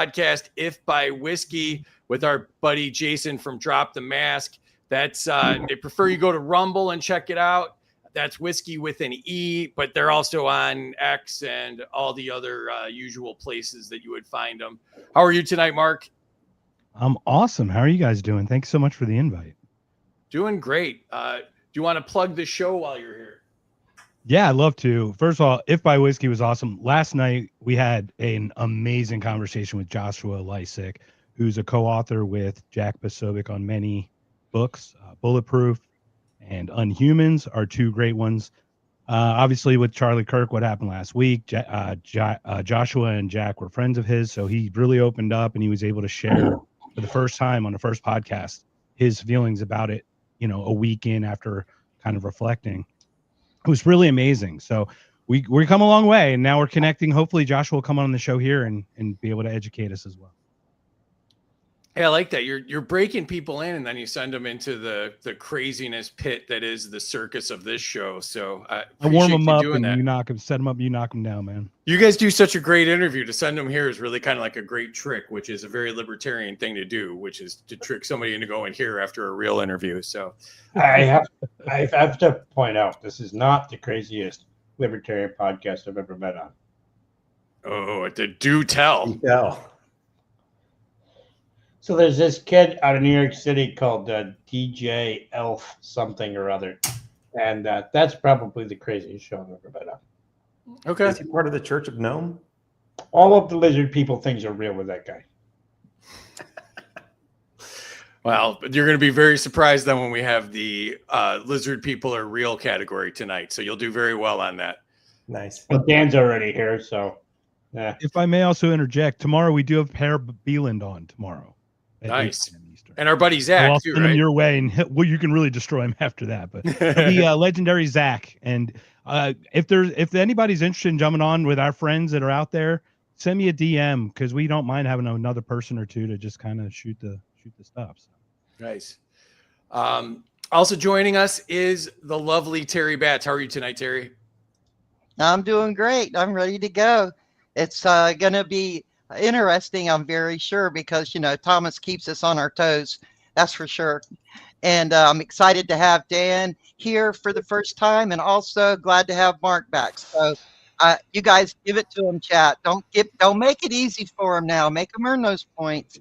podcast, If by Whiskey, with our buddy Jason from Drop the Mask. That's they prefer you go to Rumble and check it out. That's Whiskey with an E, but they're also on X and all the other usual places that you would find them. How are you tonight, Mark? I'm awesome. How are you guys doing? Thanks so much for the invite. Doing great. Do you want to plug the show while you're here? Yeah, I'd love to. First of all, If by Whiskey was awesome. Last night, we had an amazing conversation with Joshua Lysick, who's a co-author with Jack Posobiec on many books. Bulletproof and Unhumans are two great ones. Obviously, with Charlie Kirk, what happened last week, Joshua and Jack were friends of his, so he really opened up and he was able to share for the first time on the first podcast his feelings about it, you know, a week in after kind of reflecting. It was really amazing. So we come a long way, and now we're connecting. Hopefully Joshua will come on the show here and be able to educate us as well. Yeah, I like that. You're breaking people in, and then you send them into the craziness pit that is the circus of this show. So I warm them up, and you knock them, set them up, you knock them down, man. You guys do such a great interview. To send them here is really kind of like a great trick, which is a very libertarian thing to do, which is to trick somebody into going here after a real interview. So I have to point out, this is not the craziest libertarian podcast I've ever been on. Oh, do tell. So there's this kid out of New York City called DJ Elf something or other, and that's probably the craziest show I've ever been on. Okay. Is he part of the Church of Gnome? All of the lizard people things are real with that guy. Well, you're going to be very surprised then when we have the lizard people are real category tonight. So you'll do very well on that. Nice. Well, Dan's already here, so yeah. If I may also interject, tomorrow we do have Per Beeland on tomorrow. Nice. And our buddy Zach, I'll too, send right? him your way, and you can really destroy him after that. But the legendary Zach, and if anybody's interested in jumping on with our friends that are out there, send me a DM, because we don't mind having another person or two to just kind of shoot the stuff. So. Nice. Also joining us is the lovely Terry Batts. How are you tonight, Terry? I'm doing great. I'm ready to go. It's going to be interesting, I'm very sure, because, you know, Thomas keeps us on our toes. That's for sure. And I'm excited to have Dan here for the first time, and also glad to have Mark back. So you guys give it to him, chat. Don't make it easy for him now. Make him earn those points.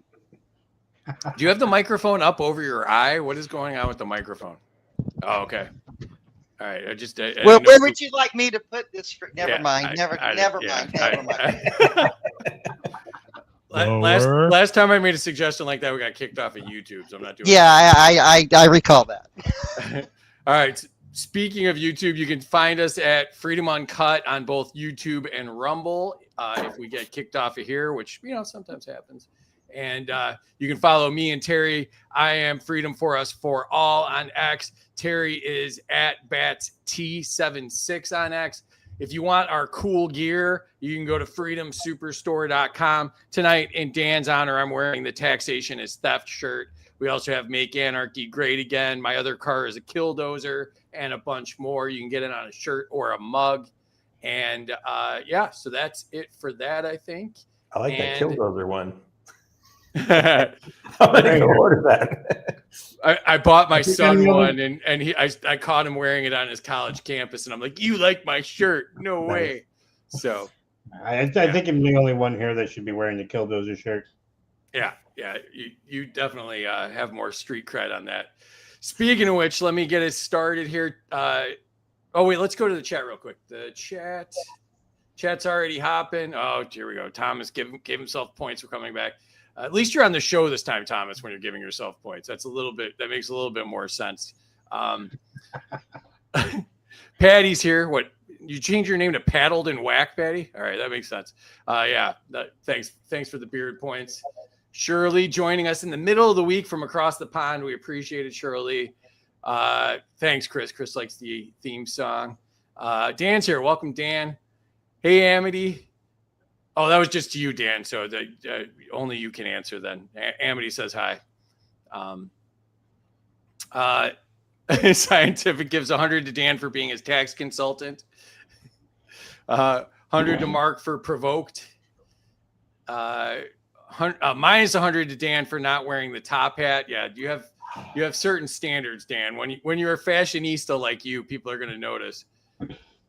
Do you have the microphone up over your eye? What is going on with the microphone? Oh, okay. All right. Where would you like me to put this? Never mind. Never mind. Last time I made a suggestion like that, we got kicked off of YouTube, so I'm not doing it. I recall that. All right. Speaking of YouTube, you can find us at Freedom Uncut on both YouTube and Rumble. If we get kicked off of here, which, you know, sometimes happens. And you can follow me and Terry. I am Freedom for Us for All on X. Terry is at Bats T76 on X. If you want our cool gear, you can go to freedomsuperstore.com. Tonight, in Dan's honor, I'm wearing the Taxation is Theft shirt. We also have Make Anarchy Great Again. My other car is a Killdozer, and a bunch more. You can get it on a shirt or a mug. And yeah, so that's it for that, I think. I like that Killdozer one. I'm gonna order that. I bought my son one, and I caught him wearing it on his college campus, and I'm like, "You like my shirt? No way!" So, I think I'm the only one here that should be wearing the Killdozer shirt. Yeah, you definitely have more street cred on that. Speaking of which, let me get it started here. Oh wait, let's go to the chat real quick. The chat's already hopping. Oh, here we go. Thomas gave himself points for coming back. At least you're on the show this time, Thomas, when you're giving yourself points. That makes a little bit more sense. Patty's here. What, you change your name to Paddled and Whack, Patty? All right, that makes sense. Thanks for the beard points. Shirley joining us in the middle of the week from across the pond. We appreciate it, Shirley. Thanks, Chris. Chris likes the theme song. Dan's here. Welcome, Dan. Hey, Amity. Oh, that was just to you, Dan. So only you can answer then. Amity says hi. Scientific gives 100 to Dan for being his tax consultant. 100 to Mark for provoked. minus 100 to Dan for not wearing the top hat. Yeah, you have certain standards, Dan. When you're a fashionista like you, people are going to notice.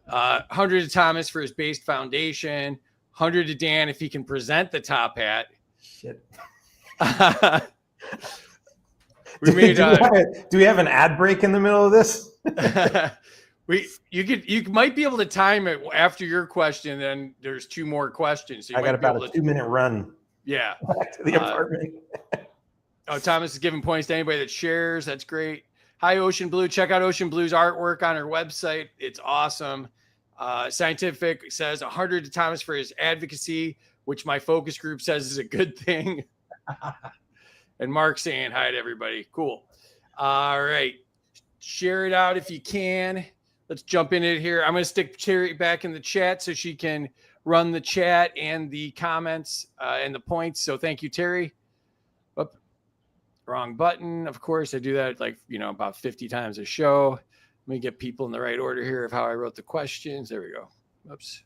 100 to Thomas for his based foundation. 100 to Dan if he can present the top hat. Shit. We made. Do we have an ad break in the middle of this? You might be able to time it after your question. Then there's 2 more questions. So I got about a 2-minute run. Yeah. Back to the apartment. Thomas is giving points to anybody that shares. That's great. Hi, Ocean Blue. Check out Ocean Blue's artwork on her website. It's awesome. Scientific says 100 to Thomas for his advocacy, which my focus group says is a good thing. And Mark saying hi to everybody. Cool. All right. Share it out if you can. Let's jump in it here. I'm going to stick Terry back in the chat so she can run the chat and the comments and the points. So thank you, Terry. Oop, wrong button. Of course, I do that about 50 times a show. Let me get people in the right order here of how I wrote the questions. There we go. Oops.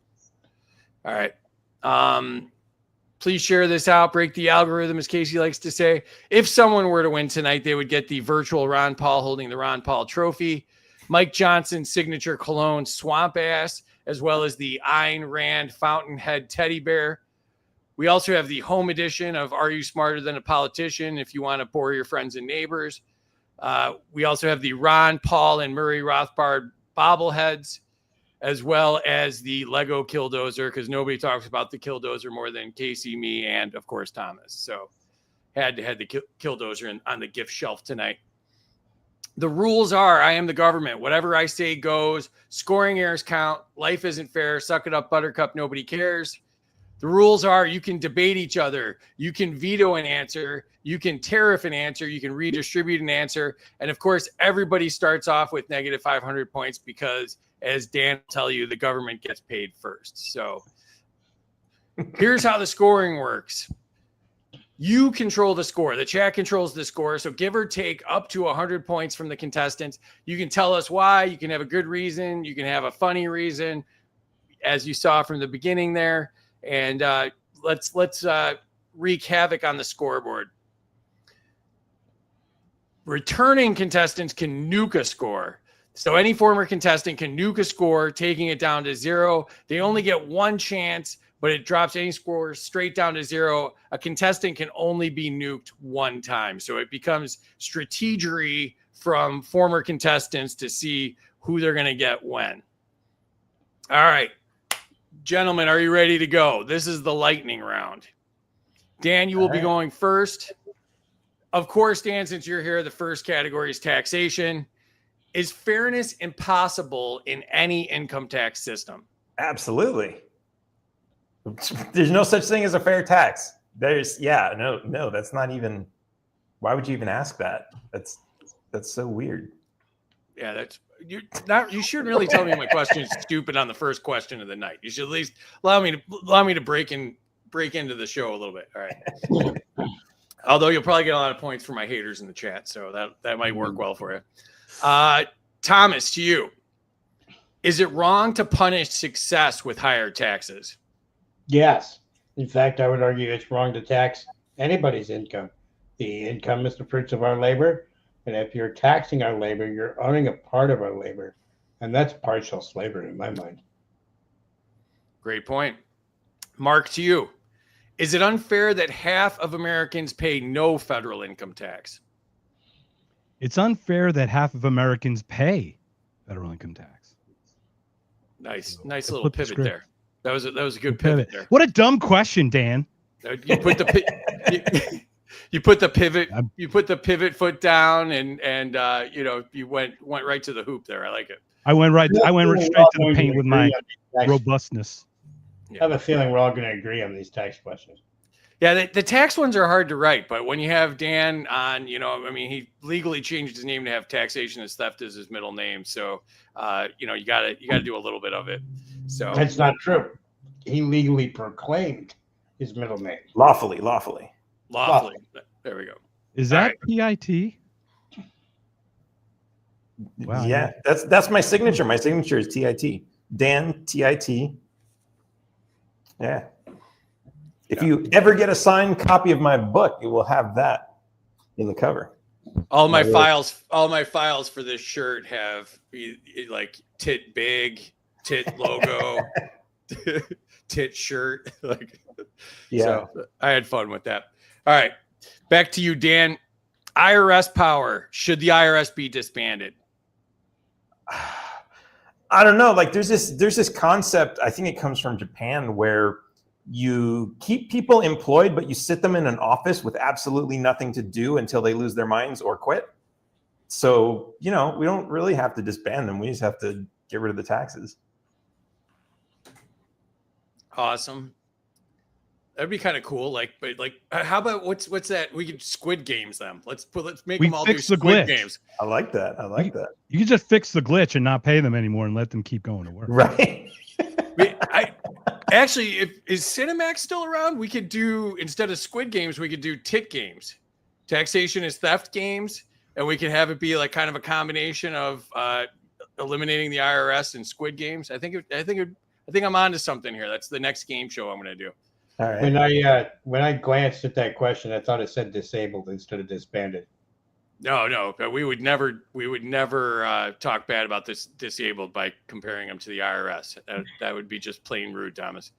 All right. Please share this out. Break the algorithm, as Casey likes to say. If someone were to win tonight, they would get the virtual Ron Paul holding the Ron Paul trophy, Mike Johnson signature cologne Swamp Ass, as well as the Ayn Rand Fountainhead teddy bear. We also have the home edition of Are You Smarter Than a Politician if you want to bore your friends and neighbors. We also have the Ron Paul and Murray Rothbard bobbleheads, as well as the Lego Killdozer, because nobody talks about the Killdozer more than Casey, me, and, of course, Thomas. So had to have the Killdozer on the gift shelf tonight. The rules are, I am the government. Whatever I say goes. Scoring errors count. Life isn't fair. Suck it up, Buttercup. Nobody cares. The rules are you can debate each other. You can veto an answer. You can tariff an answer. You can redistribute an answer. And, of course, everybody starts off with negative 500 points because, as Dan will tell you, the government gets paid first. So here's how the scoring works. You control the score. The chat controls the score. So give or take up to 100 points from the contestants. You can tell us why. You can have a good reason. You can have a funny reason, as you saw from the beginning there. And let's wreak havoc on the scoreboard. Returning contestants can nuke a score. So any former contestant can nuke a score, taking it down to 0. They only get 1 chance, but it drops any score straight down to 0. A contestant can only be nuked 1 time. So it becomes strategery from former contestants to see who they're going to get when. All right. Gentlemen, are you ready to go? This is the lightning round. Dan, you will be going first. Of course, Dan, since you're here, the first category is taxation. Is fairness impossible in any income tax system? Absolutely. There's no such thing as a fair tax. No, that's not even, why would you even ask that? That's so weird. Yeah, you shouldn't really tell me my question is stupid on the first question of the night. You should at least allow me to break into the show a little bit. All right. Although you'll probably get a lot of points for my haters in the chat, so that might work well for you. Thomas, to you. Is it wrong to punish success with higher taxes? Yes. In fact, I would argue it's wrong to tax anybody's income. The income is the fruits of our labor. And if you're taxing our labor, you're owning a part of our labor. And that's partial slavery in my mind. Great point. Mark, to you. Is it unfair that half of Americans pay no federal income tax? It's unfair that half of Americans pay federal income tax. Nice little pivot there. That was a good pivot there. What a dumb question, Dan. You put the you put the pivot foot down and you went right to the hoop there. I like it. I went straight to the paint with my robustness. I have a feeling we're all going to agree on these tax questions. Yeah, the tax ones are hard to write, but when you have Dan on, he legally changed his name to have taxation as theft as his middle name. So, you gotta do a little bit of it. So that's not true. He legally proclaimed his middle name. Lawfully. There we go. Is that PIT? Wow. Yeah, that's my signature. My signature is TIT. Dan TIT. Yeah. If you ever get a signed copy of my book, you will have that in the cover. All my Yeah. files for this shirt have like tit big, tit logo, tit shirt. Like, Yeah. so I had fun with that. All right, back to you, Dan. IRS power. Should the IRS be disbanded? I don't know. Like there's this concept, I think it comes from Japan, where you keep people employed, but you sit them in an office with absolutely nothing to do until they lose their minds or quit. So, we don't really have to disband them. We just have to get rid of the taxes. Awesome. That'd be kind of cool. Like, but like, how about what's that? We could Squid Games them. Let's make We them all do fix the Squid glitch. Games. I like that. You can just fix the glitch and not pay them anymore and let them keep going to work. Right. Actually, is Cinemax still around? We could do, instead of Squid Games, we could do tit games. Taxation is theft games, and we could have it be like kind of a combination of eliminating the IRS and Squid Games. I think I'm onto something here. That's the next game show I'm going to do. All right. When I glanced at that question, I thought it said disabled instead of disbanded. No, but we would never talk bad about this disabled by comparing them to the IRS. That would be just plain rude, Thomas.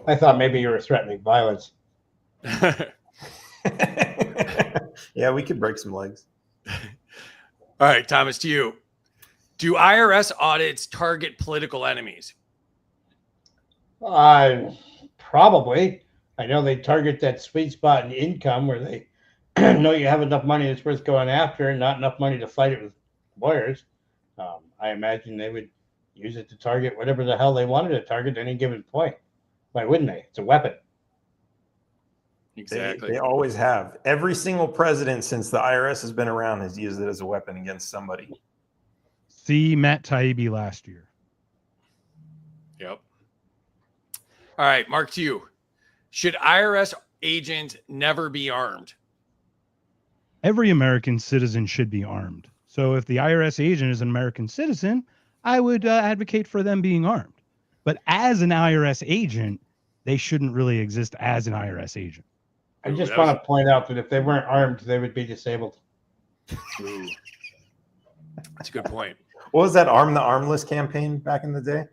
I thought maybe you were threatening violence. Yeah, we could break some legs. All right, Thomas, to you. Do IRS audits target political enemies? Probably. I know they target that sweet spot in income where they know you have enough money that's worth going after and not enough money to fight it with lawyers. I imagine they would use it to target whatever the hell they wanted to target at any given point. Why wouldn't they? It's a weapon. Exactly. They always have. Every single president since the IRS has been around has used it as a weapon against somebody. See Matt Taibbi last year. Yep. All right, Mark, to you. Should IRS agents never be armed? Every American citizen should be armed. So if the IRS agent is an American citizen, I would advocate for them being armed. But as an IRS agent, they shouldn't really exist as an IRS agent. I just want to point out that if they weren't armed, they would be disabled. Ooh. That's a good point. What was that Arm the Armless campaign back in the day?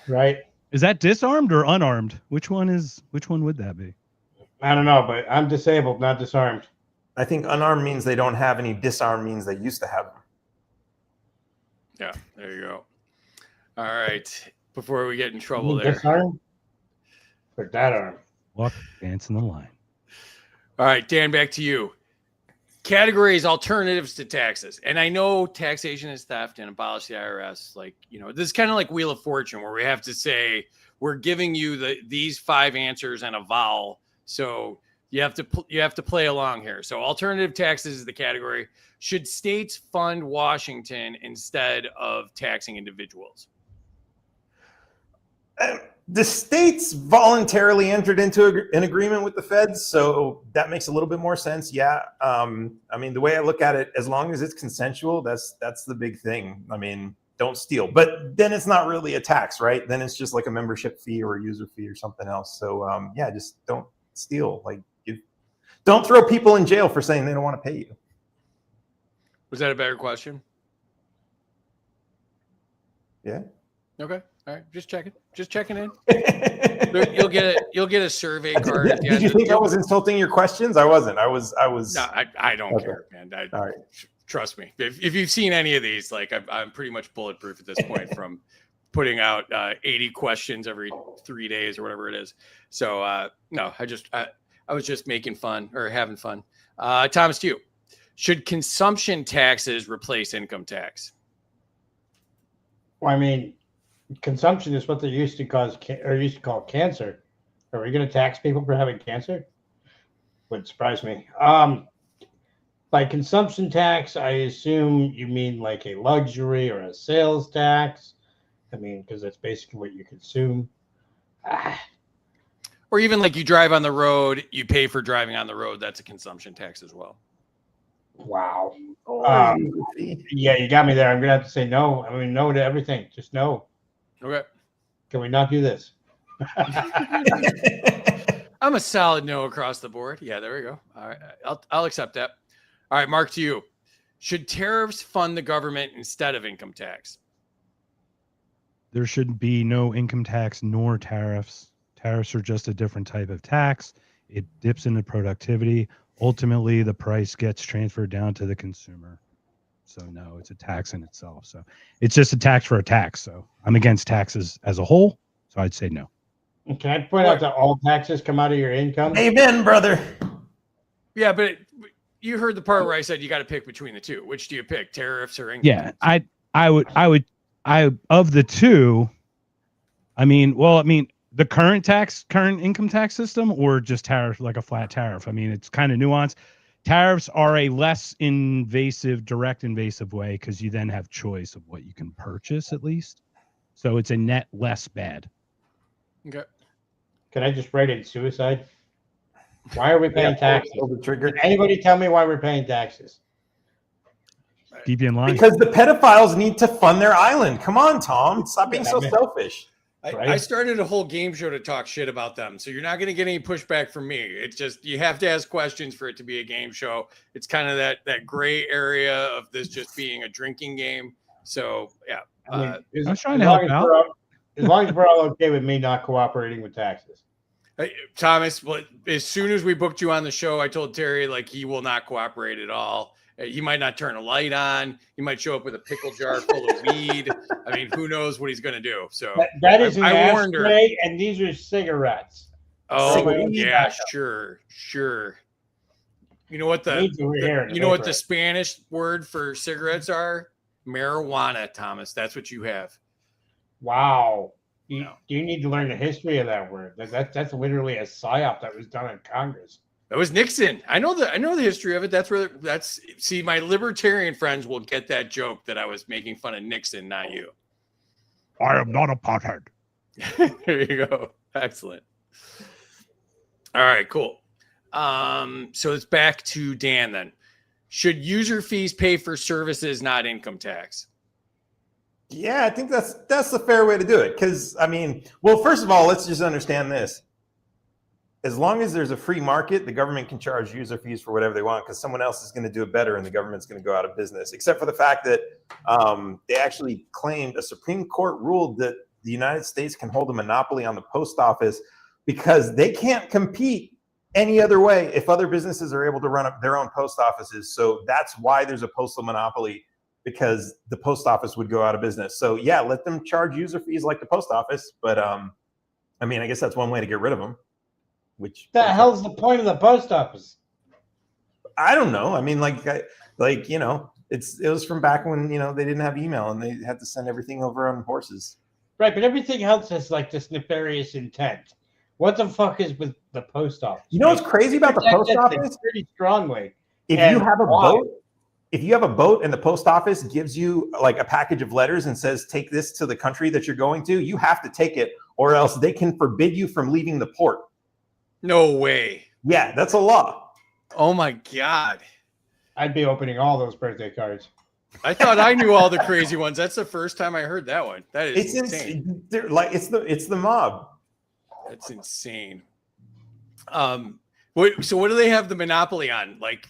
Right? Is that disarmed or unarmed? Which one would that be? I don't know, but I'm disabled, not disarmed. I think unarmed means they don't have any. Disarmed means they used to have them. Yeah, there you go. All right. Before we get in trouble there. Disarmed? Or that arm? Walk, dance in the line. All right, Dan, back to you. Categories alternatives to taxes. And I know taxation is theft and abolish the IRS. Like, this is kind of like Wheel of Fortune where we have to say, we're giving you these 5 answers and a vowel. So you have to play along here. So alternative taxes is the category. Should states fund Washington instead of taxing individuals? The states voluntarily entered into an agreement with the feds, so that makes a little bit more sense. Yeah. I mean, the way I look at it, as long as it's consensual, that's the big thing. I mean, don't steal. But then it's not really a tax, right? Then it's just like a membership fee or a user fee or something else. So yeah, just don't steal. Like, don't throw people in jail for saying they don't want to pay you. Was that a better question? Yeah. Okay. All right. Just checking in. You'll get a survey card at the Did end you of think the- I was insulting your questions? I wasn't. I was. No, I don't Okay. care, man. All right. Trust me. If you've seen any of these, like I'm pretty much bulletproof at this point from putting out 80 questions every 3 days or whatever it is. So no, I was just making fun or having fun. Thomas, to you. Should consumption taxes replace income tax? Well, I mean, consumption is what they used to call cancer. Are we going to tax people for having cancer? Wouldn't surprise me. By consumption tax, I assume you mean like a luxury or a sales tax. I mean, because that's basically what you consume. Or even like you drive on the road, you pay for driving on the road. That's a consumption tax as well. Wow. Oh, Yeah, you got me there. I'm going to have to say no. I mean, no to everything. Just no. Okay. Can we not do this? All I'm a solid no across the board. Yeah, there we go. All right, I'll accept that. All right, Mark, to you. Should tariffs fund the government instead of income tax? There should be no income tax nor tariffs. Tariffs are just a different type of tax. It dips into productivity. Ultimately, the price gets transferred down to the consumer. So no, it's a tax in itself. So it's just a tax for a tax. So I'm against taxes as a whole. So I'd say no. And can I point out that all taxes come out of your income? Amen, brother. Yeah, but you heard the part where I said you got to pick between the two. Which do you pick, tariffs or income? Yeah, tax? I would of the two. I mean, the current income tax system, or just tariff, like a flat tariff. I mean, it's kind of nuanced. Tariffs are a less direct invasive way, because you then have choice of what you can purchase at least. So it's a net less bad. Okay. Can I just write in suicide? Why are we paying taxes? Pull the trigger. Can anybody tell me why we're paying taxes? Keep you in line. Because the pedophiles need to fund their island. Come on, Tom. Stop being so selfish. I started a whole game show to talk shit about them. So you're not going to get any pushback from me. It's just, you have to ask questions for it to be a game show. It's kind of that gray area of this just being a drinking game. So yeah. I mean, I was trying to help out. As long as we're all okay with me not cooperating with taxes. Thomas, as soon as we booked you on the show, I told Terry, like, he will not cooperate at all. He might not turn a light on. He might show up with a pickle jar full of weed. I mean, who knows what he's going to do? So that is an I warned her. ashtray, and these are cigarettes. Oh Cigarettes. yeah, sure. You know what the Spanish word for cigarettes are? Marijuana, Thomas. That's what you have. Wow. You No. need to learn the history of that word. That's literally a psyop that was done in Congress. That was Nixon. I know the history of it. See, my libertarian friends will get that joke that I was making fun of Nixon, not you. I am not a pothead. There you go. Excellent. All right, cool. So it's back to Dan then. Should user fees pay for services, not income tax? Yeah, I think that's the fair way to do it. Because I mean, well, first of all, let's just understand this. As long as there's a free market, the government can charge user fees for whatever they want, because someone else is going to do it better and the government's going to go out of business. Except for the fact that they actually claimed, a Supreme Court ruled that the United States can hold a monopoly on the post office because they can't compete any other way if other businesses are able to run up their own post offices. So that's why there's a postal monopoly, because the post office would go out of business. So yeah, let them charge user fees like the post office. But I mean, I guess that's one way to get rid of them. Which the hell's the point of the post office? I don't know. I mean, it was from back when they didn't have email and they had to send everything over on horses. Right, but everything else has like this nefarious intent. What the fuck is with the post office? You know what's crazy about the post office? Pretty strongly. If you have a boat and the post office gives you like a package of letters and says, take this to the country that you're going to, you have to take it, or else they can forbid you from leaving the port. No way. Yeah, that's a law. Oh my God. I'd be opening all those birthday cards. I thought I knew all the crazy ones. That's the first time I heard that one. That is insane. It's the mob. That's insane. So what do they have the monopoly on? Like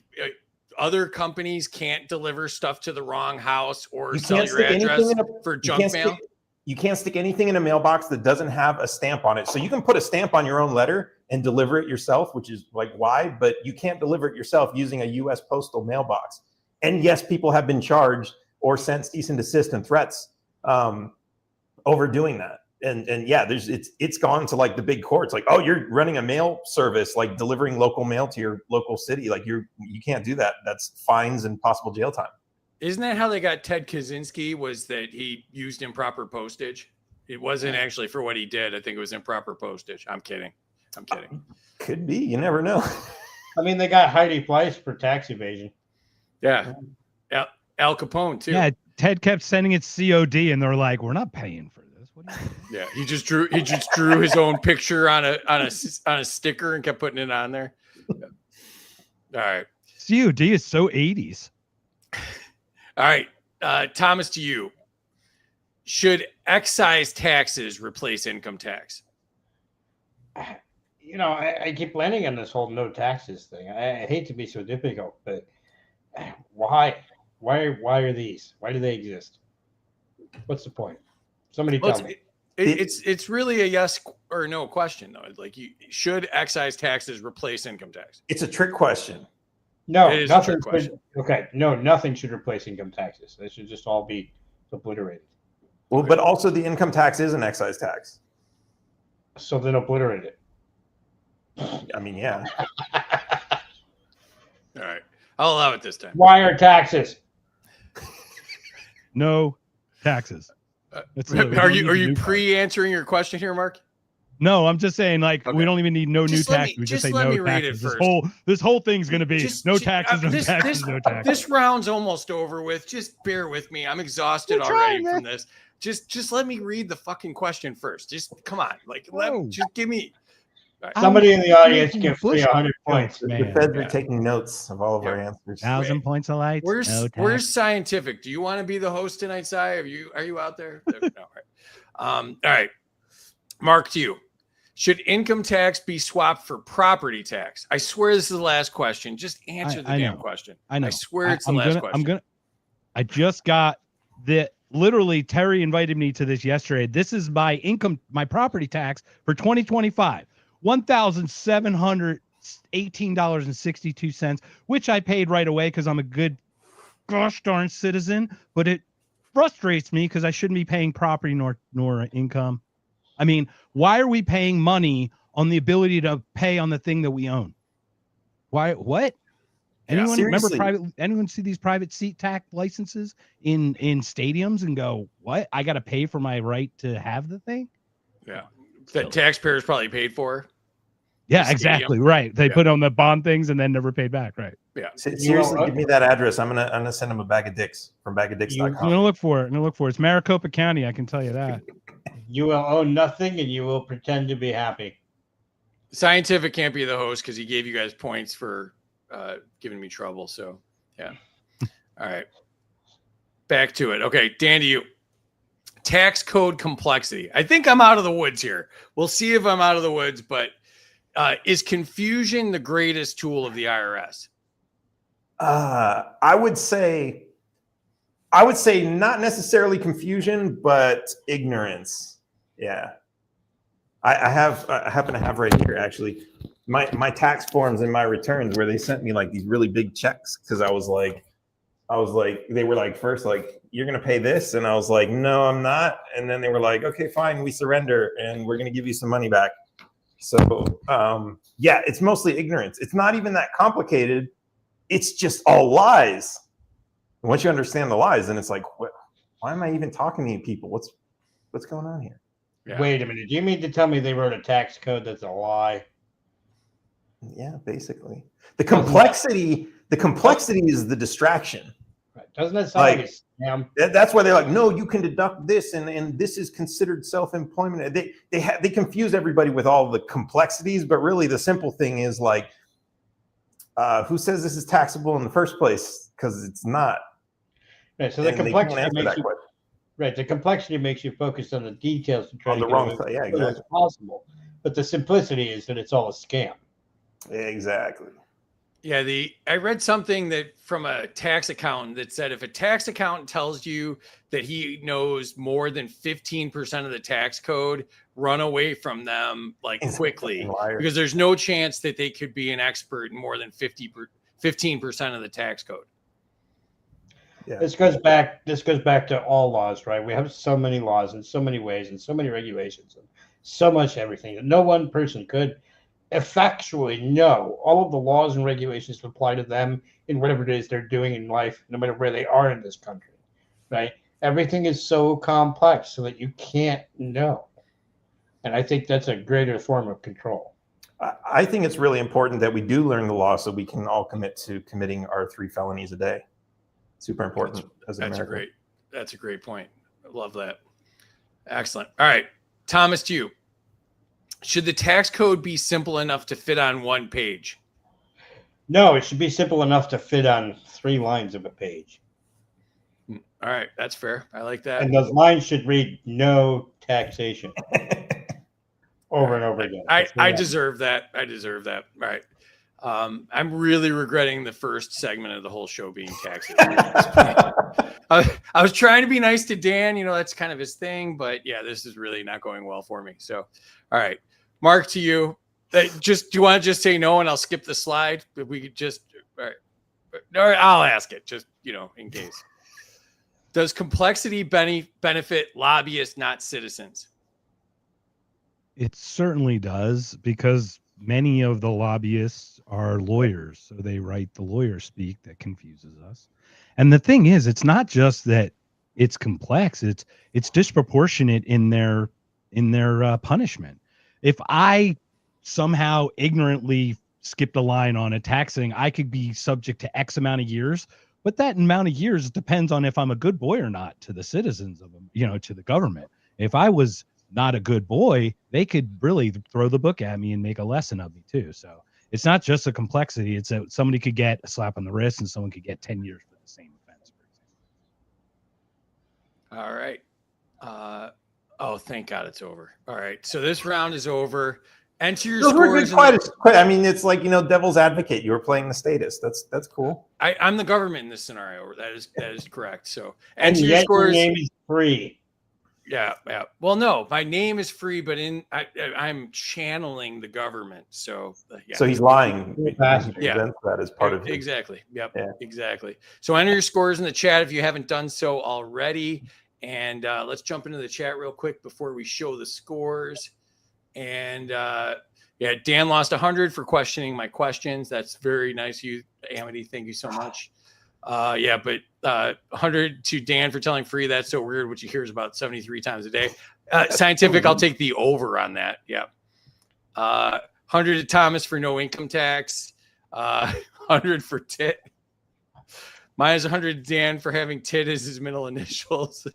other companies can't deliver stuff to the wrong house or sell your address for junk mail? You can't stick anything in a mailbox that doesn't have a stamp on it. So you can put a stamp on your own letter and deliver it yourself, which is like why, but you can't deliver it yourself using a U.S. postal mailbox. And yes, people have been charged or sent cease and desist and threats over doing that. And yeah, it's gone to like the big courts. Like, oh, you're running a mail service, like delivering local mail to your local city. Like you can't do that. That's fines and possible jail time. Isn't that how they got Ted Kaczynski, was that he used improper postage? It wasn't actually for what he did. I think it was improper postage. I'm kidding. Could be. You never know. I mean, they got Heidi Price for tax evasion. Yeah. Al Capone too. Yeah, Ted kept sending it COD and they're like, we're not paying for this. What are you doing? Yeah, he just drew his own picture on a sticker and kept putting it on there. All right. COD is so 80s. All right, Thomas, to you. Should excise taxes replace income tax? I keep landing on this whole no taxes thing. I hate to be so difficult, but why? Why are these? Why do they exist? What's the point? Somebody Well, tell me. it's really a yes or no question though. Like, should excise taxes replace income tax? It's a trick question. No, It is a nothing. trick question. Okay, no, nothing should replace income taxes. They should just all be obliterated. Well, Okay. but also the income tax is an excise tax. So then obliterate it. I mean, yeah. All right, I'll allow it this time. Why are taxes? No taxes. That's it. We Are don't you need are the you new part. pre-answering your question here, Mark? No, I'm just saying, like, Okay. we don't even need no Just new let me- taxes. We just just say let no me read it taxes. first. This whole thing's gonna be no Just- taxes, no this- taxes, this- no taxes. This round's almost over with. Just bear with me. I'm exhausted We're already trying, from this. Just let me read the fucking question first. Just come on. Like, Whoa. just give me. Somebody in the audience making gives bush 100 points. jokes, The man. feds Yeah. are taking notes of all of our Yeah. answers. 1,000 points of lights. Where's no where's tax. scientific? Do you want to be the host tonight, Si? Are you out there? No, all right. All right. Mark, to you. Should income tax be swapped for property tax? I swear this is the last question. Just answer the I damn know. question. I know. I swear it's the I'm last gonna, question. I just got the literally Terry invited me to this yesterday. This is my property tax for 2025. $1,718.62, which I paid right away because I'm a good gosh darn citizen. But it frustrates me because I shouldn't be paying property nor income. I mean, why are we paying money on the ability to pay on the thing that we own? Why? What? Yeah, Anyone remember seriously. anyone see these private seat tax licenses in stadiums and go, what? I got to pay for my right to have the thing? Yeah. That taxpayers probably paid for. Yeah, The stadium. exactly. Right. They Yeah. put on the bond things and then never paid back. Right. Yeah. Seriously, give me that address. I'm gonna send them a bag of dicks from I'm bagadicks.com. gonna look for it. It's Maricopa County. I can tell you that. You will own nothing and you will pretend to be happy. Scientific can't be the host because he gave you guys points for giving me trouble. So, yeah. All right. Back to it. Okay. Dan, to you. Tax code complexity. I think I'm out of the woods here. We'll see if I'm out of the woods, but is confusion the greatest tool of the IRS? I would say not necessarily confusion, but ignorance. Yeah. I happen to have right here actually my tax forms and my returns where they sent me like these really big checks because I was like they were like first like you're gonna pay this and I was like no I'm not, and then they were like okay fine, we surrender and we're gonna give you some money back. So yeah, it's mostly ignorance. It's not even that complicated. It's just all lies. And once you understand the lies, then it's like, why am I even talking to you people? What's going on here? Yeah. Wait a minute. Do you mean to tell me they wrote a tax code that's a lie? Yeah, basically. The complexity is the distraction. Right. Doesn't that sound like Like- a scam? That's why they're like, no, you can deduct this, and this is considered self-employment. They confuse everybody with all the complexities, but really the simple thing is like, who says this is taxable in the first place? Because it's not. Right. So the And they can't complexity answer makes that you question. right. The complexity makes you focus on the details to try On to the get wrong away side. with Yeah, as little as exactly. possible. But the simplicity is that it's all a scam. Exactly. Yeah, I read something that from a tax accountant that said if a tax accountant tells you that he knows more than 15% of the tax code, run away from them like He's a quickly fucking liar. because there's no chance that they could be an expert in more than 15% of the tax code. Yeah. This goes back to all laws, right? We have so many laws in so many ways and so many regulations and so much everything that no one person could effectually know all of the laws and regulations that apply to them in whatever it is they're doing in life, no matter where they are in this country, right? Everything is so complex so that you can't know. And I think that's a greater form of control. I think it's really important that we do learn the law so we can all commit to committing our 3 felonies a day. Super important as an American. That's a great point. I love that. Excellent. All right, Thomas, to you. Should the tax code be simple enough to fit on one page? No, it should be simple enough to fit on 3 lines of a page. All right, that's fair. I like that. And those lines should read no taxation. over and over again. I deserve that. I deserve that. All right. I'm really regretting the first segment of the whole show being taxes. I was trying to be nice to Dan, that's kind of his thing, but yeah, this is really not going well for me. So, all right, Mark, to you. Do you want to just say no and I'll skip the slide? If we could just, all right, I'll ask it just, in case. Does complexity benefit lobbyists, not citizens? It certainly does, because many of the lobbyists are lawyers, so they write the lawyer speak that confuses us. And the thing is, it's not just that it's complex; it's disproportionate in their punishment. If I somehow ignorantly skipped a line on a taxing, I could be subject to X amount of years. But that amount of years depends on if I'm a good boy or not to the citizens of them, to the government. If I was not a good boy, they could really throw the book at me and make a lesson of me too. So it's not just a complexity. It's that somebody could get a slap on the wrist and someone could get 10 years for the same offense, for example. All right. Thank God it's over. All right. So this round is over. Enter your scores. It's like, devil's advocate. You were playing the statist. That's cool. I'm the government in this scenario. That is correct. So and enter your scores. Your name is free. Yeah. Well, no, my name is free, but I'm channeling the government. So yeah. So he's lying. Yeah. That is part of it. Exactly. Yep. Yeah. Exactly. So enter your scores in the chat if you haven't done so already. And let's jump into the chat real quick before we show the scores. And Dan lost 100 for questioning my questions. That's very nice of you, Amity. Thank you so much. But 100 to Dan for telling free. That's so weird, which he hears about 73 times a day. Scientific, I'll take the over on that. Yeah. 100 to Thomas for no income tax. 100 for Tit. Minus 100 to Dan for having Tit as his middle initials.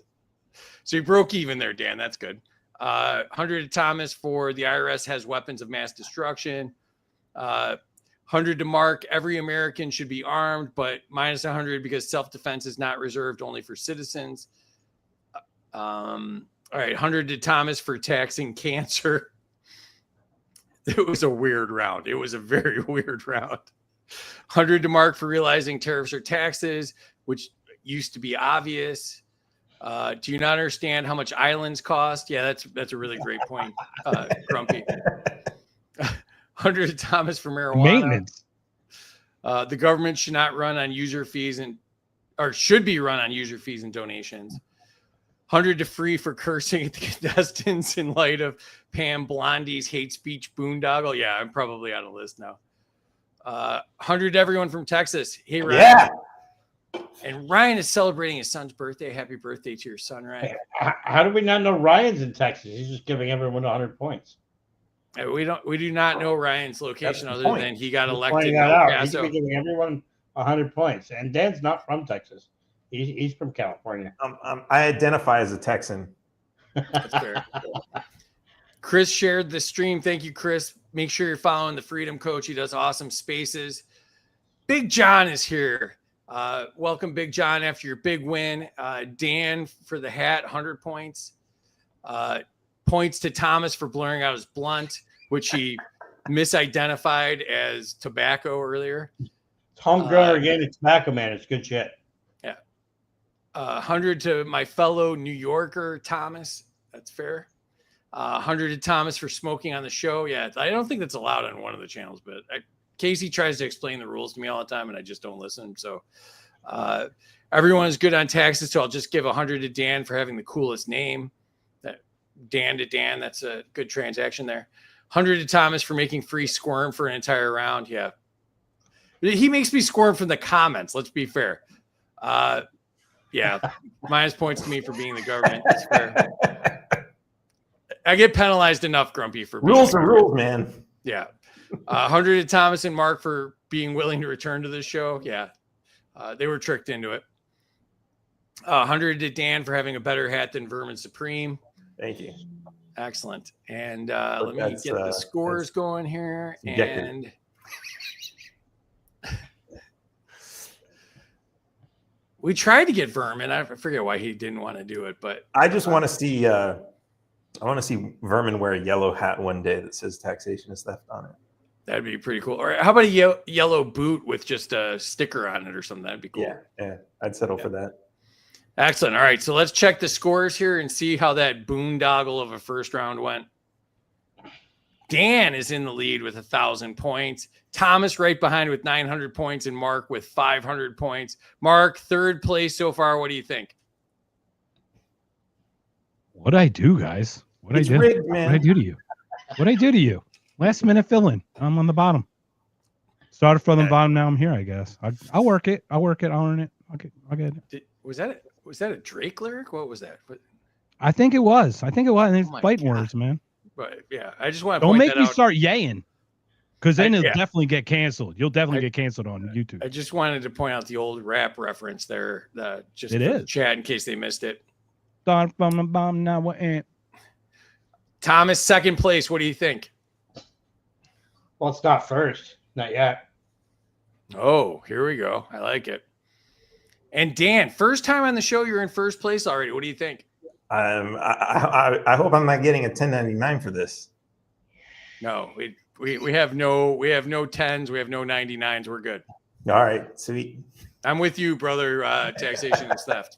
So he broke even there, Dan. That's good. 100 to Thomas for the IRS has weapons of mass destruction. 100 to Mark, every American should be armed, but minus 100 because self-defense is not reserved only for citizens. All right, 100 to Thomas for taxing cancer. It was a weird round. It was a very weird round. 100 to Mark for realizing tariffs are taxes, which used to be obvious. Do you not understand how much islands cost? Yeah, that's a really great point, Grumpy. 100 to Thomas for marijuana. Maintenance. The government should not run on user fees should be run on user fees and donations. 100 to free for cursing at the contestants in light of Pam Blondie's hate speech boondoggle. Yeah, I'm probably on a list now. 100 to everyone from Texas. Hey, Ryan. Yeah. And Ryan is celebrating his son's birthday. Happy birthday to your son, Ryan. How do we not know Ryan's in Texas? He's just giving everyone 100 points. We do not know Ryan's location other than he got elected. Pointing that out. He's giving everyone 100 points. And Dan's not from Texas. He's from California. I identify as a Texan. That's fair. Chris shared the stream. Thank you, Chris. Make sure you're following the Freedom Coach. He does awesome spaces. Big John is here. Welcome, Big John, after your big win. Dan for the hat, 100 points. Points to Thomas for blurring out his blunt, which he misidentified as tobacco earlier. It's homegrown organic tobacco, man. It's good shit. Yeah. 100 to my fellow New Yorker, Thomas. That's fair. 100 to Thomas for smoking on the show. Yeah, I don't think that's allowed on one of the channels, but Casey tries to explain the rules to me all the time, and I just don't listen. So everyone is good on taxes, so I'll just give 100 to Dan for having the coolest name. Dan to Dan, that's a good transaction there. 100 to Thomas for making free squirm for an entire round. Yeah. He makes me squirm from the comments. Let's be fair. Yeah. Minus points to me for being the government. That's fair. I get penalized enough, Grumpy, for rules are rules, man. Yeah. 100 to Thomas and Mark for being willing to return to the show. Yeah. They were tricked into it. 100 to Dan for having a better hat than Vermin Supreme. Thank you. Excellent. And let me get the scores going here. And we tried to get Vermin. I forget why he didn't want to do it, but I just want to see I want to see Vermin wear a yellow hat one day that says taxation is theft on it. That'd be pretty cool. Or how about a yellow boot with just a sticker on it or something? That'd be cool. Yeah, I'd settle for that. Excellent. All right, so let's check the scores here and see how that boondoggle of a first round went. Dan is in the lead with 1,000 points. Thomas right behind with 900 points, and Mark with 500 points. Mark, third place so far. What do you think? What'd I do, guys? What'd It's I do? rigged, man. What'd I do to you? What'd I do to you? Last minute fill in. I'm on the bottom. Started from the bottom. Now I'm here, I guess. I'll work it. I'll earn it. I'll get it. Was that a Drake lyric? What was that? I think it was. And it's Oh my fighting God. words, man. But yeah, I just want to Don't point make that me out. start yaying. Because then it'll Yeah. definitely get canceled. You'll definitely I- get canceled on YouTube. I just wanted to point out the old rap reference there, just It for the is. chat in case they missed it. Start from the bottom. Now we're in. Thomas, second place. What do you think? Well, it's not first, not yet. Oh, here we go. I like it. And Dan, first time on the show, you're in first place already. What do you think? I hope I'm not getting a 1099 for this. No, we have no tens, we have no 99s. We're good. All right, sweet. I'm with you, brother. Taxation is theft.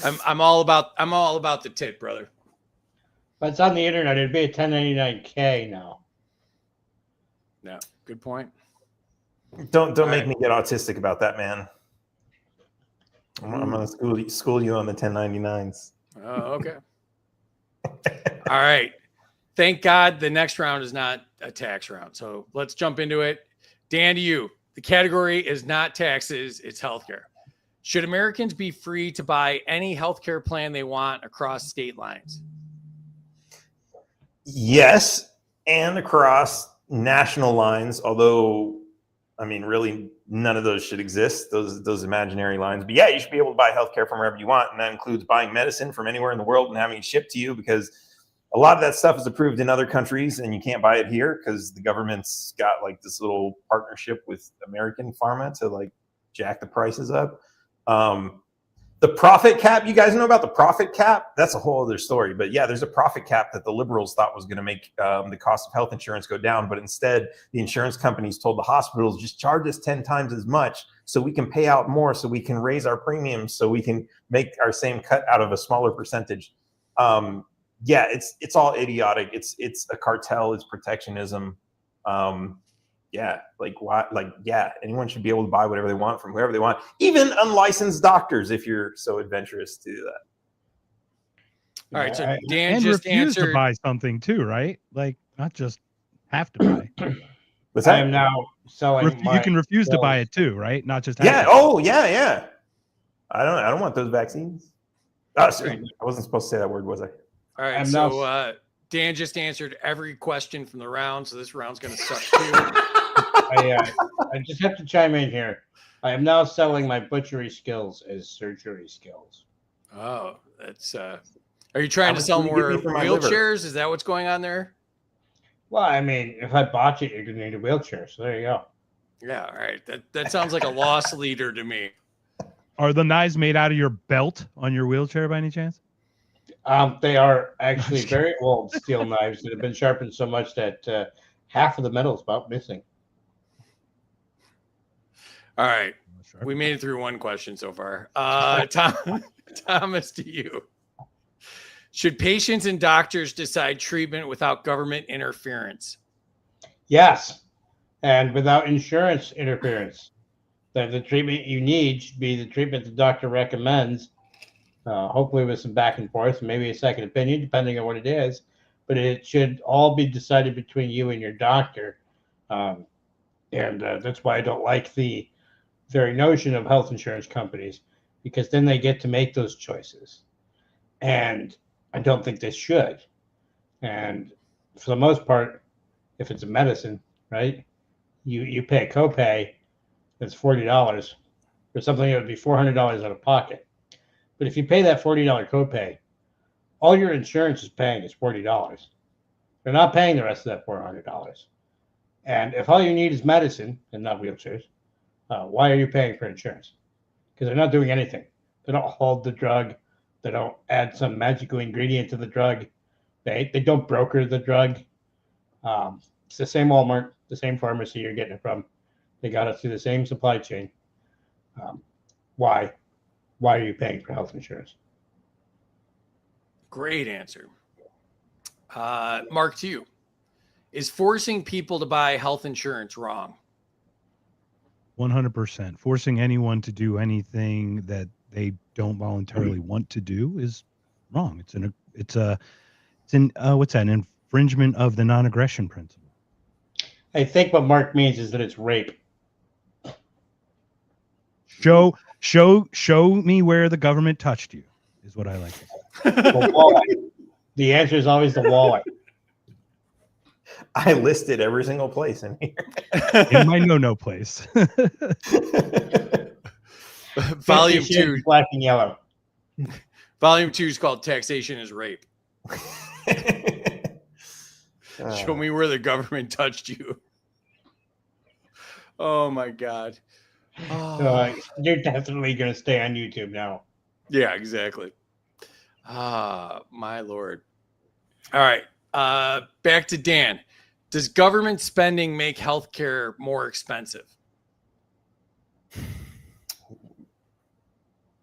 I'm all about the tit, brother. But it's on the internet. It'd be a 1099K now. No, good point. Don't All make right. me get autistic about that, man. I'm gonna school you on the 1099s. Oh, okay. All right. Thank God the next round is not a tax round. So let's jump into it. Dan, to you. The category is not taxes, it's healthcare. Should Americans be free to buy any healthcare plan they want across state lines? Yes, and across national lines, although I mean, really, none of those should exist. Those imaginary lines. But yeah, you should be able to buy healthcare from wherever you want, and that includes buying medicine from anywhere in the world and having it shipped to you. Because a lot of that stuff is approved in other countries, and you can't buy it here because the government's got like this little partnership with American Pharma to like jack the prices up. The profit cap, you guys know about the profit cap? That's a whole other story. But yeah, there's a profit cap that the liberals thought was going to make the cost of health insurance go down. But instead, the insurance companies told the hospitals, just charge us 10 times as much so we can pay out more, so we can raise our premiums, so we can make our same cut out of a smaller percentage. Yeah, it's all idiotic. It's a cartel. It's protectionism. Yeah, like what? Like, yeah, anyone should be able to buy whatever they want from whoever they want, even unlicensed doctors, if you're so adventurous to do that. All right, so I- Dan And just refuse to answered. buy something too, right? Like not just have to buy. What's I that? am now selling. You can refuse to buy bills. it too, right? Not just have Yeah. to. Oh, yeah. I don't want those vaccines. Oh, sorry. I wasn't supposed to say that word, was I? All right, I'm so now- Dan just answered every question from the round, so this round's going to suck too. I just have to chime in here. I am now selling my butchery skills as surgery skills. Oh, that's. Are you trying to much sell will you give more me for my liver? wheelchairs? Is that what's going on there? Well, I mean, if I botch it, you're going to need a wheelchair. So there you go. Yeah, all right. That sounds like a loss leader to me. Are the knives made out of your belt on your wheelchair by any chance? They are actually very old steel knives that have been sharpened so much that half of the metal is about missing. All right, we made it through one question so far. Thomas, to you. Should patients and doctors decide treatment without government interference? Yes, and without insurance interference. The treatment you need should be the treatment the doctor recommends, hopefully with some back and forth, maybe a second opinion, depending on what it is. But it should all be decided between you and your doctor. And that's why I don't like the very notion of health insurance companies, because then they get to make those choices. And I don't think they should. And for the most part, if it's a medicine, right, you pay a copay that's $40 for something that would be $400 out of pocket. But if you pay that $40 copay, all your insurance is paying is $40. They're not paying the rest of that $400. And if all you need is medicine and not wheelchairs, why are you paying for insurance? Because they're not doing anything. They don't hold the drug. They don't add some magical ingredient to the drug. They don't broker the drug. It's the same Walmart, the same pharmacy you're getting it from. They got it through the same supply chain. Why are you paying for health insurance? Great answer. Mark, to you. Is forcing people to buy health insurance wrong? 100%. Forcing anyone to do anything that they don't voluntarily want to do is wrong. It's an infringement of the non-aggression principle. I think what Mark means is that it's rape. Show me where the government touched you is what I like to say. The walleye. The answer is always the walleye. I listed every single place in here. In my no place. Volume 50 shades 2. of black and yellow. Volume 2 is called Taxation is Rape. Show me where the government touched you. Oh my God. Oh. You're definitely going to stay on YouTube now. Yeah, exactly. My Lord. All right. Back to Dan. Does government spending make healthcare more expensive?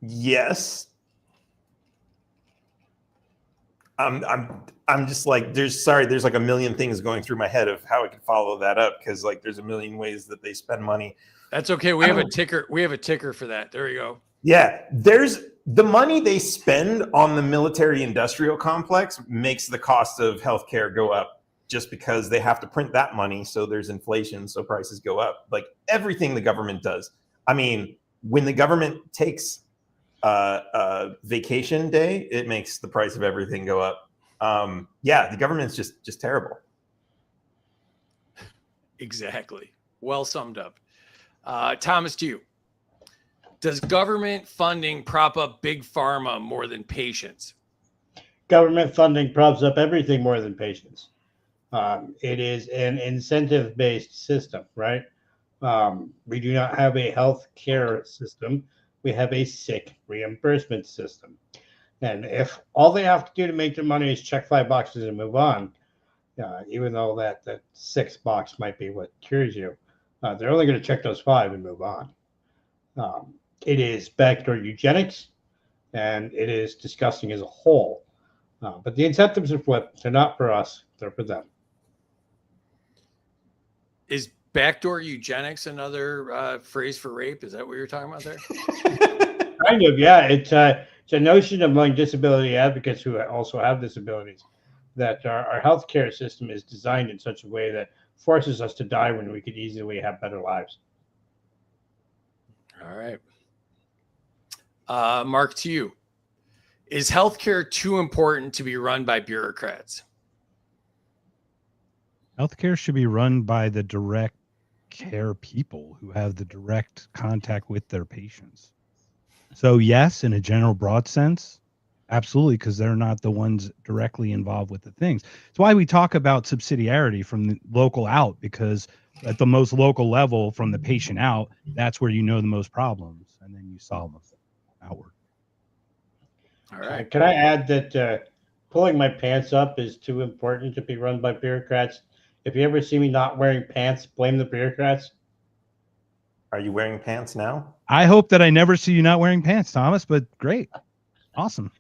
Yes. I'm just like, there's like a million things going through my head of how I could follow that up, because like there's a million ways that they spend money. That's okay. We have a ticker. We have a ticker for that. There you go. Yeah, there's the money they spend on the military industrial complex makes the cost of healthcare go up, just because they have to print that money, so there's inflation, so prices go up. Like everything the government does. I mean, when the government takes a vacation day, it makes the price of everything go up. Yeah, the government's just terrible. Exactly. Well summed up. Thomas, to you. Does government funding prop up big pharma more than patients? Government funding props up everything more than patients. It is an incentive-based system, right? We do not have a health care system. We have a sick reimbursement system. And if all they have to do to make their money is check 5 boxes and move on, even though that 6th box might be what cures you, they're only going to check those 5 and move on. It is backdoor eugenics, and it is disgusting as a whole. But the incentives are flipped. They're not for us. They're for them. Is backdoor eugenics another phrase for rape? Is that what you're talking about there? Kind of, yeah. It's a notion among disability advocates who also have disabilities that our healthcare system is designed in such a way that forces us to die when we could easily have better lives. All right. Mark, to you. Is healthcare too important to be run by bureaucrats? Healthcare should be run by the direct care people who have the direct contact with their patients. So yes, in a general broad sense, absolutely, because they're not the ones directly involved with the things. It's why we talk about subsidiarity from the local out, because at the most local level, from the patient out, that's where you know the most problems, and then you solve them outward. All right. Can I add that pulling my pants up is too important to be run by bureaucrats? If you ever see me not wearing pants, blame the bureaucrats. Are you wearing pants now? I hope that I never see you not wearing pants, Thomas, but great. Awesome.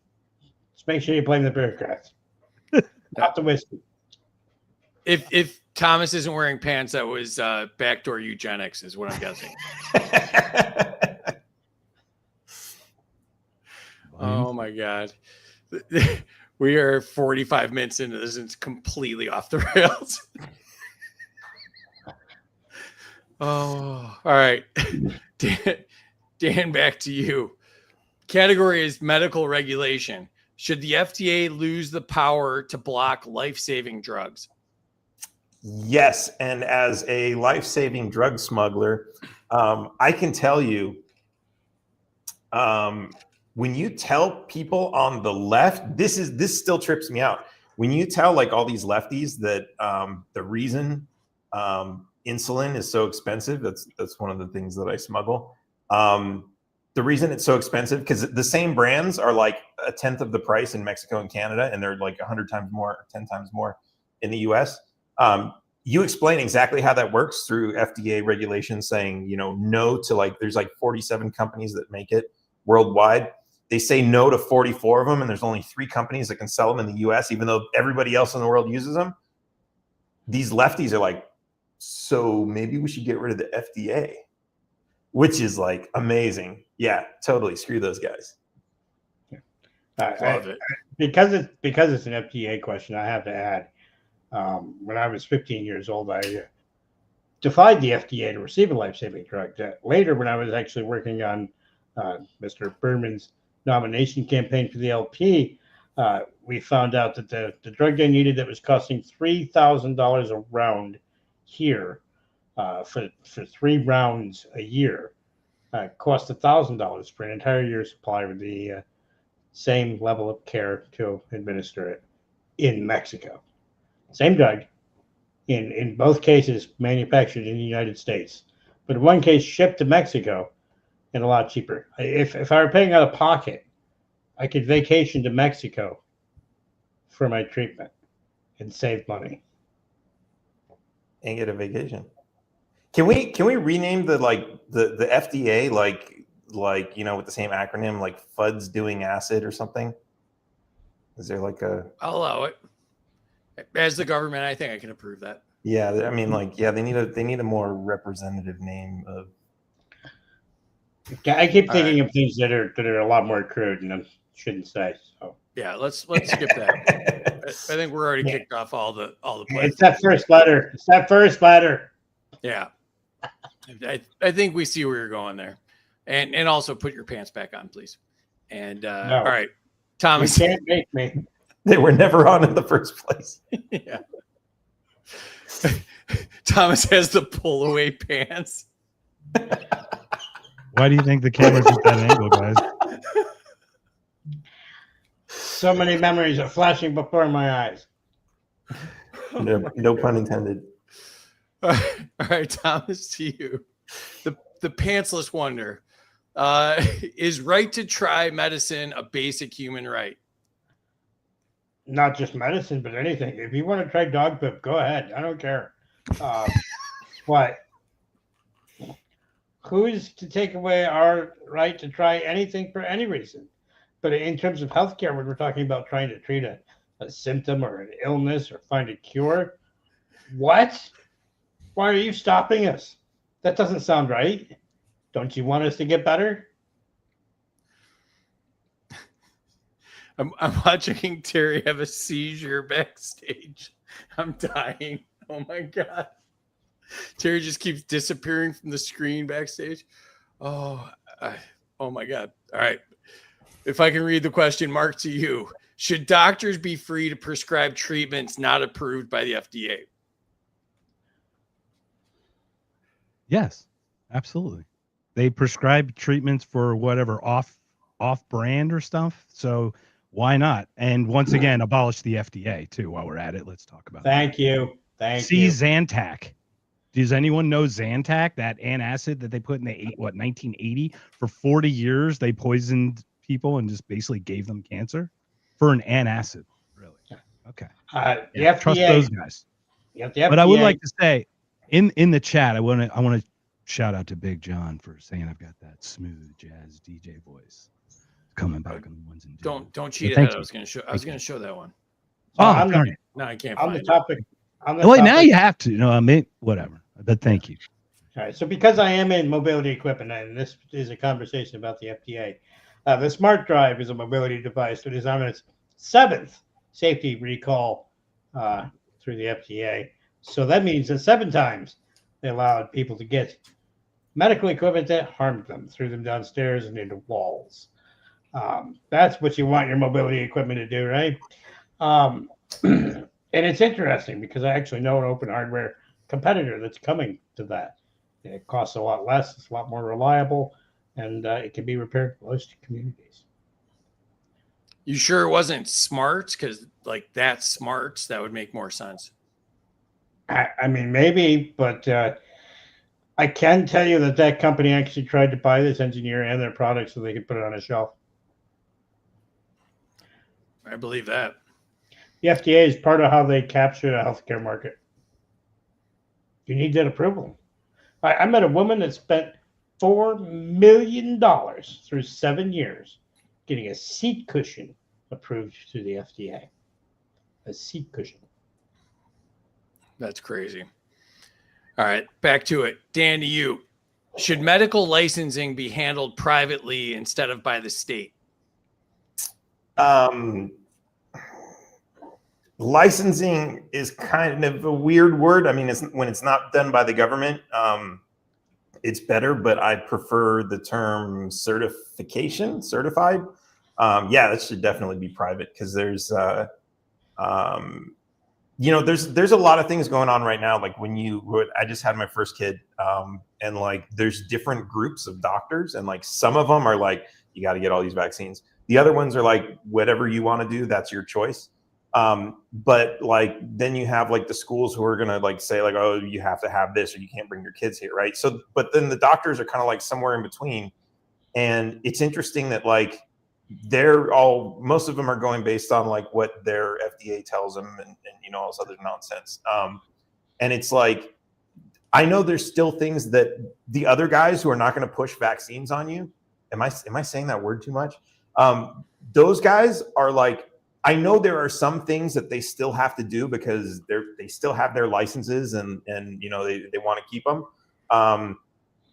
Just make sure you blame the bureaucrats. Not the whiskey. If Thomas isn't wearing pants, that was backdoor eugenics, is what I'm guessing. Oh my God. We are 45 minutes into this and it's completely off the rails. Oh, all right. Dan, back to you. Category is medical regulation. Should the FDA lose the power to block life-saving drugs? Yes, and as a life-saving drug smuggler, I can tell you, when you tell people on the left, this still trips me out. When you tell like all these lefties that the reason insulin is so expensive, that's one of the things that I smuggle. the reason it's so expensive, because the same brands are like a tenth of the price in Mexico and Canada, and they're like 100 times more, 10 times more in the US. You explain exactly how that works through FDA regulations saying, no to like, there's like 47 companies that make it worldwide. They say no to 44 of them, and there's only 3 companies that can sell them in the US, even though everybody else in the world uses them. These lefties are like, so maybe we should get rid of the FDA, which is like amazing. Yeah, totally. Screw those guys. Love it. Because it's an FDA question, I have to add. When I was 15 years old, I defied the FDA to receive a life-saving drug. Later, when I was actually working on Mr. Berman's nomination campaign for the LP, we found out that the drug they needed that was costing $3,000 a round here for 3 rounds a year cost $1,000 for an entire year's supply with the same level of care to administer it in Mexico. Same drug, in both cases manufactured in the United States, but in one case shipped to Mexico and a lot cheaper. If I were paying out of pocket, I could vacation to Mexico for my treatment and save money. And get a vacation. Can we rename the FDA like with the same acronym, like FUD's doing acid or something? Is there like a? I'll allow it. As the government, I think I can approve that. Yeah, I mean, they need a more representative name of. I keep thinking of things that are a lot more crude and I shouldn't say. So Yeah, let's skip that. I think we're already kicked off all the plays. it's that first letter. It's that first letter. Yeah, I think we see where you're going there, and also put your pants back on, please. And No. All right, You Thomas. can't make me. They were never on in the first place. Yeah. Thomas has the pull away pants. Why do you think the camera's at that angle, guys? So many memories are flashing before my eyes. No pun intended. All right, Thomas, to you. The pantsless wonder. Is right to try medicine a basic human right? Not just medicine, but anything. If you want to try dog poop, go ahead. I don't care. But who's to take away our right to try anything for any reason? But in terms of healthcare, when we're talking about trying to treat a symptom or an illness or find a cure, what? Why are you stopping us? That doesn't sound right. Don't you want us to get better? I'm watching Terry have a seizure backstage. I'm dying. Oh my God. Terry just keeps disappearing from the screen backstage. Oh my God. All right. If I can read the question, Mark, to you. Should doctors be free to prescribe treatments not approved by the FDA? Yes, absolutely. They prescribe treatments for whatever off brand or stuff. So why not? And once again, abolish the FDA too. While we're at it, let's talk about Thank you. that. you. Zantac. Does anyone know Zantac, that antacid that they put in the 1980? For 40 years, they poisoned people and just basically gave them cancer for an antacid. Really? Okay. The Yeah, FDA, trust those guys. Yeah, the But I would FDA like to say in the chat, I want to shout out to Big John for saying I've got that smooth jazz DJ voice coming back on the ones and twos. Don't cheat thank ahead. you. I was gonna show that one. Oh, I'm darn it. No, I can't on find the it. topic. On the Well, topic. now you have to. No, I mean, whatever. But thank you. All right. So because I am in mobility equipment, and this is a conversation about the FDA, the Smart Drive is a mobility device that is on its 7th safety recall through the FDA. So that means that 7 times they allowed people to get medical equipment that harmed them, threw them downstairs and into walls. That's what you want your mobility equipment to do, right? And it's interesting because I actually know an open hardware competitor that's coming to that. It costs a lot less, it's a lot more reliable, and it can be repaired in most communities. You sure it wasn't smart? Because like that's smart. That would make more sense. I mean, maybe, but I can tell you that that company actually tried to buy this engineer and their product so they could put it on a shelf. I believe that. The FDA is part of how they capture the healthcare market. You need that approval. I met a woman that spent $4 million through 7 years getting a seat cushion approved through the FDA. A seat cushion. That's crazy. All right, back to it. Dan, to you. Should medical licensing be handled privately instead of by the state? Licensing is kind of a weird word. I mean, when it's not done by the government, it's better, but I prefer the term certification, certified. Yeah, that should definitely be private because there's a lot of things going on right now. Like I just had my first kid, and like there's different groups of doctors, and like some of them are like, you got to get all these vaccines. The other ones are like, whatever you want to do, that's your choice. But like then you have like the schools who are gonna like say like, oh, you have to have this or you can't bring your kids here, right? So, but then the doctors are kind of like somewhere in between, and it's interesting that like most of them are going based on like what their FDA tells them and all this other nonsense. And it's like, I know there's still things that the other guys who are not going to push vaccines on you. Am I saying that word too much? Those guys are like, I know there are some things that they still have to do because they still have their licenses and they want to keep them.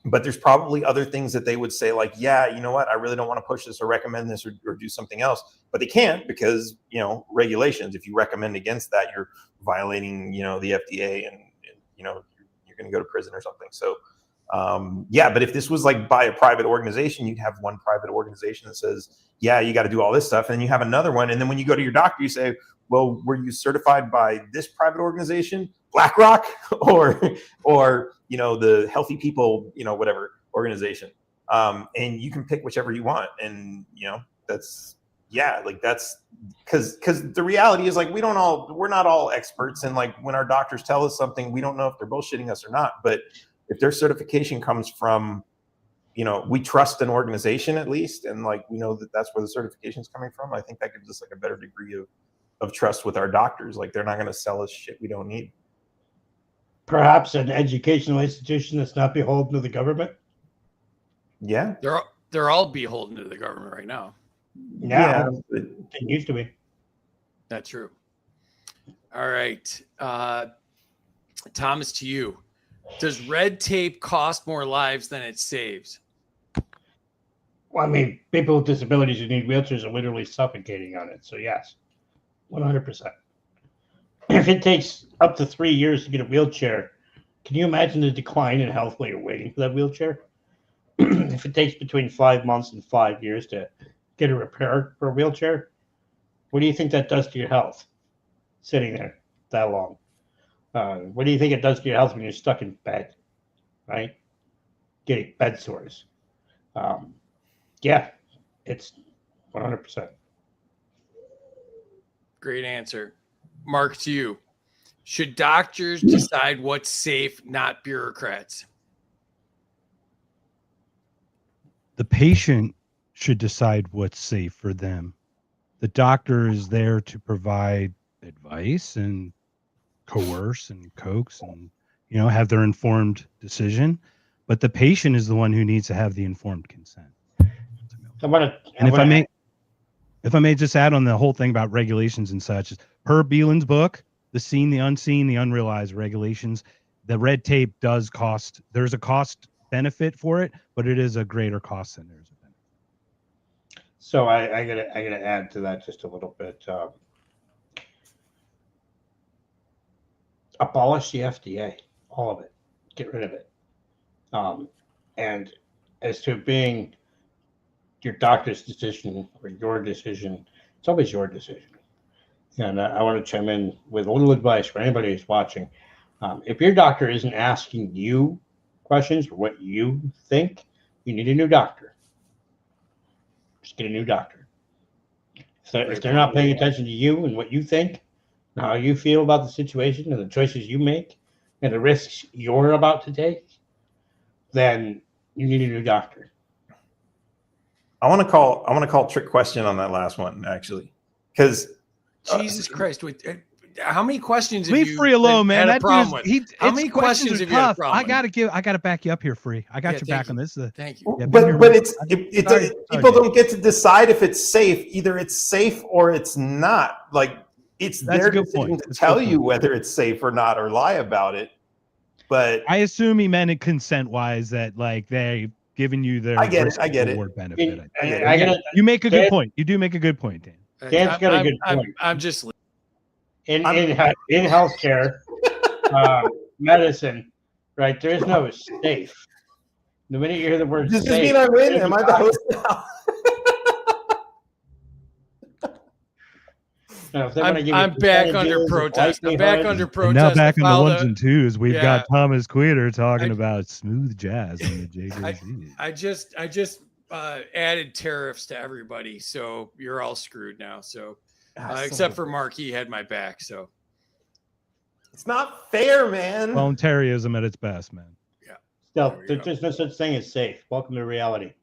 But there's probably other things that they would say like, yeah, you know what, I really don't want to push this or recommend this or do something else, but they can't because regulations. If you recommend against that, you're violating the FDA and you're going to go to prison or something. So yeah, but if this was like by a private organization, you'd have one private organization that says, yeah, you got to do all this stuff. And then you have another one. And then when you go to your doctor, you say, well, were you certified by this private organization, BlackRock, or the Healthy People, whatever organization. And you can pick whichever you want. And, that's because the reality is like, we're not all experts. And like when our doctors tell us something, we don't know if they're bullshitting us or not. But if their certification comes from, we trust an organization at least, and like we know that that's where the certification is coming from, I think that gives us like a better degree of trust with our doctors. Like they're not going to sell us shit we don't need. Perhaps an educational institution that's not beholden to the government. Yeah, they're all beholden to the government right now. Yeah, it used to be. That's true. All right, Thomas, to you. Does red tape cost more lives than it saves? Well, I mean, people with disabilities who need wheelchairs are literally suffocating on it. So yes, 100%. If it takes up to 3 years to get a wheelchair, can you imagine the decline in health while you're waiting for that wheelchair? If it takes between 5 months and 5 years to get a repair for a wheelchair, what do you think that does to your health? Sitting there that long. What do you think it does to your health when you're stuck in bed, right? Getting bed sores. Yeah, it's 100%. Great answer. Mark, to you. Should doctors decide what's safe, not bureaucrats? The patient should decide what's safe for them. The doctor is there to provide advice and coerce and coax and have their informed decision, but the patient is the one who needs to have the informed consent. If I may just add on the whole thing about regulations and such, per Beeland's book, The Seen, the Unseen, the Unrealized Regulations, the red tape does cost. There's a cost benefit for it, but it is a greater cost than there's a benefit. So I gotta add to that just a little bit. Abolish the FDA, all of it, get rid of it. And as to being your doctor's decision or your decision, it's always your decision. And I want to chime in with a little advice for anybody who's watching. If your doctor isn't asking you questions or what you think, you need a new doctor. Just get a new doctor. If they're not paying attention to you and what you think, and how you feel about the situation and the choices you make and the risks you're about to take, then you need a new doctor. I want to call trick question on that last one actually, because Jesus Christ! How many questions have Leave you Free alone, man. had a That problem with? dude is, How many questions are have you had a tough. problem with? I gotta back you up here, Free. I got Yeah, your thank back you. on this. Thank you. Yeah, been here, but man. it's Sorry, people Dan. don't get to decide if it's safe. Either it's safe or it's not. Like it's That's their a good decision point. to That's a good tell you point. whether it's safe or not, or lie about it. But I assume he meant it consent wise that like they giving you their I get it. risk I get it. reward benefit. I gotta, You make a Dan- good point. You do make a good point, Dan. Dan's got a good point. I'm just. in healthcare, medicine, right? There is no safe. The minute you hear the word Does this safe, mean I win? Am I the host now? no, if they're gonna give you I'm back under percentages of protest. I'm back likelihood, under And protest. now back to on the file ones and twos, we've got Thomas Queter talking I- about smooth jazz on the JJZ. I just added tariffs to everybody, so you're all screwed now. So except for Mark, he had my back. So It's not fair, man. Voluntarism at its best, man. still, There we go. there's no such thing as safe. Welcome to reality.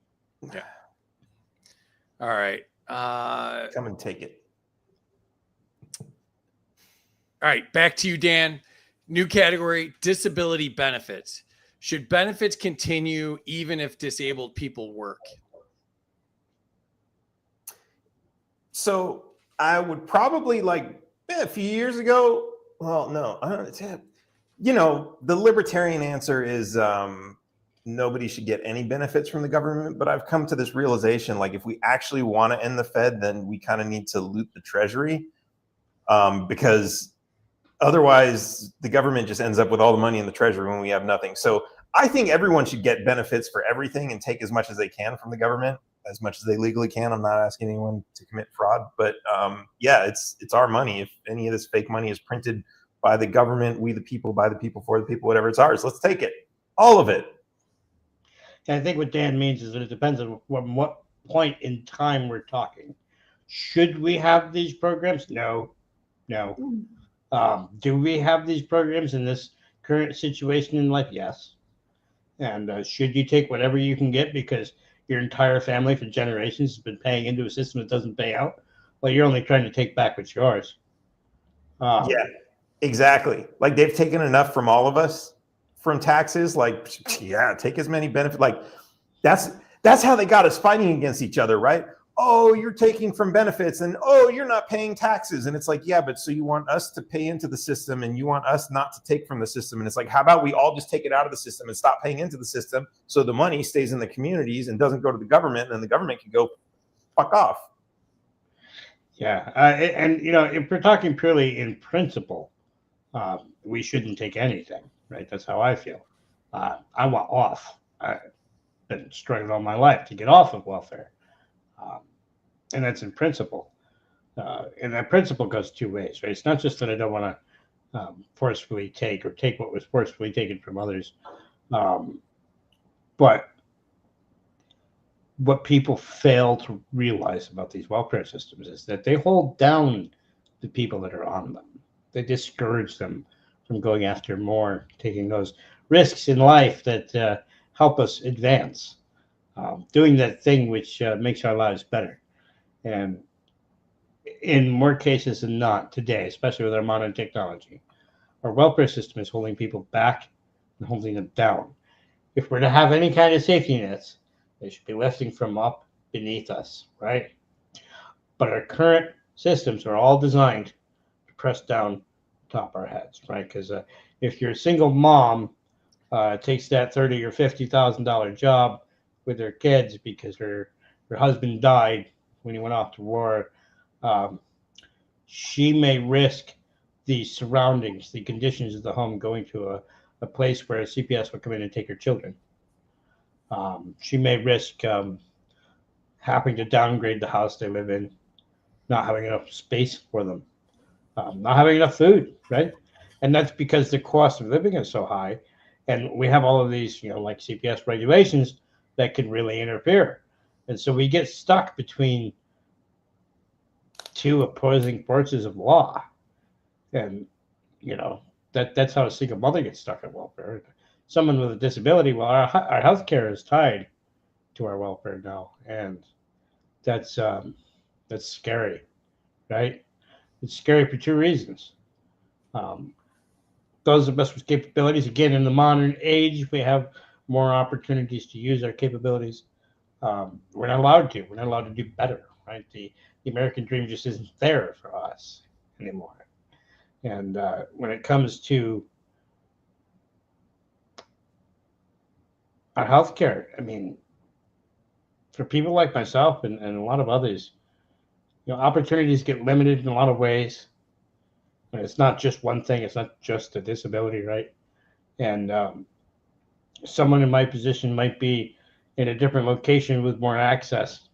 all right. Come and take it. All right, back to you, Dan. New category: disability benefits. Should benefits continue even if disabled people work? So I would probably a few years ago. Well, no, I don't. You know, the libertarian answer is nobody should get any benefits from the government. But I've come to this realization: like, if we actually want to end the Fed, then we kind of need to loot the Treasury, because otherwise the government just ends up with all the money in the Treasury when we have nothing. So I think everyone should get benefits for everything and take as much as they can from the government, as much as they legally can. I'm not asking anyone to commit fraud, but yeah, it's our money. If any of this fake money is printed by the government, we the people, by the people, for the people, whatever, it's ours. Let's take it, all of it. And I think what Dan means is that it depends on what point in time we're talking. Should we have these programs? No. Do we have these programs in this current situation in life? Yes. And should you take whatever you can get because your entire family for generations has been paying into a system that doesn't pay out? Well, you're only trying to take back what's yours. Yeah, exactly. Like, they've taken enough from all of us from taxes. Like, yeah, take as many benefits. Like, that's how they got us fighting against each other, right? Oh, you're taking from benefits, and oh, you're not paying taxes. And it's like, yeah, but so you want us to pay into the system and you want us not to take from the system. And it's like, how about we all just take it out of the system and stop paying into the system so the money stays in the communities and doesn't go to the government, and the government can go fuck off. Yeah. And, you know, if we're talking purely in principle, we shouldn't take anything, right? That's how I feel. I want off. I've been struggling all my life to get off of welfare. And that's in principle. And that principle goes two ways, right? It's not just that I don't want to forcefully take what was forcefully taken from others. But what people fail to realize about these welfare systems is that they hold down the people that are on them. They discourage them from going after more, taking those risks in life that help us advance, doing that thing which makes our lives better. And in more cases than not today, especially with our modern technology, our welfare system is holding people back and holding them down. If we're to have any kind of safety nets, they should be lifting from up beneath us, right? But our current systems are all designed to press down top our heads, right? Because if you're a single mom, takes that $30,000 or $50,000 job with her kids because her husband died when he went off to war, she may risk the surroundings, the conditions of the home, going to a place where CPS will come in and take her children. She may risk having to downgrade the house they live in, not having enough space for them, not having enough food, right? And that's because the cost of living is so high. And we have all of these, like CPS regulations that can really interfere. And so we get stuck between two opposing forces of law. And, that's how a single mother gets stuck at welfare. someone with a disability. Well, our health care is tied to our welfare now, and that's scary, right? It's scary for two reasons. Those of us with capabilities, again, in the modern age, we have more opportunities to use our capabilities. We're not allowed to. We're not allowed to do better, right? The American dream just isn't there for us anymore. And when it comes to our healthcare, I mean, for people like myself and a lot of others, opportunities get limited in a lot of ways. And it's not just one thing. It's not just a disability, right? And someone in my position might be in a different location with more access.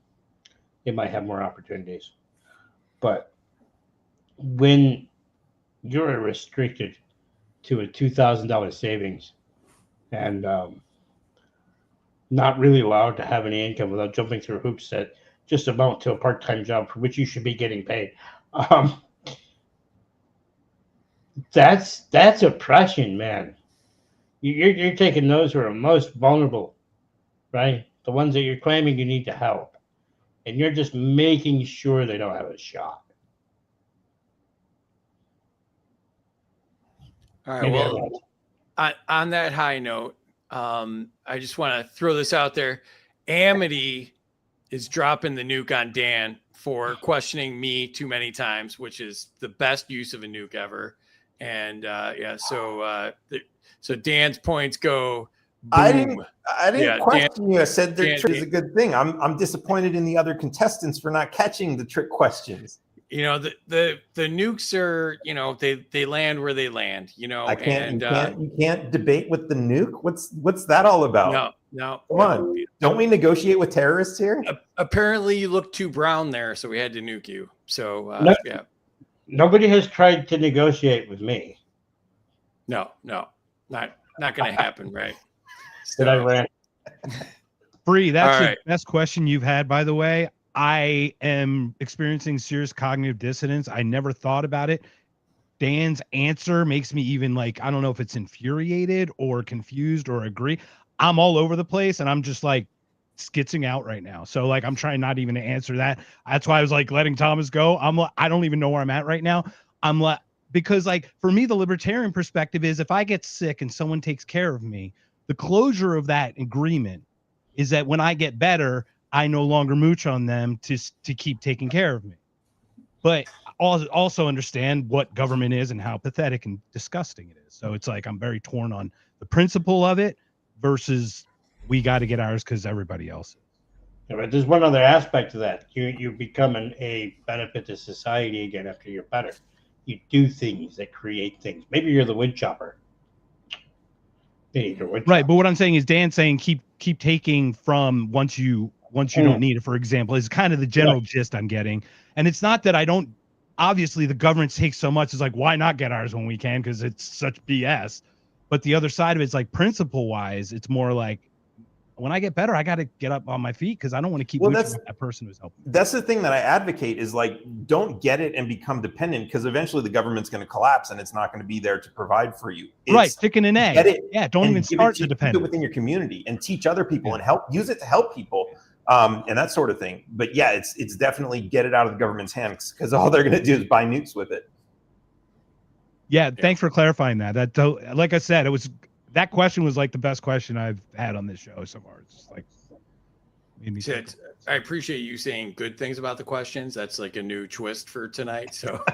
It might have more opportunities. But when you're restricted to a $2,000 savings and not really allowed to have any income without jumping through hoops that just amount to a part-time job for which you should be getting paid, that's oppression, man. You're taking those who are most vulnerable, right? The ones that you're claiming you need to help, and you're just making sure they don't have a shot. All right. Well, on that high note, I just want to throw this out there. Amity is dropping the nuke on Dan for questioning me too many times, which is the best use of a nuke ever. And so Dan's points go. Boom. I didn't question you. I said the trick is a good thing. I'm disappointed in the other contestants for not catching the trick questions. The nukes are, they land where they land, you can't debate with the nuke. What's that all about? No. Come on. Don't we negotiate with terrorists here? Apparently you look too brown there, so we had to nuke you. So yeah. Nobody has tried to negotiate with me. No, not going to happen, right? That I ran. Bree, that's the best question you've had, by the way. I am experiencing serious cognitive dissonance. I never thought about it. Dan's answer makes me even I don't know if it's infuriated or confused or agree. I'm all over the place and I'm just skitzing out right now. So I'm trying not even to answer that. That's why I was letting Thomas go. I don't even know where I'm at right now. Because for me, the libertarian perspective is if I get sick and someone takes care of me, the closure of that agreement is that when I get better, I no longer mooch on them to keep taking care of me. But also understand what government is and how pathetic and disgusting it is. So it's I'm very torn on the principle of it versus we got to get ours because everybody else is. Yeah, but there's one other aspect to that. You become a benefit to society again after you're better. You do things that create things. Maybe you're the wood chopper. Right, but what I'm saying is Dan's saying keep taking from once you don't need it, for example, is kind of the general gist I'm getting. And it's not that I don't, obviously the government takes so much, it's why not get ours when we can? Because it's such BS. But the other side of it's principle wise, it's more when I get better, I got to get up on my feet because I don't want to keep mooching with that person who's helping me. That's the thing that I advocate is don't get it and become dependent because eventually the government's going to collapse and it's not going to be there to provide for you. Right, chicken and egg. Yeah, don't even start to depend. Keep it within your community and teach other people and use it to help people and that sort of thing. But yeah, it's definitely get it out of the government's hands because all they're going to do is buy nukes with it. Yeah, thanks for clarifying that. That, like I said, that question was the best question I've had on this show so far. It's made me I appreciate you saying good things about the questions. That's a new twist for tonight. So,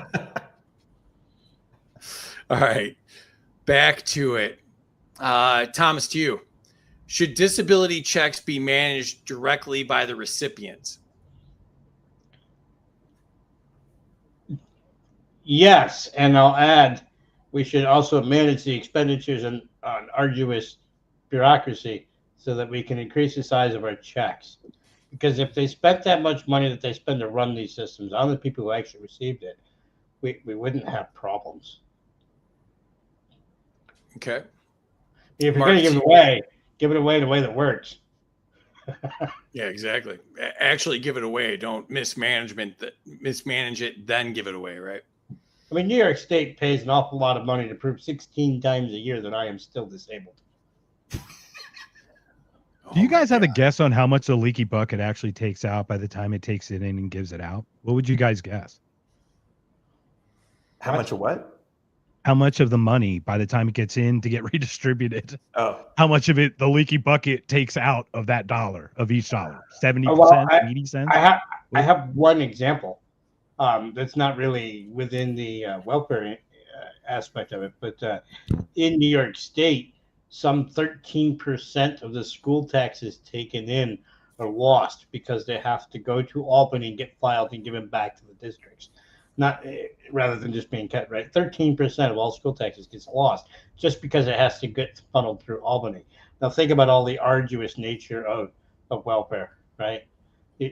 all right, back to it. Thomas, to you. Should disability checks be managed directly by the recipients? Yes, and I'll add, we should also manage the expenditures on arduous bureaucracy so that we can increase the size of our checks. Because if they spent that much money that they spend to run these systems on the people who actually received it, we wouldn't have problems. Okay. If you're going to give it away the way that works. Yeah, exactly. Actually give it away. Don't mismanage it, then give it away, right? I mean, New York State pays an awful lot of money to prove 16 times a year that I am still disabled. Do you Oh my guys have a God. guess on how much the leaky bucket actually takes out by the time it takes it in and gives it out? What would you guys guess? How much of what? How much of the money by the time it gets in to get redistributed? Oh, How much of it the leaky bucket takes out of that dollar of each dollar? 70%, Well, 80 cents? I have one example that's not really within the welfare aspect of it, but in New York State, some 13% of the school taxes taken in are lost because they have to go to Albany and get filed and given back to the districts. Not rather than just being cut, right? 13% of all school taxes gets lost just because it has to get funneled through Albany. Now think about all the arduous nature of welfare, right?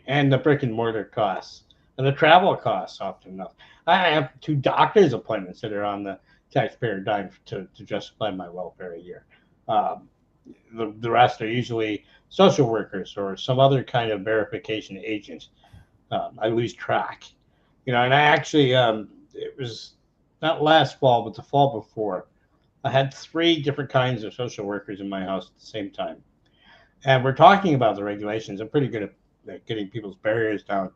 And the brick and mortar costs and the travel costs often enough. I have 2 doctor's appointments that are on the taxpayer dime to justify my welfare a year. The rest are usually social workers or some other kind of verification agent. I lose track, and I actually, it was not last fall, but the fall before, I had 3 different kinds of social workers in my house at the same time. And we're talking about the regulations. I'm pretty good at getting people's barriers down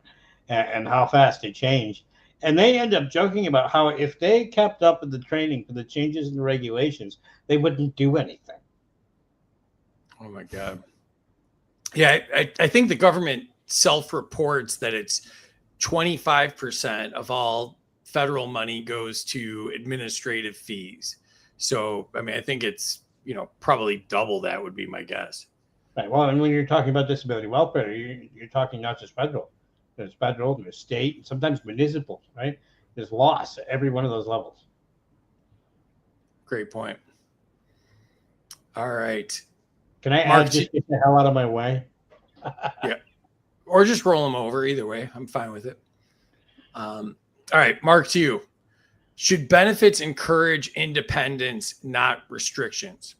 and how fast they change. And they end up joking about how if they kept up with the training for the changes in the regulations, they wouldn't do anything. Oh my God. Yeah, I think the government self-reports that it's 25% of all federal money goes to administrative fees. So, I mean, I think it's, probably double that would be my guess. Right. Well, and when you're talking about disability welfare, you're talking not just federal. There's federal, there's state, sometimes municipal, right? There's loss at every one of those levels. Great point. All right. Can I Mark, add just get the hell out of my way? Yeah. Or just roll them over. Either way, I'm fine with it. All right, Mark, to you. Should benefits encourage independence, not restrictions?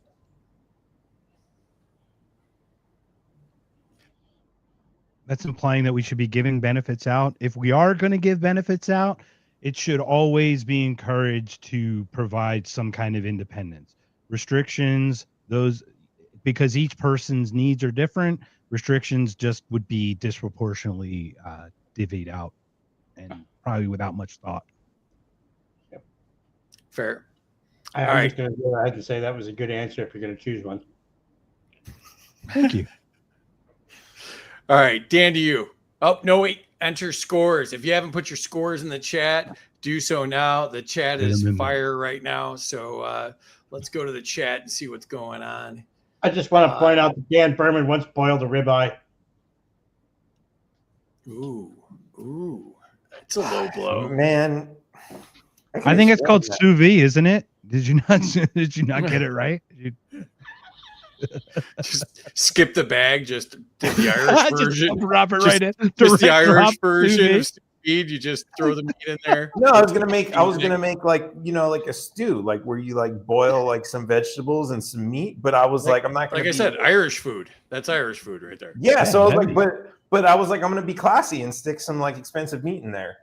That's implying that we should be giving benefits out. If we are going to give benefits out, it should always be encouraged to provide some kind of independence. Restrictions, because each person's needs are different, restrictions just would be disproportionately divvied out and probably without much thought. Fair. I'm just going to go ahead and say that was a good answer if you're going to choose one. Thank you. All right, Dan, to you. Oh, no, wait. Enter scores. If you haven't put your scores in the chat, do so now. The chat is fire right now. So let's go to the chat and see what's going on. I just want to point out that Dan Berman once boiled a ribeye. Ooh. It's a low blow. man. I think it's called sous vide, isn't it? Did you not get it right? Just skip the bag. Just did the Irish version. Drop it right in. Just the Irish version of speed. You just throw the meat in there. No, I was gonna make like like a stew, like where you like boil like some vegetables and some meat. But I was like I'm not gonna. Like I said, Irish food. That's Irish food right there. Yeah, so I was like, but I was like, I'm gonna be classy and stick some like expensive meat in there.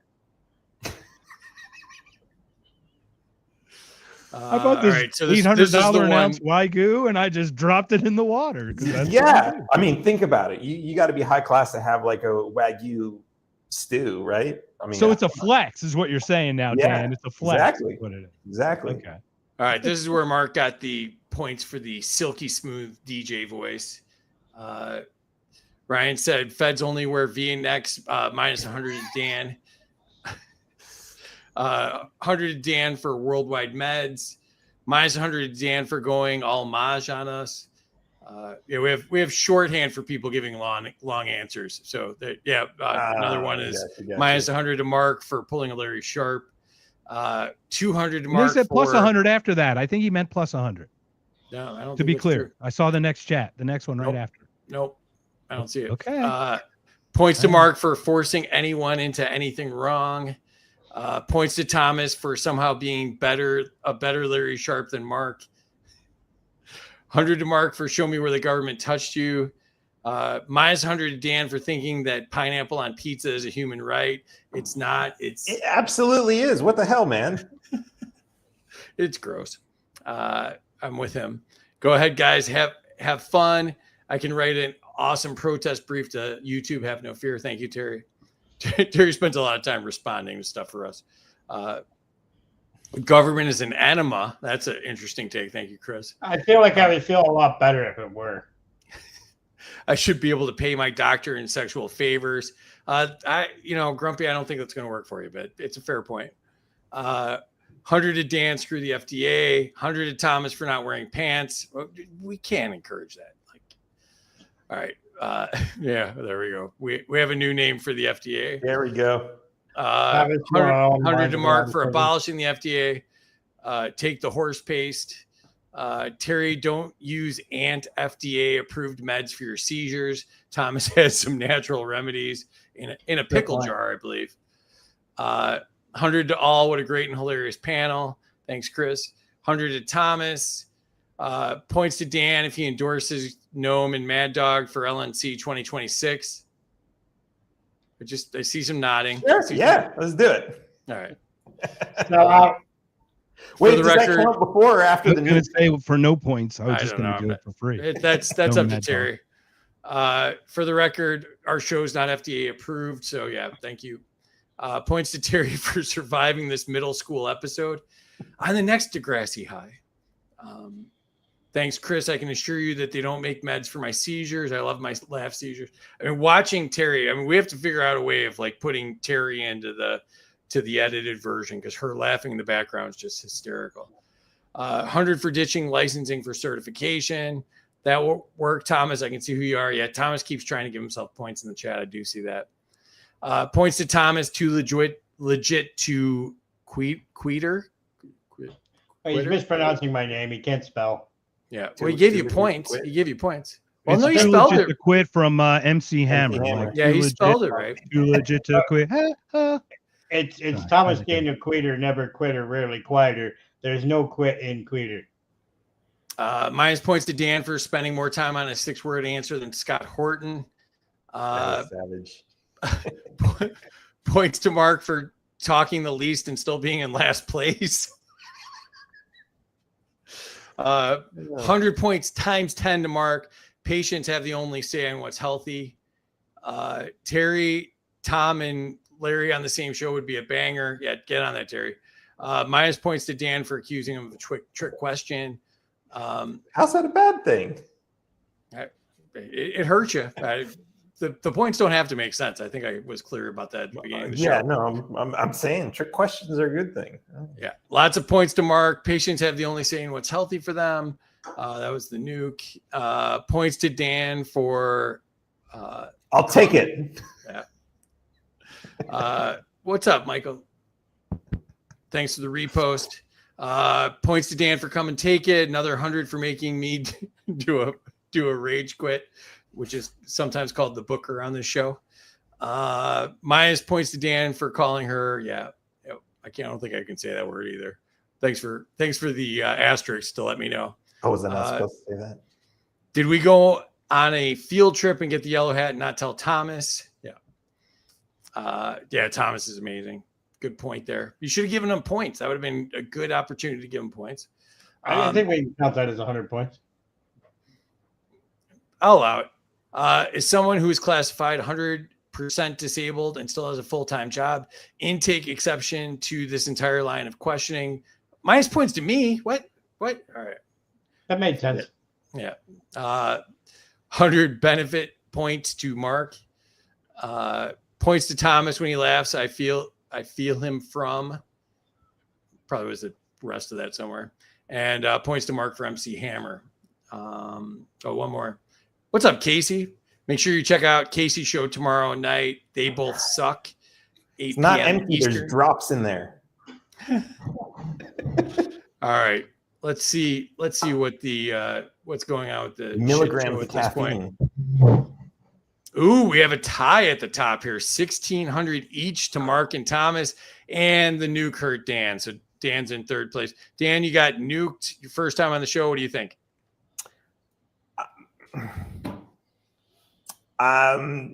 I bought this $800 an ounce Wagyu and I just dropped it in the water. Yeah, I mean, think about it. You got to be high class to have like a Wagyu stew, right? I mean, so it's a flex, is what you're saying now, Dan. It's a flex. Exactly. What it is. Exactly. Okay. All right, this is where Mark got the points for the silky smooth DJ voice. Ryan said Feds only wear V-necks, minus 100 to Dan. 100 to Dan for worldwide meds, minus 100 to Dan for going all Maj on us. We have shorthand for people giving long answers. So another one is minus 100 to Mark for pulling a Larry Sharp. 200 to Mark. He said plus 100 after that. I think he meant plus 100. No, I don't. To be clear, I saw the next chat, the next one right after. Nope, I don't see it. Okay. Points to Mark for forcing anyone into anything wrong. Points to Thomas for somehow being a better Larry Sharp than Mark. 100 to Mark for show me where the government touched you. Minus 100 to Dan for thinking that pineapple on pizza is a human right. It's not. It absolutely is. What the hell, man? It's gross. I'm with him. Go ahead, guys. Have fun. I can write an awesome protest brief to YouTube. Have no fear. Thank you, Terry. Terry spends a lot of time responding to stuff for us. Government is an enema. That's an interesting take. Thank you, Chris. I feel like I would feel a lot better if it were. I should be able to pay my doctor in sexual favors. Grumpy, I don't think that's going to work for you, but it's a fair point. 100 to Dan, screw the FDA. 100 to Thomas for not wearing pants. We can't encourage that. All right. Yeah, there we go. We have a new name for the FDA. There we go. 100 to Mark for abolishing the FDA. Take the horse paste. Terry, don't use FDA approved meds for your seizures. Thomas has some natural remedies in a pickle jar, I believe. 100 to all. What a great and hilarious panel. Thanks, Chris. 100 to Thomas. Points to Dan if he endorses Gnome and Mad Dog for LNC 2026. I see some nodding. Sure, yeah, let's do it. All right. So, Wait, the does record- that count before or I after was the going news? to say for no points. I was I just don't going know, to do it for free. That's No up to Mad Dog. Terry. For the record, our show's not FDA approved. So yeah, thank you. Points to Terry for surviving this middle school episode. On the next Degrassi High. Thanks, Chris. I can assure you that they don't make meds for my seizures. I love my laugh seizures. I mean, watching Terry, we have to figure out a way of like putting Terry into the edited version because her laughing in the background is just hysterical. 100 for ditching licensing for certification. That will work, Thomas. I can see who you are. Yeah, Thomas keeps trying to give himself points in the chat. I do see that. Points to Thomas, too legit to Queeter. he's mispronouncing my name. He can't spell. Yeah, well, he gave you points. He gave you points. Well, It's no, you too spelled legit it. to quit from MC Hammer. Hammer. Like, Yeah, too he legit- spelled it right. Too legit to quit. It's Sorry, Thomas I Daniel Queeter, never quitter, rarely quieter. There's no quit in Queeter. Minus points to Dan for spending more time on a 6-word answer than Scott Horton. That was savage. Points to Mark for talking the least and still being in last place. 100 points times 10 to Mark. Patients have the only say on what's healthy. Terry, Tom, and Larry on the same show would be a banger. Yeah, get on that, Terry. Minus points to Dan for accusing him of a trick question. How's that a bad thing? It hurts you. The points don't have to make sense. I think I was clear about that at the beginning of the Yeah, show. no, I'm saying trick questions are a good thing. Yeah, lots of points to Mark. Patients have the only say in what's healthy for them. That was the nuke. Points to Dan for. I'll take it. What's up, Michael? Thanks for the repost. Points to Dan for come and take it. Another 100 for making me do a rage quit, which is sometimes called the booker on this show. Minus points to Dan for calling her. Yeah, I don't think I can say that word either. Thanks for the asterisk to let me know. Oh, was I not supposed to say that? Did we go on a field trip and get the yellow hat and not tell Thomas? Yeah. Yeah, Thomas is amazing. Good point there. You should have given him points. That would have been a good opportunity to give him points. I think we can count that as 100 points. I'll allow it. Is someone who is classified 100% disabled and still has a full-time job, intake exception to this entire line of questioning. Minus points to me. What? All right. That made sense. Yeah. 100 benefit points to Mark. Points to Thomas when he laughs. I feel him from. Probably was the rest of that somewhere. And points to Mark for MC Hammer. One more. What's up, Casey? Make sure you check out Casey's show tomorrow night. They both suck. 8 It's not p.m. empty. Eastern. There's drops in there. All right. Let's see what the what's going on with the Milligrams shit of show at this point. caffeine. Ooh, we have a tie at the top here. 1,600 each to Mark and Thomas, and the nuke hurt Dan. So Dan's in third place. Dan, you got nuked your first time on the show. What do you think? I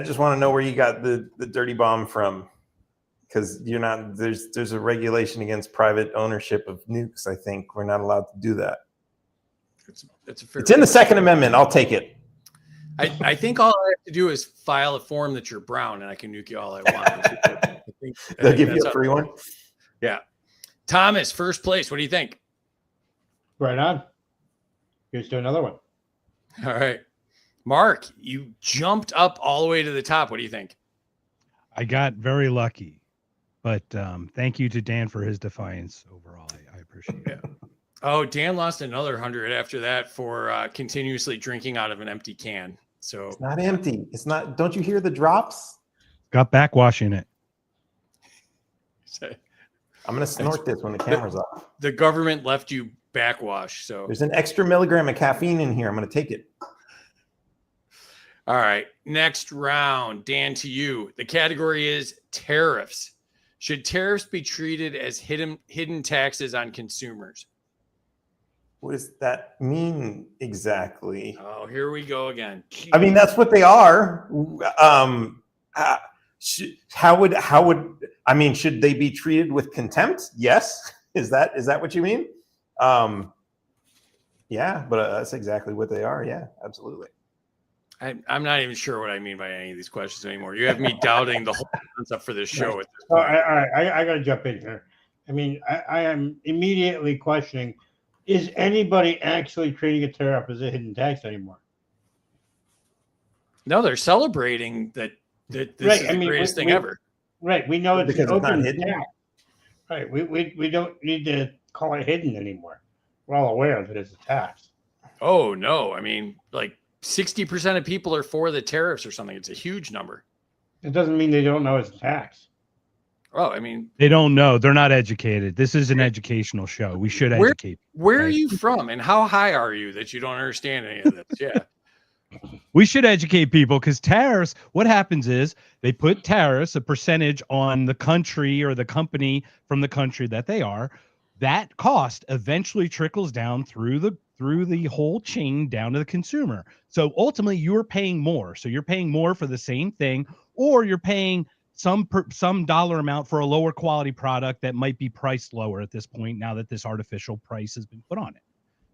just want to know where you got the dirty bomb from, because you're not there's a regulation against private ownership of nukes. I think we're not allowed to do that. It's a fair. It's in the Second Amendment. I'll take it. I think all I have to do is file a form that you're brown, and I can nuke you all I want. I think They'll give you that's a free one. Yeah. Thomas, first place. What do you think? Right on. Here's to another one. All right. Mark, you jumped up all the way to the top. What do you think? I got very lucky, but thank you to Dan for his defiance overall. I appreciate it. Oh, Dan lost another 100 after that for continuously drinking out of an empty can. So It's not empty. It's not. Don't you hear the drops? Got backwash in it. I'm gonna snort this when the camera's off. the government left you backwash. So There's an extra milligram of caffeine in here. I'm gonna take it. all right. Next round, Dan, to you. The category is tariffs. Should tariffs be treated as hidden taxes on consumers? What does that mean exactly? Oh, here we go again. I mean, that's what they are. How would I mean? Should they be treated with contempt? Yes. Is that what you mean? Yeah, but that's exactly what they are. Yeah, absolutely. I'm not even sure what I mean by any of these questions anymore. You have me doubting the whole concept for this show at this Oh, point. I got to jump in here. I mean, I am immediately questioning, is anybody actually treating a tariff as a hidden tax anymore? No, they're celebrating that this Right, is I the mean, greatest thing we- ever. Right. We know it's Because an it's not open hidden? tax. Right. We don't need to call it hidden anymore. We're all aware of it as a tax. Oh no, I mean, like 60% of people are for the tariffs or something. It's a huge number. It doesn't mean they don't know it's a tax. Oh, I mean, They don't know. They're not educated. This is an educational show. We should Where- educate. where are Right. you from and how high are you that you don't understand any of this? Yeah. We should educate people because tariffs, what happens is they put tariffs, a percentage on the country or the company from the country that they are. That cost eventually trickles down through the whole chain down to the consumer. So ultimately you're paying more. So you're paying more for the same thing, or you're paying some dollar amount for a lower quality product that might be priced lower at this point now that this artificial price has been put on it.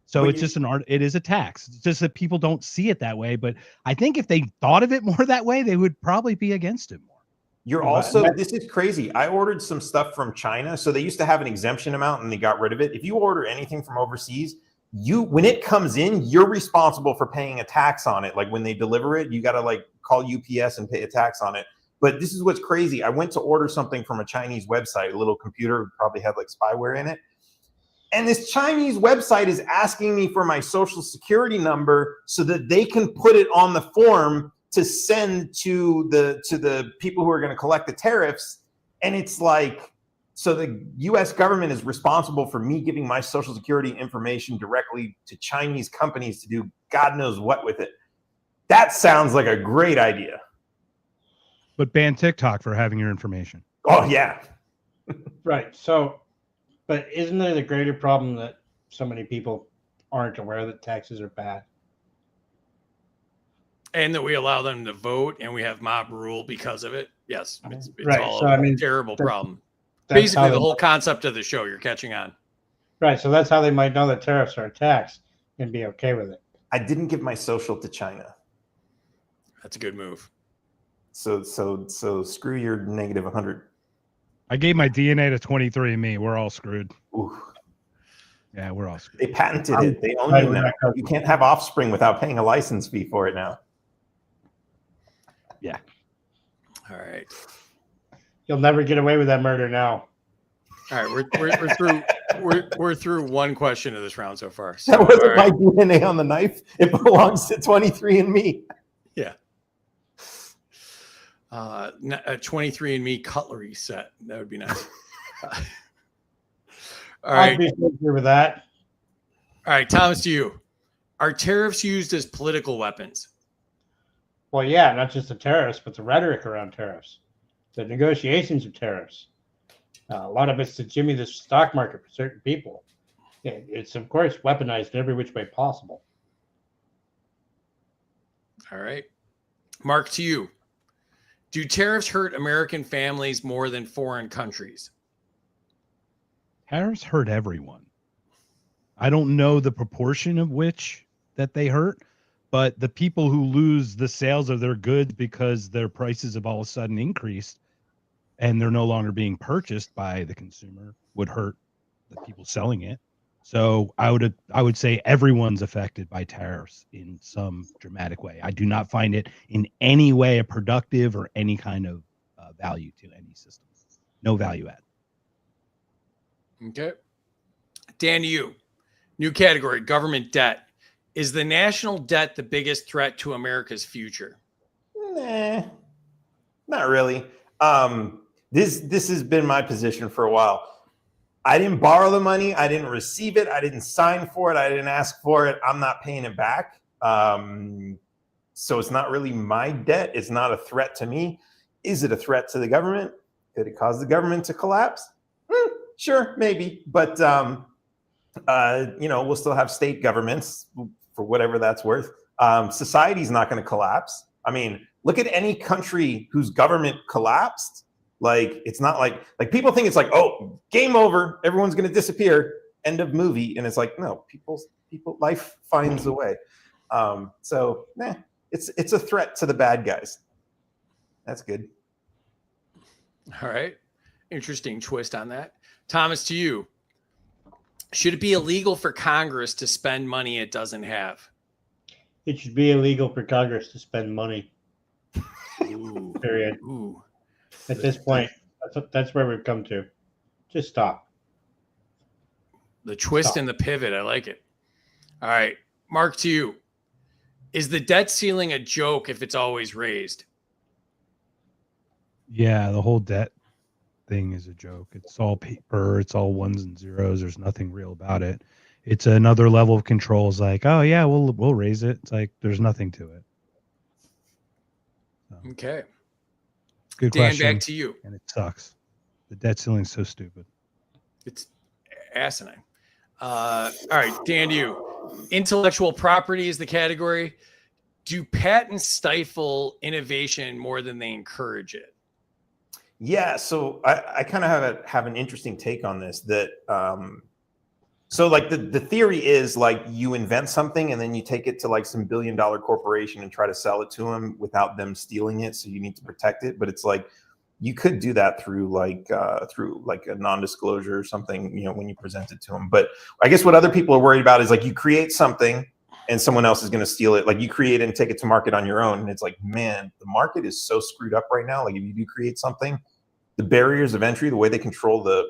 So But it's just it is a tax. It's just that people don't see it that way. But I think if they thought of it more that way, they would probably be against it more. You're Well, also, that- this is crazy. I ordered some stuff from China. So they used to have an exemption amount and they got rid of it. If you order anything from overseas, when it comes in, you're responsible for paying a tax on it. Like when they deliver it, you got to like call UPS and pay a tax on it. But this is what's crazy. I went to order something from a Chinese website, a little computer, probably had like spyware in it. And this Chinese website is asking me for my social security number so that they can put it on the form to send to the people who are going to collect the tariffs. And it's like, so the US government is responsible for me giving my social security information directly to Chinese companies to do God knows what with it. That sounds like a great idea. But ban TikTok for having your information. Oh yeah. Right. So, but isn't there the greater problem that so many people aren't aware that taxes are bad? And that we allow them to vote and we have mob rule because of it. Yes. It's Right, all so, I mean, a terrible problem. That's Basically, how the they- whole concept of the show, you're catching on. Right. So that's how they might know that tariffs are a tax and be okay with it. I didn't give my social to China. That's a good move. So screw your negative 100. I gave my DNA to 23andMe. We're all screwed. Ooh. Yeah, we're all screwed. They patented it. They own Right, you now. right, right. You can't have offspring without paying a license fee for it now. All right. You'll never get away with that murder now. All right. We're through we're through one question of this round so far. So, That wasn't all right. my DNA on the knife. It belongs to 23andMe. Yeah. A 23andMe cutlery set. That would be nice. All right. I'd be familiar with that. All right, Thomas, to you. Are tariffs used as political weapons? Well, yeah, not just the tariffs, but the rhetoric around tariffs, the negotiations of tariffs. A lot of it's to jimmy the stock market for certain people. It's, of course, weaponized in every which way possible. All right. Mark, to you. Do tariffs hurt American families more than foreign countries? Tariffs hurt everyone. I don't know the proportion of which that they hurt, but the people who lose the sales of their goods because their prices have all of a sudden increased and they're no longer being purchased by the consumer would hurt the people selling it. So I would say everyone's affected by tariffs in some dramatic way. I do not find it in any way a productive or any kind of value to any system. No value add. Okay. Dan, you. New category, government debt. Is the national debt the biggest threat to America's future? Nah, not really. This has been my position for a while. I didn't borrow the money. I didn't receive it. I didn't sign for it. I didn't ask for it. I'm not paying it back. So it's not really my debt. It's not a threat to me. Is it a threat to the government? Could it cause the government to collapse? Sure, maybe. But, we'll still have state governments for whatever that's worth. Society's not going to collapse. I mean, look at any country whose government collapsed. Like, it's not like people think it's like, oh, game over, everyone's going to disappear, end of movie. And it's like, no, people, life finds a way. It's a threat to the bad guys. That's good. All right. Interesting twist on that. Thomas, to you. Should it be illegal for Congress to spend money it doesn't have? It should be illegal for Congress to spend money. Ooh. Period. Ooh. At this point, that's where we've come to. Just stop. The twist and the pivot. I like it. All right. Mark, to you. Is the debt ceiling a joke if it's always raised? Yeah, the whole debt thing is a joke. It's all paper. It's all ones and zeros. There's nothing real about it. It's another level of control. It's like, oh yeah, we'll raise it. It's like there's nothing to it. So, Okay. good Dan, question. back to you. And it sucks. The debt ceiling's so stupid. It's asinine. All right, Dan, to you. Intellectual property is the category. Do patents stifle innovation more than they encourage it? Yeah, so I kind of have an interesting take on this. That so like the theory is like you invent something and then you take it to like some billion-dollar corporation and try to sell it to them without them stealing it. So you need to protect it, but it's like you could do that through like a non-disclosure or something, when you present it to them. But I guess what other people are worried about is like you create something and someone else is going to steal it. Like you create it and take it to market on your own. And it's like, man, the market is so screwed up right now. Like if you do create something, the barriers of entry, the way they control the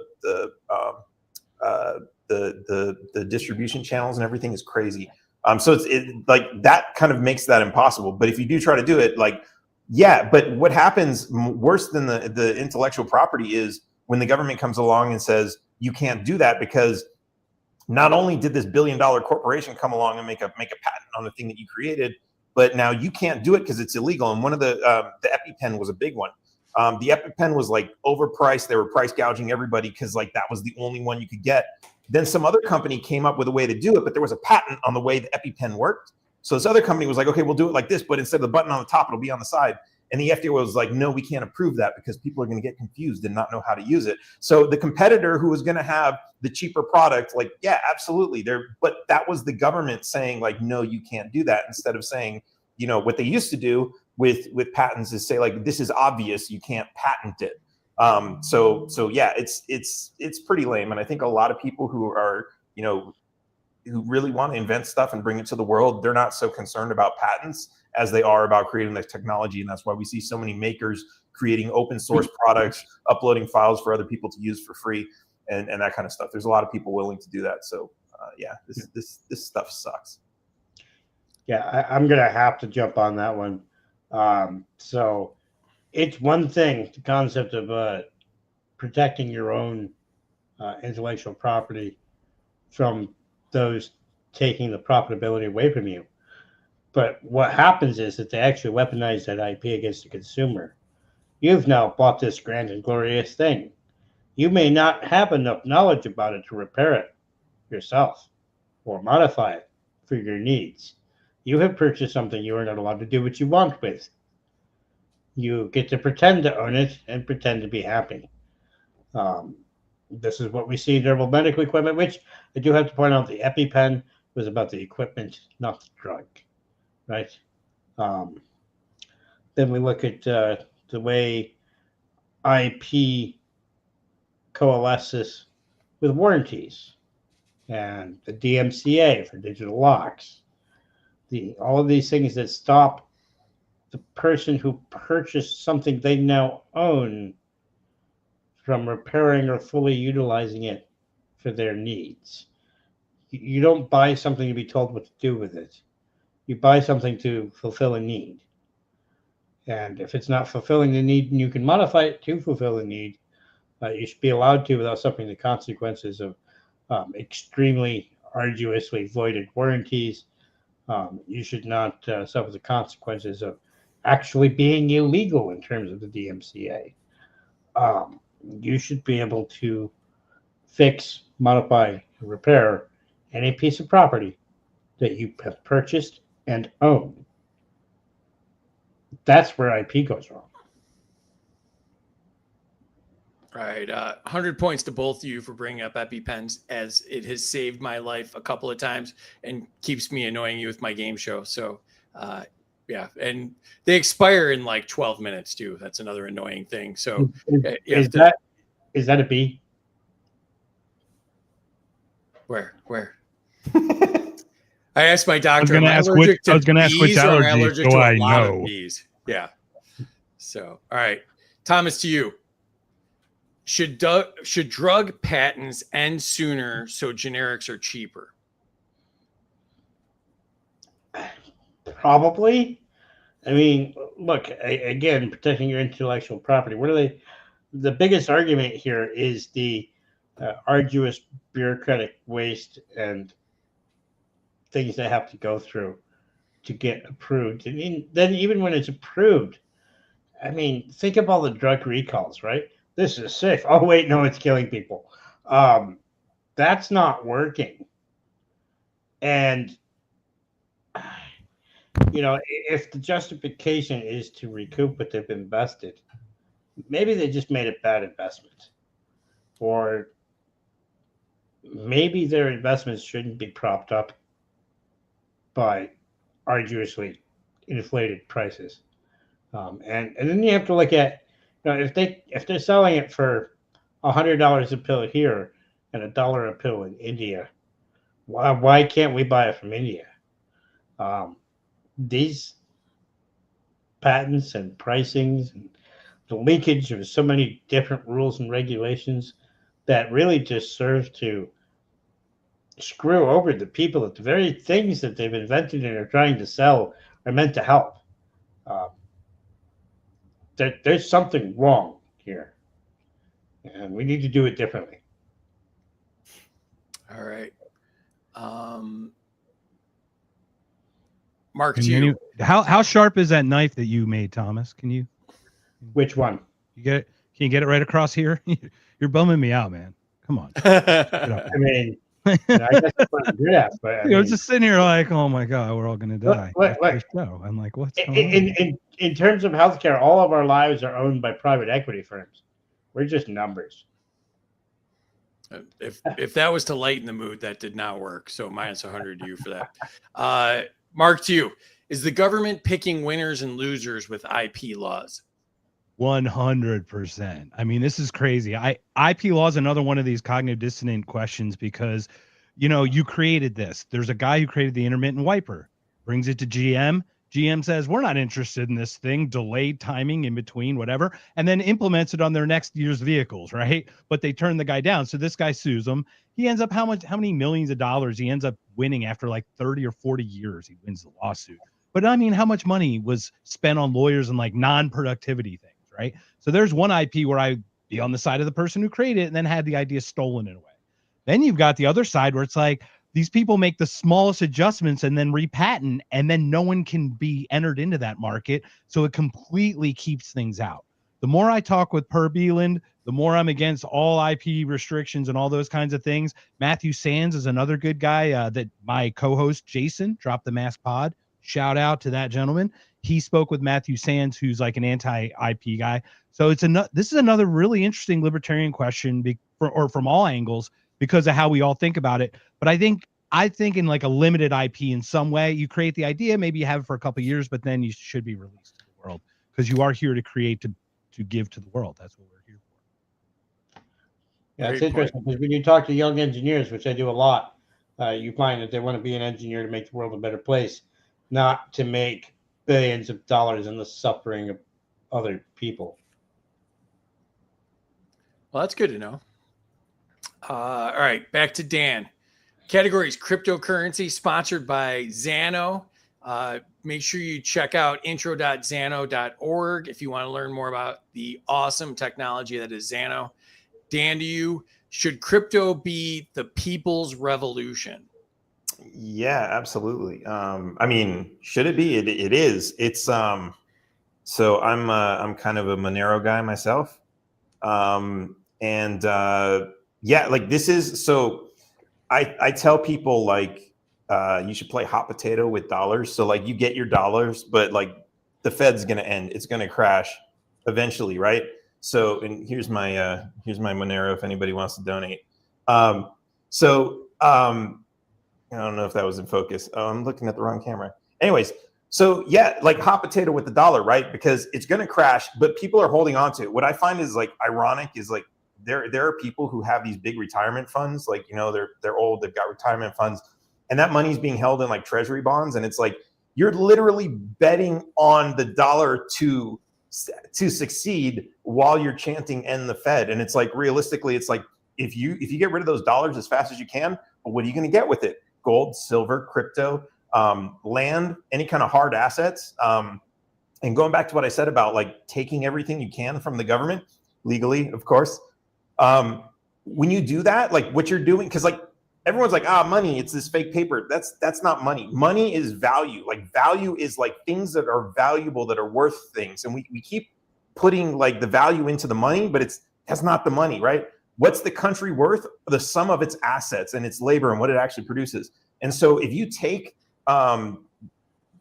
distribution channels and everything is crazy. So it's like that kind of makes that impossible. But if you do try to do it, like, yeah, but what happens worse than the intellectual property is when the government comes along and says, you can't do that because not only did this billion-dollar corporation come along and make a patent on the thing that you created, but now you can't do it because it's illegal. And one of the EpiPen was a big one. The EpiPen was like overpriced. They were price gouging everybody because like that was the only one you could get. Then some other company came up with a way to do it, but there was a patent on the way the EpiPen worked. So this other company was like, okay, we'll do it like this, but instead of the button on the top, it'll be on the side. And the FDA was like, no, we can't approve that because people are going to get confused and not know how to use it. So the competitor who was going to have the cheaper product, like, yeah, absolutely. But that was the government saying like, no, you can't do that. Instead of saying, what they used to do with patents is say like, this is obvious, you can't patent it. So yeah, it's pretty lame. And I think a lot of people who are, who really want to invent stuff and bring it to the world, they're not so concerned about patents as they are about creating the technology. And that's why we see so many makers creating open source products, uploading files for other people to use for free and that kind of stuff. There's a lot of people willing to do that. So yeah, this stuff sucks. Yeah, I'm going to have to jump on that one. So it's one thing, the concept of protecting your own intellectual property from those taking the profitability away from you. But what happens is that they actually weaponize that IP against the consumer. You've now bought this grand and glorious thing. You may not have enough knowledge about it to repair it yourself or modify it for your needs. You have purchased something you are not allowed to do what you want with. You get to pretend to own it and pretend to be happy. This is what we see in durable medical equipment, which I do have to point out the EpiPen was about the equipment, not the drug, right? Then we look at the way IP coalesces with warranties and the DMCA for digital locks. All of these things that stop the person who purchased something they now own from repairing or fully utilizing it for their needs. You don't buy something to be told what to do with it. You buy something to fulfill a need. And if it's not fulfilling the need and you can modify it to fulfill the need, you should be allowed to without suffering the consequences of extremely arduously voided warranties. You should not suffer the consequences of actually being illegal in terms of the DMCA. You should be able to fix, modify, repair any piece of property that you have purchased and own. That's where IP goes wrong. All right. 100 points to both of you for bringing up EpiPens, as it has saved my life a couple of times and keeps me annoying you with my game show. So, yeah. And they expire in like 12 minutes too. That's another annoying thing. So Is that a B? Where? I asked my doctor, I was going to ask which allergy do I know? Bees. Yeah. So, all right. Thomas, to you. Should drug patents end sooner so generics are cheaper? Probably. I mean, look, again, protecting your intellectual property. What are they? The biggest argument here is the arduous bureaucratic waste and things they have to go through to get approved. I mean, then even when it's approved, I mean, think of all the drug recalls, right? This is safe. Oh, wait, no, it's killing people. That's not working. And, you know, if the justification is to recoup what they've invested, maybe they just made a bad investment. Or maybe their investments shouldn't be propped up by arduously inflated prices. And then you have to look at, you know, if they're selling it for $100 a pill here and $1 a pill in India, why can't we buy it from India? These patents and pricings and the leakage of so many different rules and regulations that really just serve to screw over the people that the very things that they've invented and are trying to sell are meant to help. There's something wrong here, and we need to do it differently. All right. Mark, how sharp is that knife that you made, Thomas? Can you? Which one? You get it? Can you get it right across here? You're bumming me out, man. Come on. I mean, I guess that's what I'm good at, but I was just sitting here like, oh my god, we're all gonna die. Look. I'm like, what's going on? In terms of healthcare, all of our lives are owned by private equity firms. We're just numbers. If that was to lighten the mood, that did not work. So minus 100 to you for that. Mark, to you. Is the government picking winners and losers with IP laws? 100%. I mean, this is crazy. IP law is another one of these cognitive dissonant questions because, you know, you created this. There's a guy who created the intermittent wiper, brings it to GM. GM says, we're not interested in this thing, delayed timing in between, whatever, and then implements it on their next year's vehicles, right? But they turn the guy down. So this guy sues them. He ends up, how many millions of dollars he ends up winning after like 30 or 40 years, he wins the lawsuit. But I mean, how much money was spent on lawyers and like non-productivity things, right? So there's one IP where I be on the side of the person who created it and then had the idea stolen in a way. Then you've got the other side where it's like, these people make the smallest adjustments and then repatent, and then no one can be entered into that market. So it completely keeps things out. The more I talk with Per Beeland, the more I'm against all IP restrictions and all those kinds of things. Matthew Sands is another good guy that my co-host Jason, Drop the Mask Pod, shout out to that gentleman. He spoke with Matthew Sands, who's like an anti-IP guy. So this is another really interesting libertarian question from all angles because of how we all think about it. But I think in like a limited IP in some way, you create the idea, maybe you have it for a couple of years, but then you should be released to the world because you are here to create to give to the world. That's what we're here for. Yeah, it's Great interesting because when you talk to young engineers, which I do a lot, you find that they want to be an engineer to make the world a better place, not to make billions of dollars in the suffering of other people. Well, that's good to know. All right, back to Dan. Categories cryptocurrency, sponsored by Xano. Make sure you check out intro.xano.org if you want to learn more about the awesome technology that is Xano. Dan, to you, should crypto be the people's revolution? Yeah, absolutely. I mean, should it be? It is. It's so I'm kind of a Monero guy myself. Yeah, like this is so I tell people like you should play hot potato with dollars. So like you get your dollars, but like the Fed's gonna end, it's gonna crash eventually, right? So and here's my Monero if anybody wants to donate. I don't know if that was in focus. Oh, I'm looking at the wrong camera. Anyways, so yeah, like hot potato with the dollar, right? Because it's going to crash, but people are holding on to it. What I find is like ironic is like there are people who have these big retirement funds, like they're old, they've got retirement funds, and that money's being held in like treasury bonds, and it's like you're literally betting on the dollar to succeed while you're chanting "End the Fed," and it's like realistically, it's like if you get rid of those dollars as fast as you can, what are you going to get with it? Gold, silver, crypto, land, any kind of hard assets. And going back to what I said about like taking everything you can from the government legally, of course. When you do that, like what you're doing, because like everyone's like, money, it's this fake paper. That's not money. Money is value. Like value is like things that are valuable, that are worth things. And we keep putting like the value into the money, but that's not the money, right? What's the country worth? The sum of its assets and its labor and what it actually produces. And so if you take,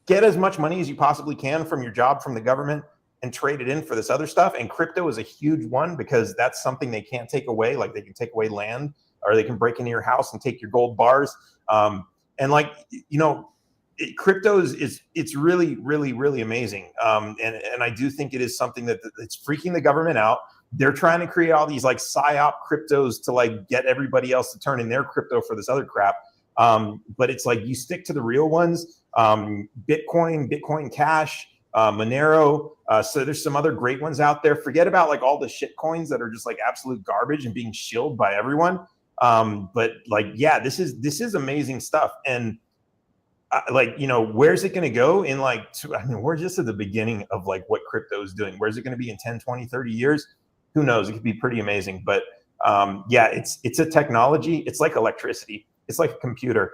get as much money as you possibly can from your job, from the government, and trade it in for this other stuff. And crypto is a huge one because that's something they can't take away. Like they can take away land, or they can break into your house and take your gold bars. And like, crypto it's really, really, really amazing. And I do think it is something that it's freaking the government out. They're trying to create all these like psyop cryptos to like get everybody else to turn in their crypto for this other crap. But it's like you stick to the real ones. Bitcoin Cash, Monero. So there's some other great ones out there. Forget about like all the shit coins that are just like absolute garbage and being shilled by everyone. But like, yeah, this is amazing stuff. And where's it going to go in like, we're just at the beginning of like what crypto is doing. Where's it going to be in 10, 20, 30 years? Who knows? It could be pretty amazing. But yeah, it's a technology. It's like electricity. It's like a computer.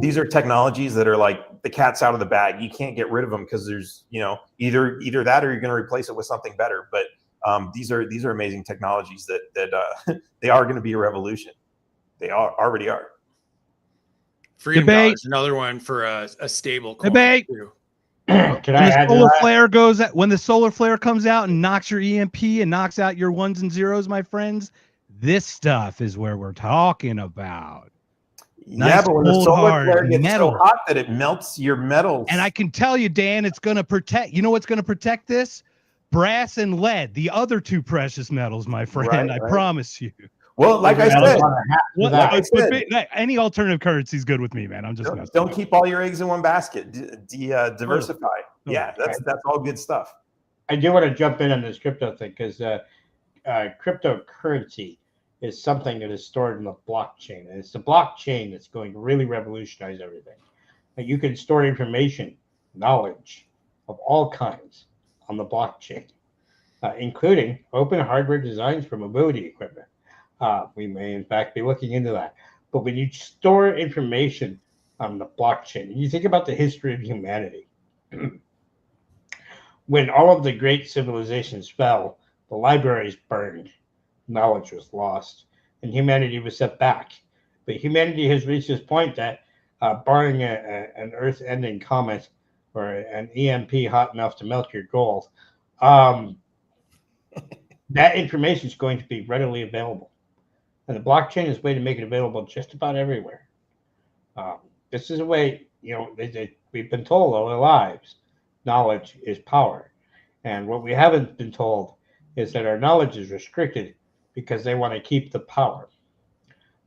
These are technologies that are like the cat's out of the bag. You can't get rid of them because there's, either that or you're going to replace it with something better. But these are amazing technologies that they are going to be a revolution. They already are. Freedom Debate. Dollar is another one for a stable coin. Debate. Too. Can I add to that? When the solar flare comes out and knocks your EMP and knocks out your ones and zeros, my friends, this stuff is where we're talking about. Yeah, but when the solar flare gets metal. so hot that it melts your metals. And I can tell you, Dan, it's going to protect. You know what's going to protect this? Brass and lead, the other two precious metals, my friend. Right. I promise you. Well, like I said, any alternative currency is good with me, man. I'm just don't keep all your eggs in one basket. Diversify. Yeah, that's all good stuff. I do want to jump in on this crypto thing because cryptocurrency is something that is stored in the blockchain, and it's the blockchain that's going to really revolutionize everything. Like you can store information, knowledge of all kinds on the blockchain, including open hardware designs for mobility equipment. We may, in fact, be looking into that. But when you store information on the blockchain, you think about the history of humanity. When all of the great civilizations fell, the libraries burned, knowledge was lost, and humanity was set back. But humanity has reached this point that, barring an Earth-ending comet or an EMP hot enough to melt your gold, that information is going to be readily available. And the blockchain is a way to make it available just about everywhere. This is a way, we've been told all our lives, knowledge is power. And what we haven't been told is that our knowledge is restricted because they want to keep the power.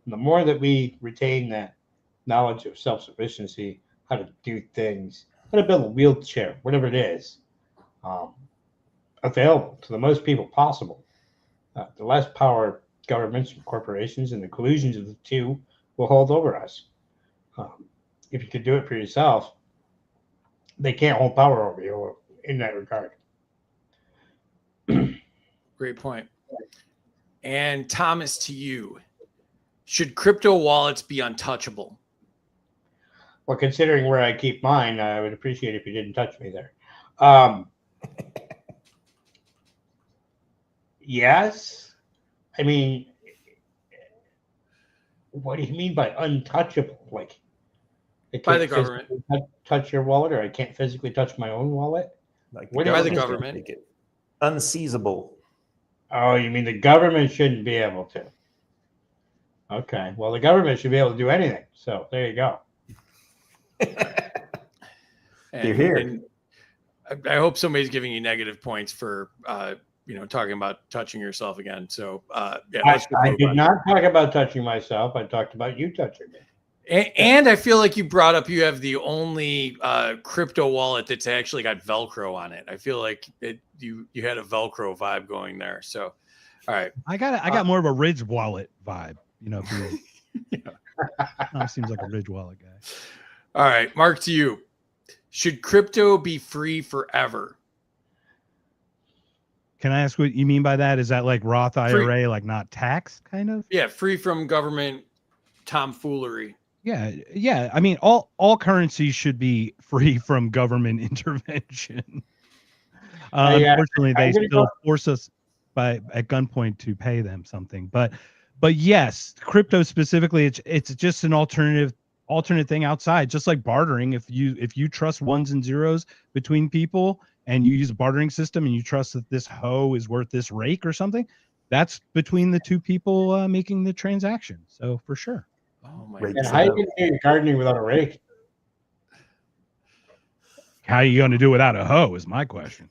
And the more that we retain that knowledge of self-sufficiency, how to do things, how to build a wheelchair, whatever it is, available to the most people possible, the less power governments and corporations and the collusions of the two will hold over us. If you could do it for yourself, they can't hold power over you in that regard. Great point. And Thomas, to you, should crypto wallets be untouchable? Well, considering where I keep mine, I would appreciate if you didn't touch me there. Yes. I mean, what do you mean by untouchable? Like, I By the can't government. physically touch your wallet, or I can't physically touch my own wallet? Like What By the is it? government. Make it unseizable. Oh, you mean the government shouldn't be able to? Okay. Well, the government should be able to do anything. So there you go. You're here. And I hope somebody's giving you negative points for talking about touching yourself again. So yeah, let's just I move did on. not talk about touching myself. I talked about you touching me. And I feel like you brought up you have the only crypto wallet that's actually got Velcro on it. I feel like you had a Velcro vibe going there. So, all right. I got more of a Ridge wallet vibe. If you seems like a Ridge wallet guy. All right, Mark, to you. Should crypto be free forever? Can I ask what you mean by that? Is that like Roth IRA, like not taxed kind of? Yeah, free from government tomfoolery. Yeah. I mean, all currencies should be free from government intervention. Unfortunately, they still force us at gunpoint to pay them something. But yes, crypto specifically, it's just an alternate thing outside, just like bartering. If you trust ones and zeros between people and you use a bartering system and you trust that this hoe is worth this rake or something, that's between the two people making the transaction. So for sure. Oh my And how you can do gardening without a rake? How are you going to do without a hoe is my question.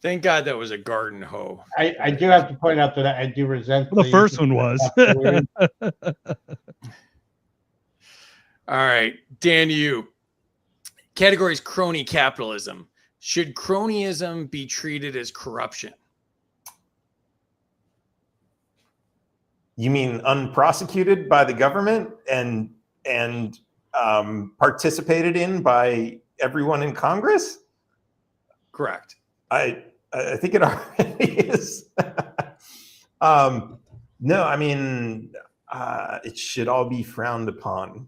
Thank God that was a garden hoe. I do have to point out that I do resent Well, the first one was. All right, Dan, you. Categories crony capitalism. Should cronyism be treated as corruption? You mean unprosecuted by the government and participated in by everyone in Congress? Correct. I think it already is. No, I mean, it should all be frowned upon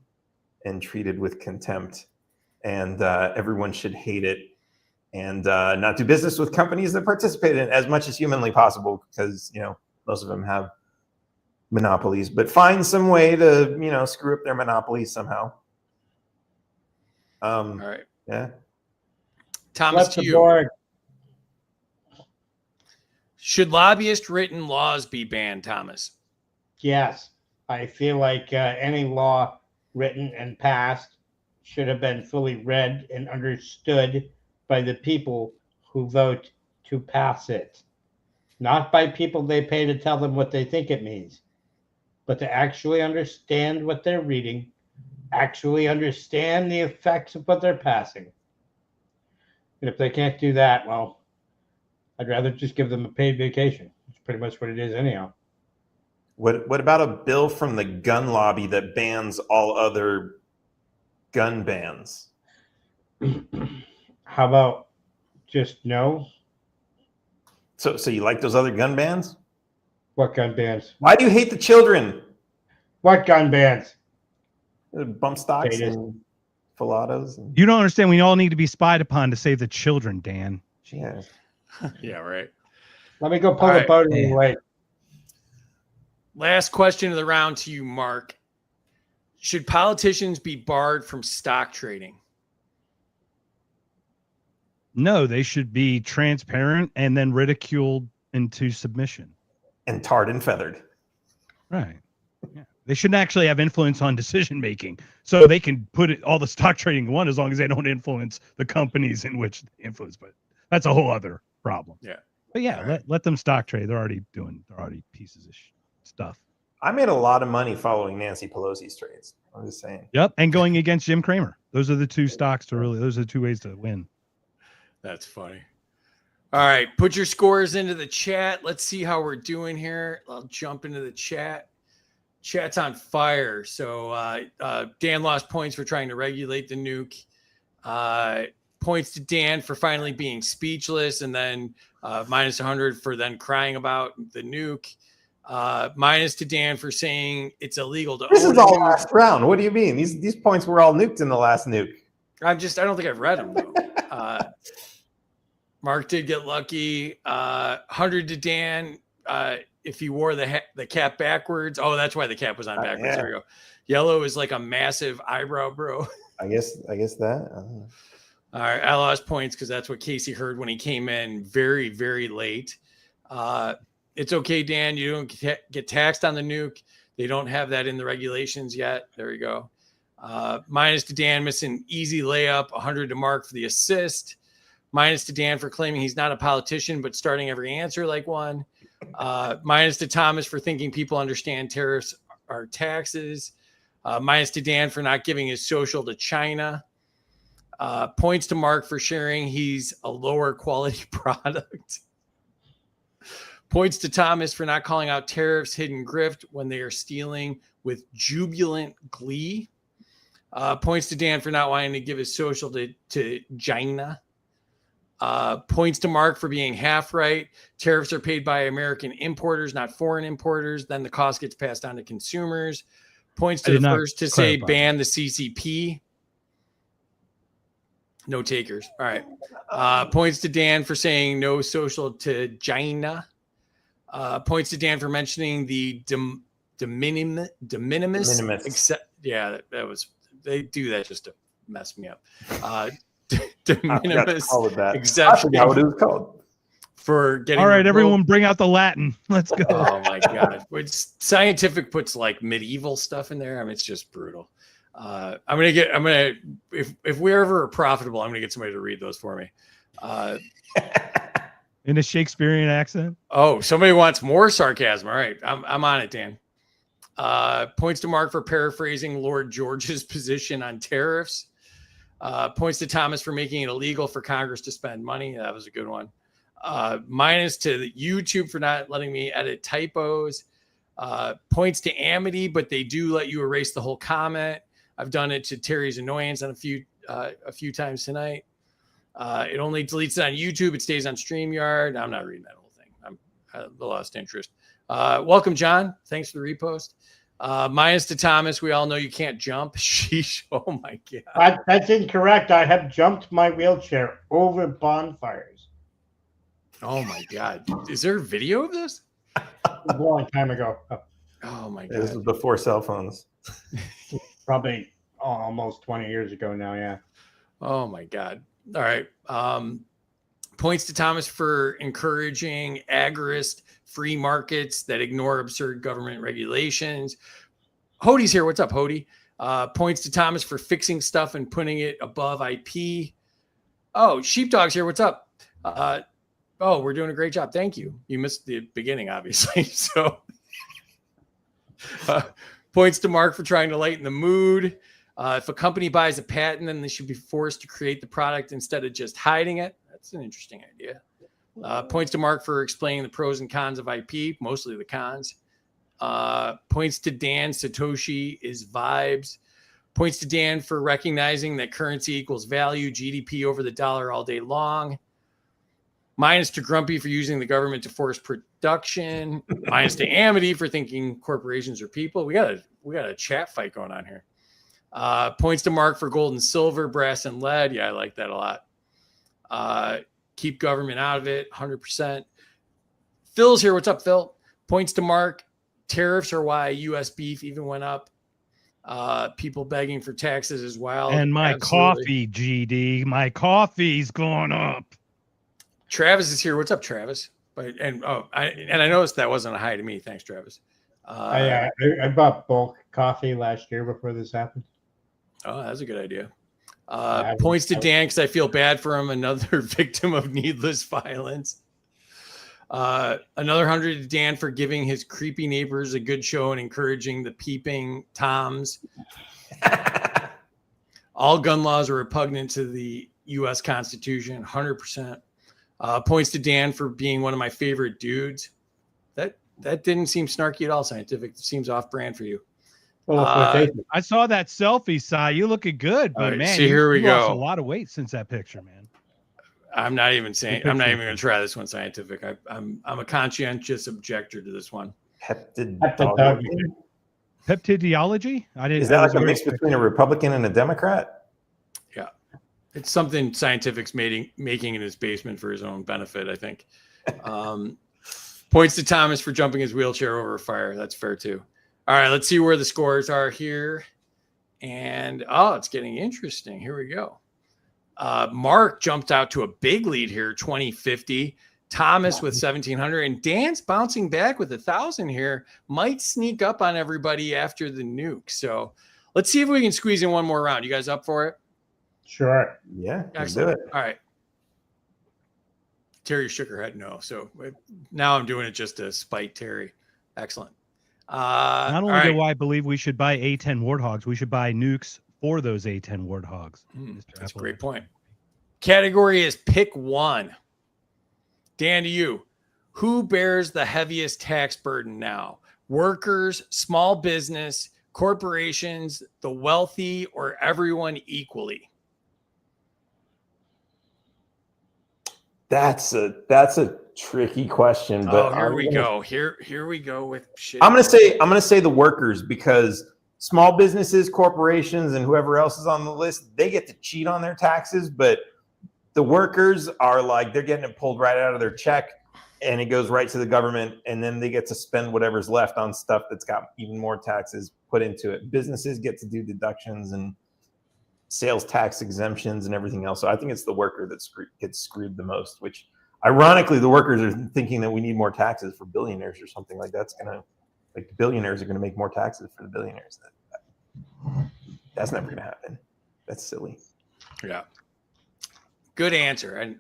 and treated with contempt, and everyone should hate it and not do business with companies that participate in it as much as humanly possible, because most of them have monopolies, but find some way to screw up their monopolies somehow. All right. Yeah. Thomas, to you. Should lobbyist written laws be banned, Thomas? Yes. I feel like any law written and passed should have been fully read and understood by the people who vote to pass it. Not by people they pay to tell them what they think it means, but to actually understand what they're reading, actually understand the effects of what they're passing. And if they can't do that, well, I'd rather just give them a paid vacation. It's pretty much what it is anyhow. What about a bill from the gun lobby that bans all other gun bans? How about just no? So you like those other gun bans? What gun bans? Why do you hate the children? What gun bans? Bump stocks Potatoes. and filatos. You don't understand. We all need to be spied upon to save the children, Dan. Yeah. Yeah, right. Let me go pull All the right. boat in the way. Last question of the round to you, Mark. Should politicians be barred from stock trading? No, they should be transparent and then ridiculed into submission. And tarred and feathered. Right. Yeah. They shouldn't actually have influence on decision making. So they can put it all the stock trading in one as long as they don't influence the companies in which they influence. But that's a whole other problem. Yeah. But yeah, All right. let them stock trade. They're already pieces of stuff. I made a lot of money following Nancy Pelosi's trades. I'm just saying. Yep. And going against Jim Cramer. Those are the two stocks those are the two ways to win. That's funny. All right, put your scores into the chat. Let's see how we're doing here. I'll jump into the chat. Chat's on fire. So Dan lost points for trying to regulate the nuke. Points to Dan for finally being speechless, and then minus 100 for then crying about the nuke. Minus to Dan for saying it's illegal to This own is a all nuke. last round. What do you mean? These points were all nuked in the last nuke. I don't think I've read them though. Mark did get lucky. 100 to Dan. If he wore the cap backwards. Oh, that's why the cap was on backwards. Yeah. There we go. Yellow is like a massive eyebrow, bro. I guess that. All right, I lost points because that's what Casey heard when he came in very, very late. It's okay, Dan. You don't get taxed on the nuke. They don't have that in the regulations yet. There you go. Minus to Dan missing easy layup. 100 to Mark for the assist. Minus to Dan for claiming he's not a politician, but starting every answer like one. Minus to Thomas for thinking people understand tariffs are taxes. Minus to Dan for not giving his social to China. Points to Mark for sharing he's a lower quality product. Points to Thomas for not calling out tariffs, hidden grift when they are stealing with jubilant glee. Points to Dan for not wanting to give his social to China. Points to Mark for being half right. Tariffs are paid by American importers, not foreign importers. Then the cost gets passed on to consumers. Points to the first to say ban the CCP. No takers. All right. Points to Dan for saying no social to China. Points to Dan for mentioning the de minimis. Except, yeah, that was, they do that just to mess me up. De minimis exception. I forgot what it was called. For getting all right, everyone, bring out the Latin. Let's go. Oh my God! Which scientific puts like medieval stuff in there. I mean, it's just brutal. If we're ever profitable, I'm gonna get somebody to read those for me. In a Shakespearean accent. Oh, somebody wants more sarcasm. All right, I'm on it, Dan. Points to Mark for paraphrasing Lord George's position on tariffs. Points to Thomas for making it illegal for Congress to spend money. That was a good one. Minus to YouTube for not letting me edit typos. Points to Amity, but they do let you erase the whole comment. I've done it to Terry's annoyance on a few times tonight. It only deletes it on YouTube. It stays on StreamYard. I'm not reading that whole thing. I lost interest. Welcome, John. Thanks for the repost. Minus to Thomas. We all know you can't jump. Sheesh. Oh my God. That's incorrect. I have jumped my wheelchair over bonfires Oh my God. Is there a video of this? a long time ago. Oh my This was God. before cell phones. Probably almost 20 years ago now. Yeah. Oh my God. All right. Points to Thomas for encouraging agorist free markets that ignore absurd government regulations. Hody's here. What's up, Hody? Points to Thomas for fixing stuff and putting it above IP. Oh, Sheepdog's here. What's up? Oh, we're doing a great job. Thank you. You missed the beginning, obviously. So points to Mark for trying to lighten the mood. If a company buys a patent, then they should be forced to create the product instead of just hiding it. That's an interesting idea. Points to Mark for explaining the pros and cons of IP, mostly the cons. Points to Dan, Satoshi is vibes. Points to Dan for recognizing that currency equals value, GDP over the dollar all day long. Minus to Grumpy for using the government to force production. Minus to Amity for thinking corporations are people. We got a chat fight going on here. Points to Mark for gold and silver, brass and lead. Yeah, I like that a lot. Keep government out of it, 100%. Phil's here. What's up, Phil? Points to Mark. Tariffs are why U.S. beef even went up. People begging for taxes as well. And my Absolutely. coffee, GD, my coffee's going up. Travis is here. What's up, Travis? I noticed that wasn't a hi to me. Thanks, Travis. I bought bulk coffee last year before this happened. Oh, that's a good idea. I- Points to Dan because I feel bad for him. Another victim of needless violence. Another 100 to Dan for giving his creepy neighbors a good show and encouraging the peeping Toms. All gun laws are repugnant to the U.S. Constitution. 100%. Points to Dan for being one of my favorite dudes. That didn't seem snarky at all. Scientific. It seems off brand for you. Well, quotation. I saw that selfie, Si. You looking good, but right, man, see, here we you lost go. a lot of weight since that picture, man. I'm not even going to try this one scientific. I'm a conscientious objector to this one. Heptidology. Peptideology? I didn't. Is that like a mix between a Republican and a Democrat? Yeah, it's something Scientific's making in his basement for his own benefit, I think. Points to Thomas for jumping his wheelchair over a fire. That's fair too. All right, let's see where the scores are here. And it's getting interesting. Here we go. Mark jumped out to a big lead here, 2050. Thomas with 1,700, and Dan's bouncing back with 1,000 here. Might sneak up on everybody after the nuke. So let's see if we can squeeze in one more round. You guys up for it? Sure. Yeah, let's do Excellent. it. All right. Terry shook her head no. So now I'm doing it just to spite Terry. Excellent. Not only all right. do I believe we should buy A10 Warthogs, we should buy nukes for those A10 Warthogs. That's a great point. Category is pick one. Dan, to you. Who bears the heaviest tax burden now? Workers, small business, corporations, the wealthy, or everyone equally? That's a tricky question, but Here we go. Here we go with shit. I'm gonna say the workers, because small businesses, corporations, and whoever else is on the list, they get to cheat on their taxes, but the workers are like, they're getting it pulled right out of their check and it goes right to the government, and then they get to spend whatever's left on stuff that's got even more taxes put into it. Businesses get to do deductions and sales tax exemptions and everything else. So I think it's the worker that gets screwed the most, which ironically, the workers are thinking that we need more taxes for billionaires or something like that's going to, like, the billionaires are going to make more taxes for the billionaires. That's never going to happen. That's silly. Yeah. Good answer.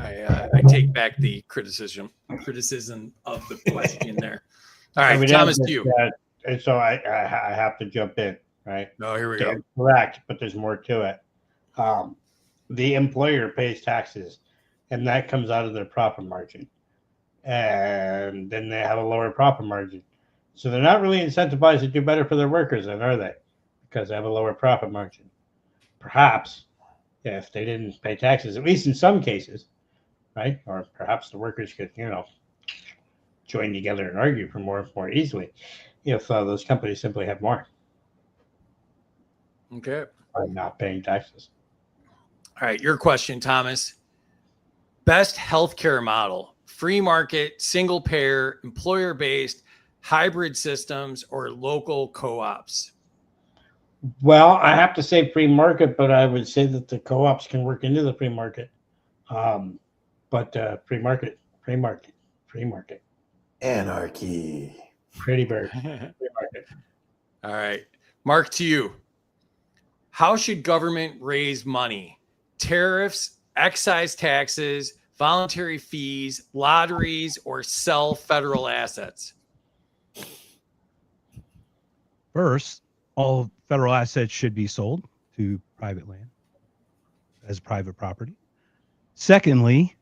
I take back the criticism of the question there. All right, Thomas, to you. And so I have to jump in, right? No, here we go. Dan's correct, but there's more to it. The employer pays taxes, and that comes out of their profit margin. And then they have a lower profit margin. So they're not really incentivized to do better for their workers, then, are they? Because they have a lower profit margin. Perhaps if they didn't pay taxes, at least in some cases, right? Or perhaps the workers could, join together and argue for more easily if those companies simply have more Okay. by not paying taxes. All right, your question, Thomas. Best healthcare model: free market, single payer, employer-based, hybrid systems, or local co-ops? Well, I have to say free market, but I would say that the co-ops can work into the free market. But free market. Anarchy. Pretty bird. Free market. All right. Mark, to you. How should government raise money? Tariffs, excise taxes, voluntary fees, lotteries, or sell federal assets? First, all federal assets should be sold to private land as private property. Secondly,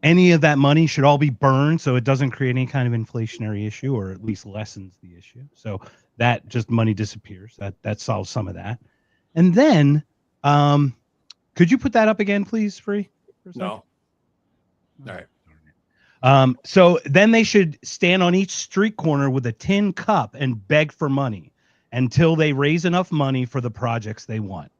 any of that money should all be burned so it doesn't create any kind of inflationary issue, or at least lessens the issue. So that just money disappears. That solves some of that. And then, could you put that up again, please, Free? No. All right. So then they should stand on each street corner with a tin cup and beg for money until they raise enough money for the projects they want.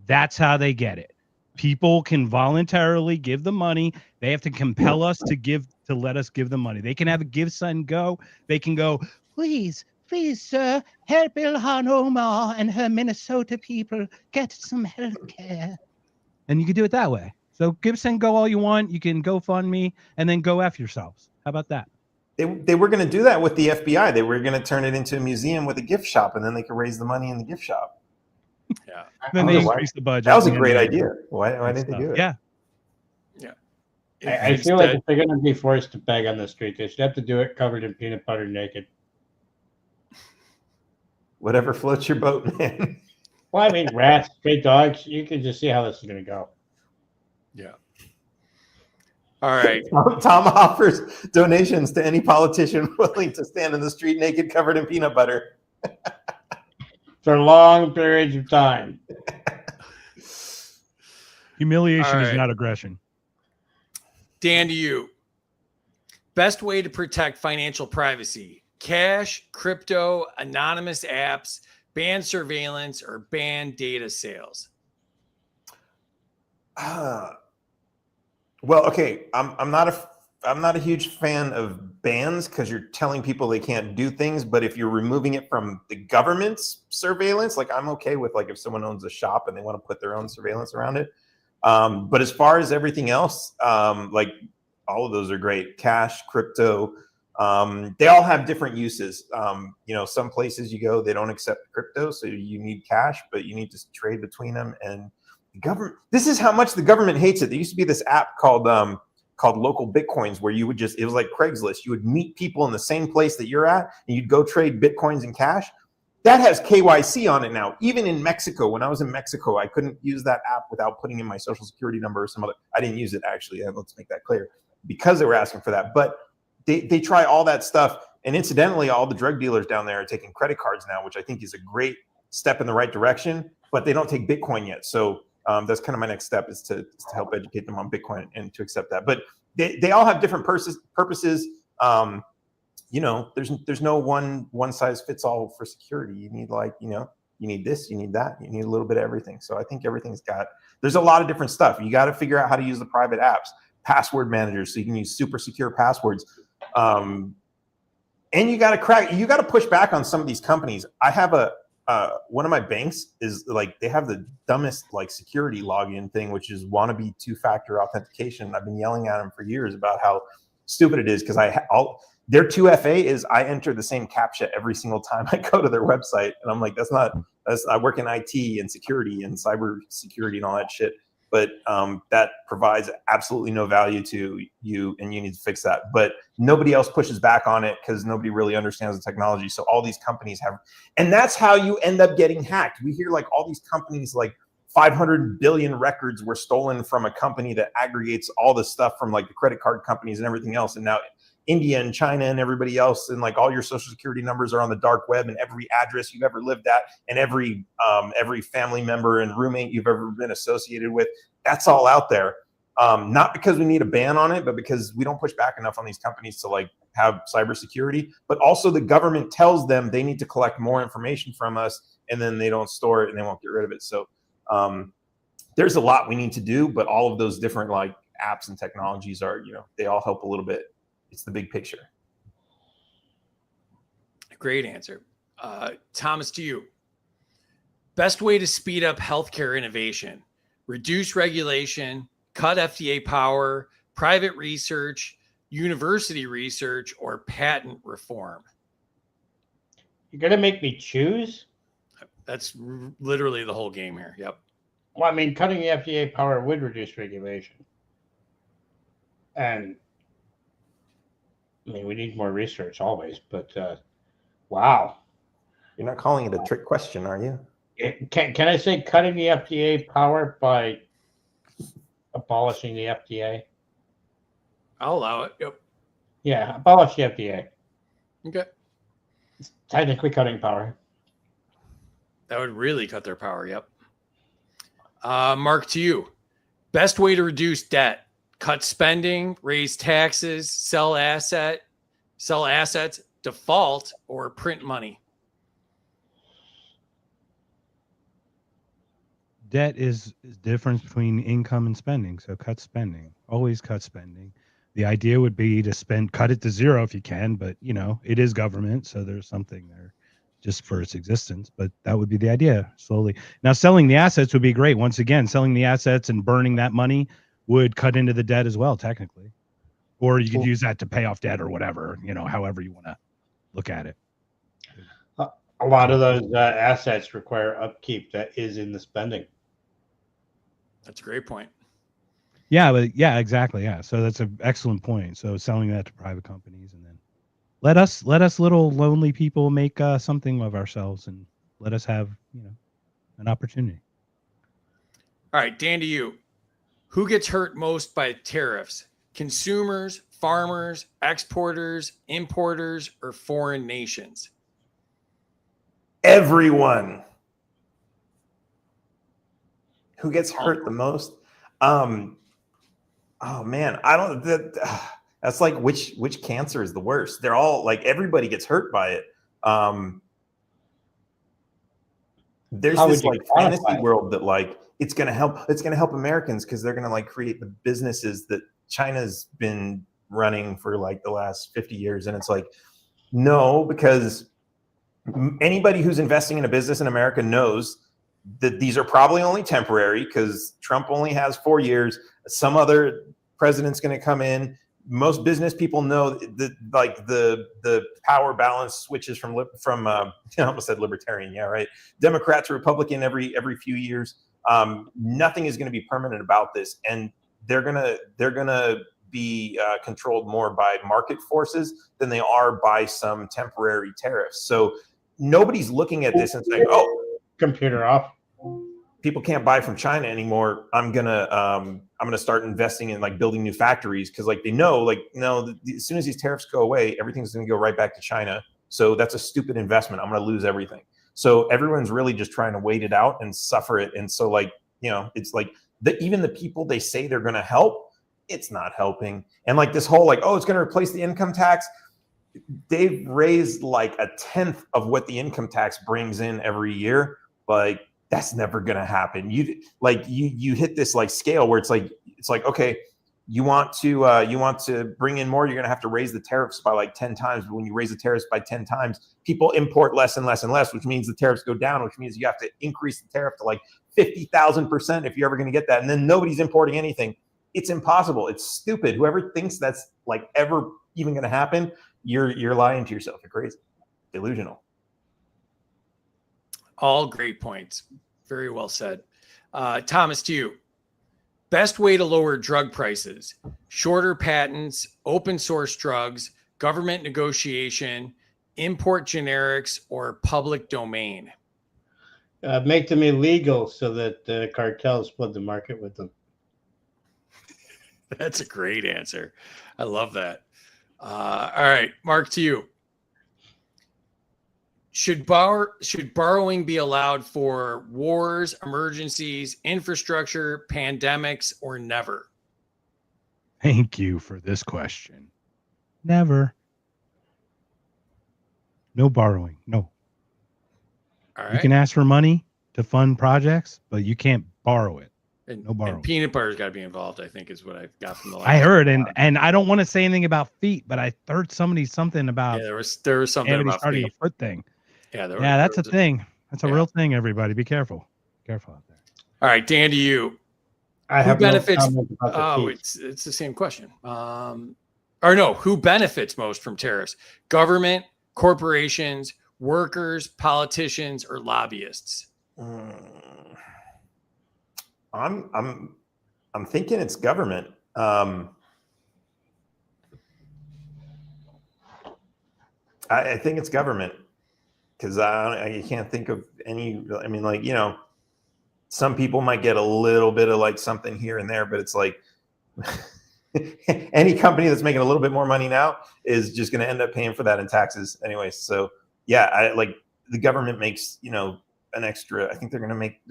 That's how they get it. People can voluntarily give the money. They have to compel us to let us give them money. They can have a give, son, go. They can go, please please, sir, help Ilhan Omar and her Minnesota people get some health care. And you can do it that way. So give send go all you want. You can go fund me and then go F yourselves. How about that? They were going to do that with the FBI. They were going to turn it into a museum with a gift shop, and then they could raise the money in the gift shop. Yeah. Then I they don't know why. increase the budget. That was a and great then- idea. Why didn't they do it? Yeah. I feel like if they're going to be forced to beg on the street, they should have to do it covered in peanut butter naked. Whatever floats your boat, man. Well, I mean, rats, stray dogs, you can just see how this is going to go. Yeah. All right. Tom offers donations to any politician willing to stand in the street naked, covered in peanut butter. For long periods of time. Humiliation All is right. not aggression. Dan, to you. Best way to protect financial privacy: cash, crypto, anonymous apps, ban surveillance, or ban data sales? Well, okay. I'm not a huge fan of bans because you're telling people they can't do things. But if you're removing it from the government's surveillance, like I'm okay with like if someone owns a shop and they want to put their own surveillance around it. But as far as everything else, like all of those are great. Cash, crypto, they all have different uses. Some places you go, they don't accept crypto, so you need cash, but you need to trade between them. And the government, this is how much the government hates it. There used to be this app called Local Bitcoins, where you would it was like Craigslist. You would meet people in the same place that you're at, and you'd go trade Bitcoins and cash. That has KYC on it now. Even in Mexico, when I was in Mexico, I couldn't use that app without putting in my social security number or some other. I didn't use it actually. Let's make that clear, because they were asking for that. But they try all that stuff. And incidentally, all the drug dealers down there are taking credit cards now, which I think is a great step in the right direction. But they don't take Bitcoin yet. So that's kind of my next step is to help educate them on Bitcoin and to accept that. But they all have different purposes. There's no one size fits all for security. You need you need this, you need that, you need a little bit of everything. So I think there's a lot of different stuff. You got to figure out how to use the private apps, password managers, so you can use super secure passwords. And you got to push back on some of these companies. I have one of my banks is like, they have the dumbest like security login thing, which is wannabe 2-factor authentication. I've been yelling at them for years about how stupid it is, because their 2FA is I enter the same CAPTCHA every single time I go to their website. And I'm like, I work in IT and security and cyber security and all that shit. But that provides absolutely no value to you, and you need to fix that. But nobody else pushes back on it because nobody really understands the technology. So all these companies and that's how you end up getting hacked. We hear like all these companies, like 500 billion records were stolen from a company that aggregates all the stuff from like the credit card companies and everything else. And now India and China and everybody else, and like all your social security numbers are on the dark web, and every address you've ever lived at, and every family member and roommate you've ever been associated with, that's all out there. Not because we need a ban on it, but because we don't push back enough on these companies to like have cybersecurity. But also the government tells them they need to collect more information from us, and then they don't store it and they won't get rid of it. So there's a lot we need to do, but all of those different like apps and technologies are, they all help a little bit. It's the big picture. Great answer. Thomas, to you. Best way to speed up healthcare innovation: reduce regulation, cut FDA power, private research, university research, or patent reform? You're going to make me choose? That's literally the whole game here. Yep. Well, I mean, cutting the FDA power would reduce regulation. And I mean, we need more research always, but wow. You're not calling it a trick question, are you? Can I say cutting the FDA power by abolishing the FDA? I'll allow it. Yep. Yeah, abolish the FDA. Okay. It's technically cutting power. That would really cut their power. Yep. Mark, to you. Best way to reduce debt: cut spending, raise taxes, sell assets, default, or print money? Debt is difference between income and spending. So cut spending. Always cut spending. The idea would be to cut it to zero if you can, but it is government, so there's something there. just for its existence. But that would be the idea slowly. Now, selling the assets would be great. Once again, selling the assets and burning that money would cut into the debt as well, technically. Or you could use that to pay off debt or whatever, however you want to look at it. A lot of those assets require upkeep that is in the spending. That's a great point. Yeah, but yeah, exactly. Yeah. So that's an excellent point. So selling that to private companies, and then let us little lonely people make something of ourselves, and let us have, an opportunity. All right, Dan, to you. Who gets hurt most by tariffs? Consumers, farmers, exporters, importers, or foreign nations? Everyone. Who gets hurt the most? Oh man, I don't. That's like which cancer is the worst? They're all like, everybody gets hurt by it. There's this like fantasy world that like it's gonna help Americans because they're gonna like create the businesses that China's been running for like the last 50 years, and it's like, no, because anybody who's investing in a business in America knows that these are probably only temporary because Trump only has 4 years. Some other president's going to come in. Most business people know that like the power balance switches from I almost said libertarian. Yeah, right. Democrat to Republican every few years. Nothing is going to be permanent about this, and they're gonna be controlled more by market forces than they are by some temporary tariffs. So nobody's looking at this and saying, "Oh, computer off. People can't buy from China anymore. I'm gonna start investing in like building new factories," because like they know, like, no, as soon as these tariffs go away, everything's gonna go right back to China. So that's a stupid investment. I'm gonna lose everything. So everyone's really just trying to wait it out and suffer it. And so like, it's like even the people they say they're gonna help, it's not helping. And like this whole like, oh, it's gonna replace the income tax. They've raised like a tenth of what the income tax brings in every year. Like, that's never going to happen. You hit this like scale where it's like, okay, you want to bring in more, you're going to have to raise the tariffs by like 10 times. But when you raise the tariffs by 10 times, people import less and less and less, which means the tariffs go down, which means you have to increase the tariff to like 50,000% if you're ever going to get that. And then nobody's importing anything. It's impossible. It's stupid. Whoever thinks that's like ever even going to happen, you're lying to yourself. You're crazy, delusional. All great points. Very well said. Thomas, to you. Best way to lower drug prices: shorter patents, open source drugs, government negotiation, import generics, or public domain? Make them illegal so that the cartels split the market with them. That's a great answer. I love that. All right, Mark, to you. Should borrowing be allowed for wars, emergencies, infrastructure, pandemics, or never? Thank you for this question. Never. No borrowing. No. All right. You can ask for money to fund projects, but you can't borrow it. No borrowing. And peanut butter's got to be involved, I think, is what I got from the last. I heard, and I don't want to say anything about feet, but I heard something about. Yeah, there was something about starting feet. a foot thing. Yeah, that's a thing. That's a real thing. Everybody, be careful. Careful out there. All right, Dan, to you. I have benefits? No comment about the feet. It's the same question. Or no, who benefits most from tariffs? Government, corporations, workers, politicians, or lobbyists? I'm thinking it's government. I think it's government because I can't think of any. I mean, like, some people might get a little bit of like something here and there, but it's like any company that's making a little bit more money now is just going to end up paying for that in taxes anyway. So yeah, the government makes, an extra, I think they're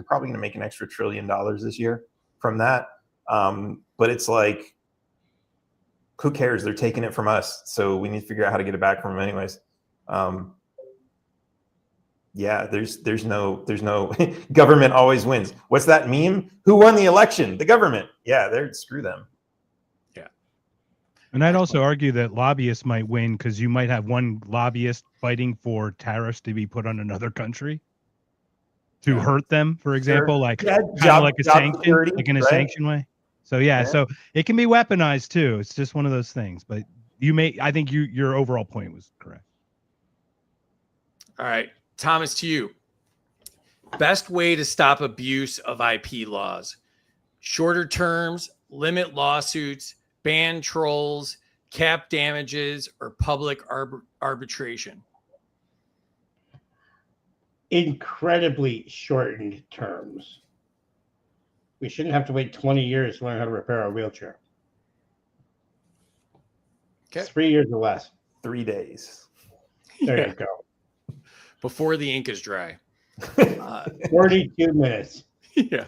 probably going to make an extra $1 trillion this year from that. But it's like, who cares? They're taking it from us. So we need to figure out how to get it back from them anyways. Yeah, there's no government always wins. What's that meme? Who won the election? The government. Yeah, screw them. Yeah. And I'd also argue that lobbyists might win because you might have one lobbyist fighting for tariffs to be put on another country to hurt them, for example, like Yeah, kind of like a job sanction, security, like in a right? sanction way. So yeah, Yeah. so it can be weaponized too. It's just one of those things. But I think your overall point was correct. All right, Thomas, to you. Best way to stop abuse of IP laws: shorter terms, limit lawsuits, ban trolls, cap damages, or public arbitration? Incredibly shortened terms. We shouldn't have to wait 20 years to learn how to repair a wheelchair. Okay. 3 years or less. 3 days. There Yeah. you go. Before the ink is dry. 42 minutes. Yeah.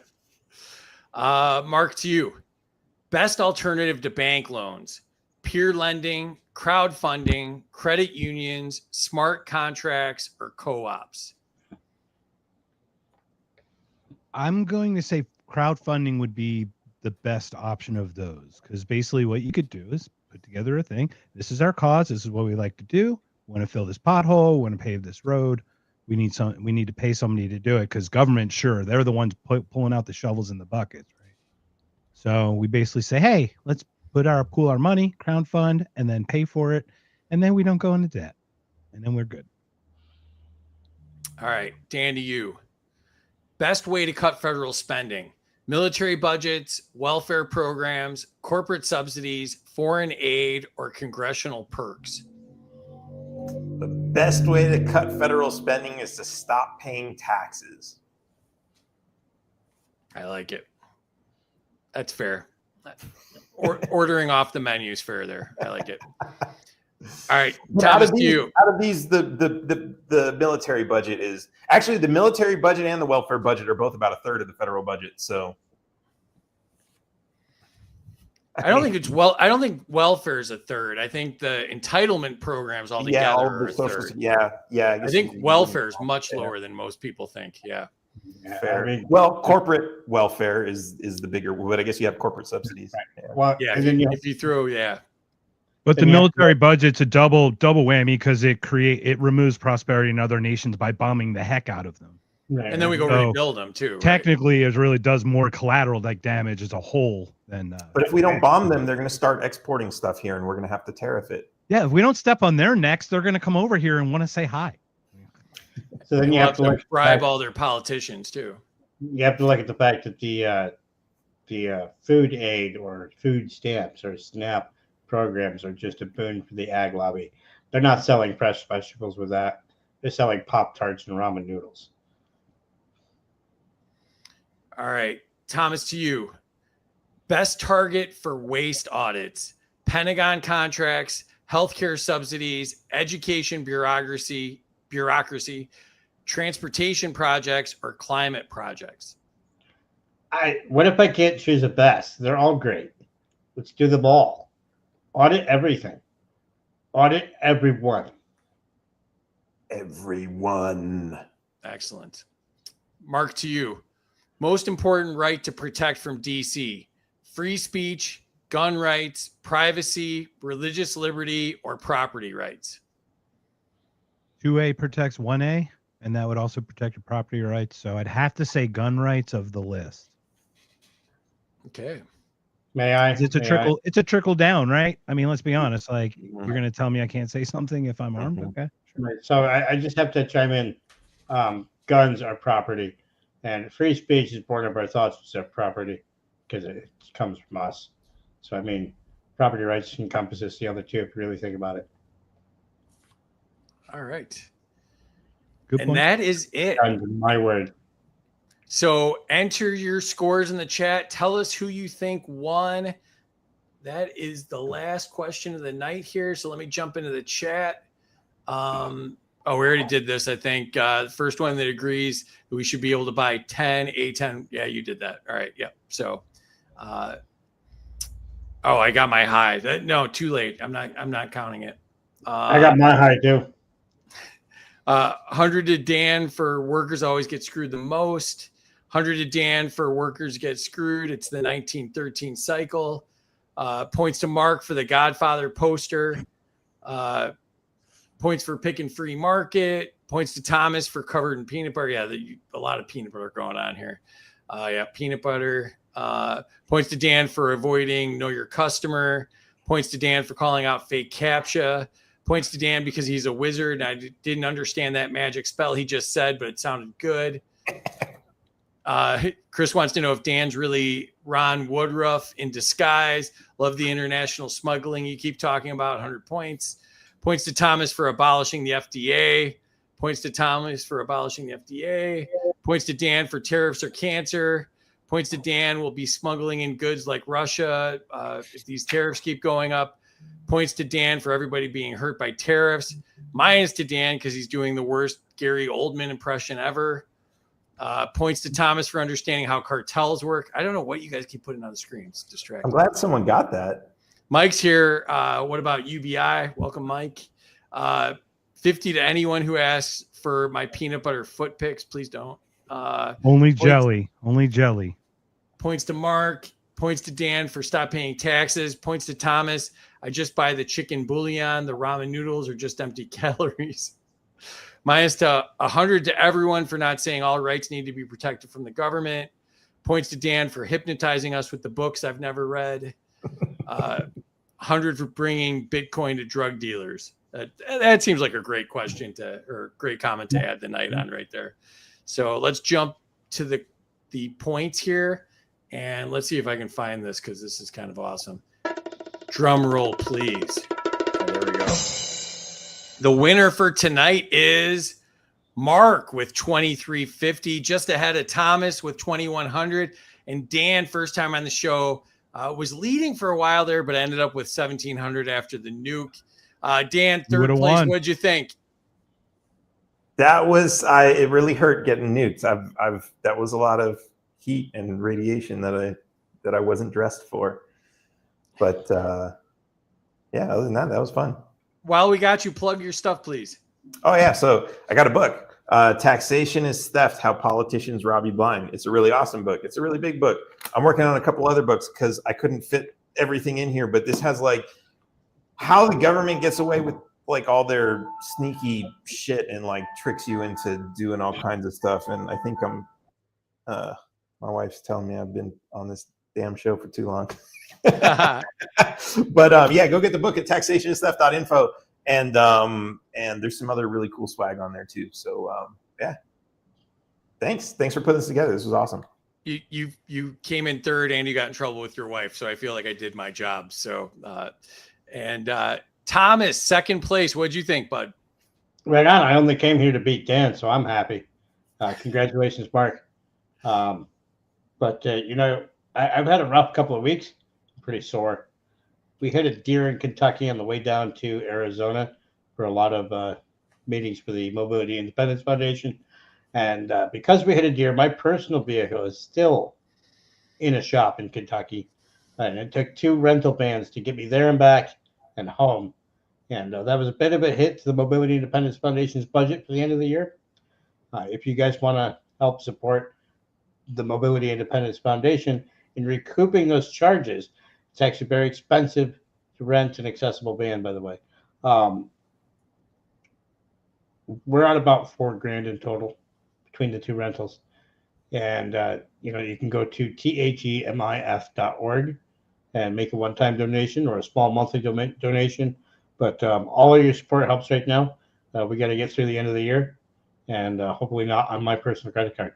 Mark, to you. Best alternative to bank loans: peer lending, crowdfunding, credit unions, smart contracts, or co-ops? I'm going to say crowdfunding would be the best option of those, because basically what you could do is put together a thing. This is our cause. This is what we like to do. We want to fill this pothole. We want to pave this road. We need to pay somebody to do it, because government, sure, they're the ones pulling out the shovels in the buckets, right? So we basically say, hey, let's pool our money, crowdfund, and then pay for it, and then we don't go into debt, and then we're good. All right, Dan, to you. Best way to cut federal spending: military budgets, welfare programs, corporate subsidies, foreign aid, or congressional perks? The best way to cut federal spending is to stop paying taxes. I like it. That's fair. Ordering off the menu is fair there. I like it. All right, But out Thomas, of to these, you. out of these, the military budget is actually the military budget and the welfare budget are both about a third of the federal budget. So I don't think welfare is a third. I think the entitlement programs altogether all are the a social, third. yeah. I think welfare is much lower than most people think. Yeah. Fair. I mean, Well, corporate welfare is the bigger, but I guess you have corporate subsidies. Yeah. well, Yeah. and then you If you throw, yeah. But the Then you have military budget's a double whammy, because it removes prosperity in other nations by bombing the heck out of them. right, And then we go So, rebuild them too. Right? Technically, it really does more collateral like damage as a whole than. But if we don't bomb them, they're going to start exporting stuff here, and we're going to have to tariff it. Yeah, if we don't step on their necks, they're going to come over here and want to say hi. So then you We'll have to look. bribe all their politicians too. You have to look at the fact that the food aid or food stamps or SNAP programs are just a boon for the ag lobby. They're not selling fresh vegetables with that. They're selling Pop-Tarts and ramen noodles. All right, Thomas, to you. Best target for waste audits: Pentagon contracts, healthcare subsidies, education bureaucracy, transportation projects, or climate projects? What if I can't choose a best? They're all great. Let's do them all. Audit everything. Audit everyone. Everyone. Excellent. Mark, to you. Most important right to protect from DC: free speech, gun rights, privacy, religious liberty, or property rights? 2A protects 1A, and that would also protect your property rights. So I'd have to say gun rights of the list. Okay. May I? It's a May trickle. It's a trickle down, right? I mean, let's be honest. Like, Mhm. you're going to tell me I can't say something if I'm armed? Mhm. Okay. I? Right. So I just have to chime in. Guns are property, and free speech is born of our thoughts as our property because it comes from us. So I mean, property rights encompasses the other two if you really think about it. All right. Good And point. that is it. Guns, my word. So enter your scores in the chat. Tell us who you think won. That is the last question of the night here. So let me jump into the chat. We already did this, I think. The first one that agrees that we should be able to buy 10 A10. Yeah, you did that. All right. Yep. So, I got my high. No, too late. I'm not counting it. I got my high too. 100 to Dan for workers always get screwed the most. 100 to Dan for workers get screwed. It's the 1913 cycle. Points to Mark for the Godfather poster. Points for Pickin' Free Market. Points to Thomas for covered in peanut butter. Yeah, a lot of peanut butter going on here. Yeah, peanut butter. Points to Dan for avoiding Know Your Customer. Points to Dan for calling out fake CAPTCHA. Points to Dan because he's a wizard. I didn't understand that magic spell he just said, but it sounded good. Chris wants to know if Dan's really Ron Woodruff in disguise. Love the international smuggling you keep talking about. 100 points. Points to Thomas for abolishing the FDA. Points to Thomas for abolishing the FDA. Points to Dan for tariffs or cancer. Points to Dan will be smuggling in goods like Russia if these tariffs keep going up. Points to Dan for everybody being hurt by tariffs. Minus to Dan because he's doing the worst Gary Oldman impression ever. Points to Thomas for understanding how cartels work. I don't know what you guys keep putting on the screen. It's distracting. I'm glad someone got that. Mike's here. What about UBI? Welcome, Mike. 50 to anyone who asks for my peanut butter foot pics. Please don't. Only jelly. Only jelly. Points to Mark. Points to Dan for stop paying taxes. Points to Thomas. I just buy the chicken bouillon. The ramen noodles are just empty calories. Minus to 100 to everyone for not saying all rights need to be protected from the government. Points to Dan for hypnotizing us with the books I've never read. 100 for bringing Bitcoin to drug dealers. That seems like a great question or great comment to add the night on right there. So let's jump to the points here, and let's see if I can find this because this is kind of awesome. Drum roll, please. Okay, there we go. The winner for tonight is Mark with 2350, just ahead of Thomas with 2100, and Dan, first time on the show, was leading for a while there, but ended up with 1700 after the nuke. Dan, third place. Won. What'd you think? That was it really hurt getting nukes. That was a lot of heat and radiation that I wasn't dressed for. But yeah, other than that, that was fun. While we got you, plug your stuff, please. Oh yeah, so I got a book. Taxation is Theft: How Politicians Rob You Blind. It's a really awesome book. It's a really big book. I'm working on a couple other books because I couldn't fit everything in here, but this has like how the government gets away with like all their sneaky shit and like tricks you into doing all kinds of stuff. And I think my wife's telling me I've been on this damn show for too long. But yeah, go get the book at taxationistheft.info. And there's some other really cool swag on there too. So yeah, thanks for putting this together. This was awesome. You came in third and you got in trouble with your wife, so I feel like I did my job. So Thomas, second place. What'd you think, bud? Right on. I only came here to beat Dan, so I'm happy. Congratulations, Mark. But you know, I've had a rough couple of weeks. I'm pretty sore. We hit a deer in Kentucky on the way down to Arizona for a lot of meetings for the Mobility Independence Foundation. And because we hit a deer, my personal vehicle is still in a shop in Kentucky. And it took 2 rental vans to get me there and back and home. And that was a bit of a hit to the Mobility Independence Foundation's budget for the end of the year. If you guys want to help support the Mobility Independence Foundation in recouping those charges, it's actually very expensive to rent an accessible van, by the way. We're at about $4,000 in total between the 2 rentals. And, you know, you can go to themif.org and make a one-time donation or a small monthly donation. But all of your support helps right now. We got to get through the end of the year, and hopefully not on my personal credit card.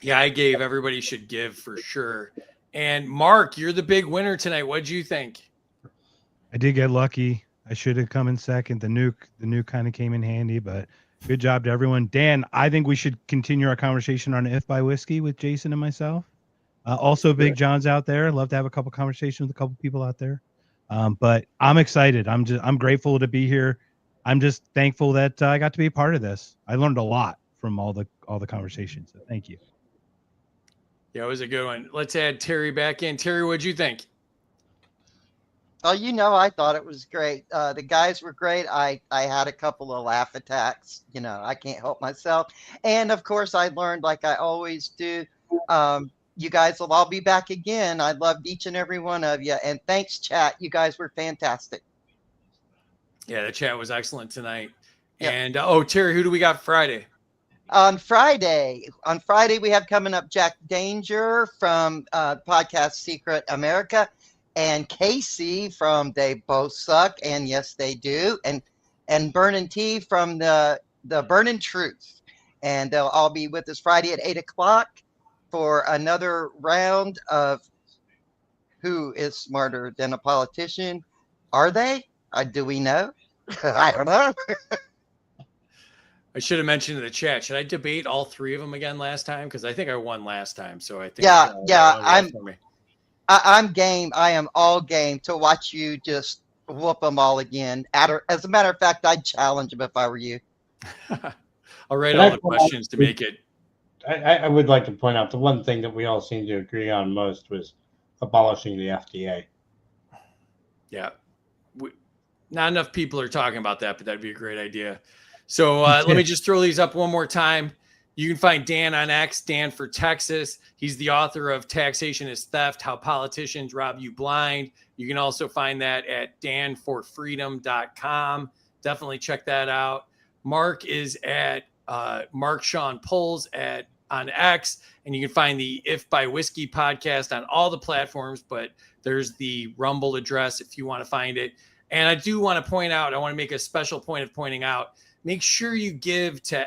Yeah, I gave. Everybody should give for sure. And Mark, you're the big winner tonight. What'd you think? I did get lucky. I should have come in second. The nuke kind of came in handy, but good job to everyone. Dan, I think we should continue our conversation on If by Whiskey with Jason and myself. Also, Big John's out there. I'd love to have a couple conversations with a couple people out there. But I'm excited. I'm grateful to be here. I'm just thankful that I got to be a part of this. I learned a lot from all the conversations. So thank you. Yeah, it was a good one. Let's add Terry back in. Terry, what'd you think? Oh, you know, I thought it was great. The guys were great. I had a couple of laugh attacks. You know, I can't help myself. And of course, I learned, like I always do, you guys will all be back again. I loved each and every one of you. And thanks, chat. You guys were fantastic. Yeah, the chat was excellent tonight. Yep. And Terry, who do we got Friday? On Friday, we have coming up Jack Danger from podcast Secret America, and Casey from They Both Suck, and Yes They Do, and Burnin' T from the Burnin' Truth, and they'll all be with us Friday at 8:00 for another round of Who is Smarter Than a Politician? Are they? Do we know? I don't know. I should have mentioned in the chat. Should I debate all three of them again last time? Because I think I won last time. So I think I'm game. I am all game to watch you just whoop them all again. As a matter of fact, I'd challenge them if I were you. I'll write all the questions to make it. I would like to point out the one thing that we all seem to agree on most was abolishing the FDA. Yeah. Not enough people are talking about that, but that'd be a great idea. So let me just throw these up one more time. You can find Dan on X, Dan for Texas. He's the author of Taxation is Theft, How Politicians Rob You Blind. You can also find that at danforfreedom.com. Definitely check that out. Mark is at Mark Sean Pulls on X, and you can find the If by Whiskey podcast on all the platforms, but there's the Rumble address if you want to find it. And I do want to point out, I want to make a special point of pointing out, make sure you give to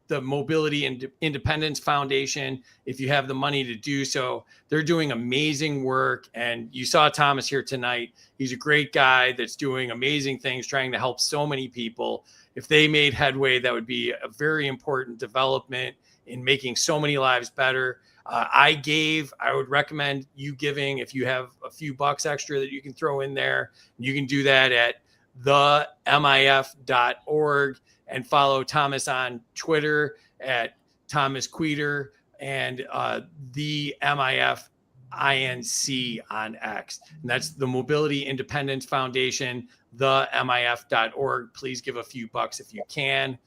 the Mobility and Independence Foundation if you have the money to do so. They're doing amazing work. And you saw Thomas here tonight. He's a great guy that's doing amazing things, trying to help so many people. If they made headway, that would be a very important development in making so many lives better. I would recommend you giving if you have a few bucks extra that you can throw in there. You can do that at themif.org and follow Thomas on Twitter at Thomas Queter and the MIF INC on X. And that's the Mobility Independence Foundation, themif.org. Please give a few bucks if you can.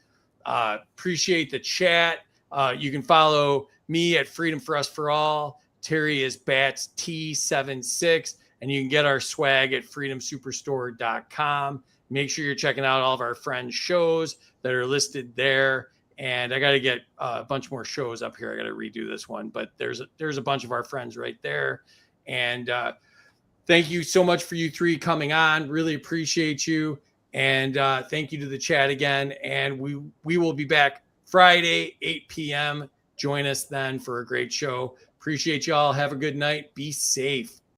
Appreciate the chat. You can follow me at Freedom for Us for All. Terry is Bats T76. And you can get our swag at freedomsuperstore.com. Make sure you're checking out all of our friends' shows that are listed there. And I got to get a bunch more shows up here. I got to redo this one, but there's a bunch of our friends right there. And thank you so much for you three coming on. Really appreciate you. And thank you to the chat again. And we will be back Friday, 8 p.m. Join us then for a great show. Appreciate y'all. Have a good night. Be safe.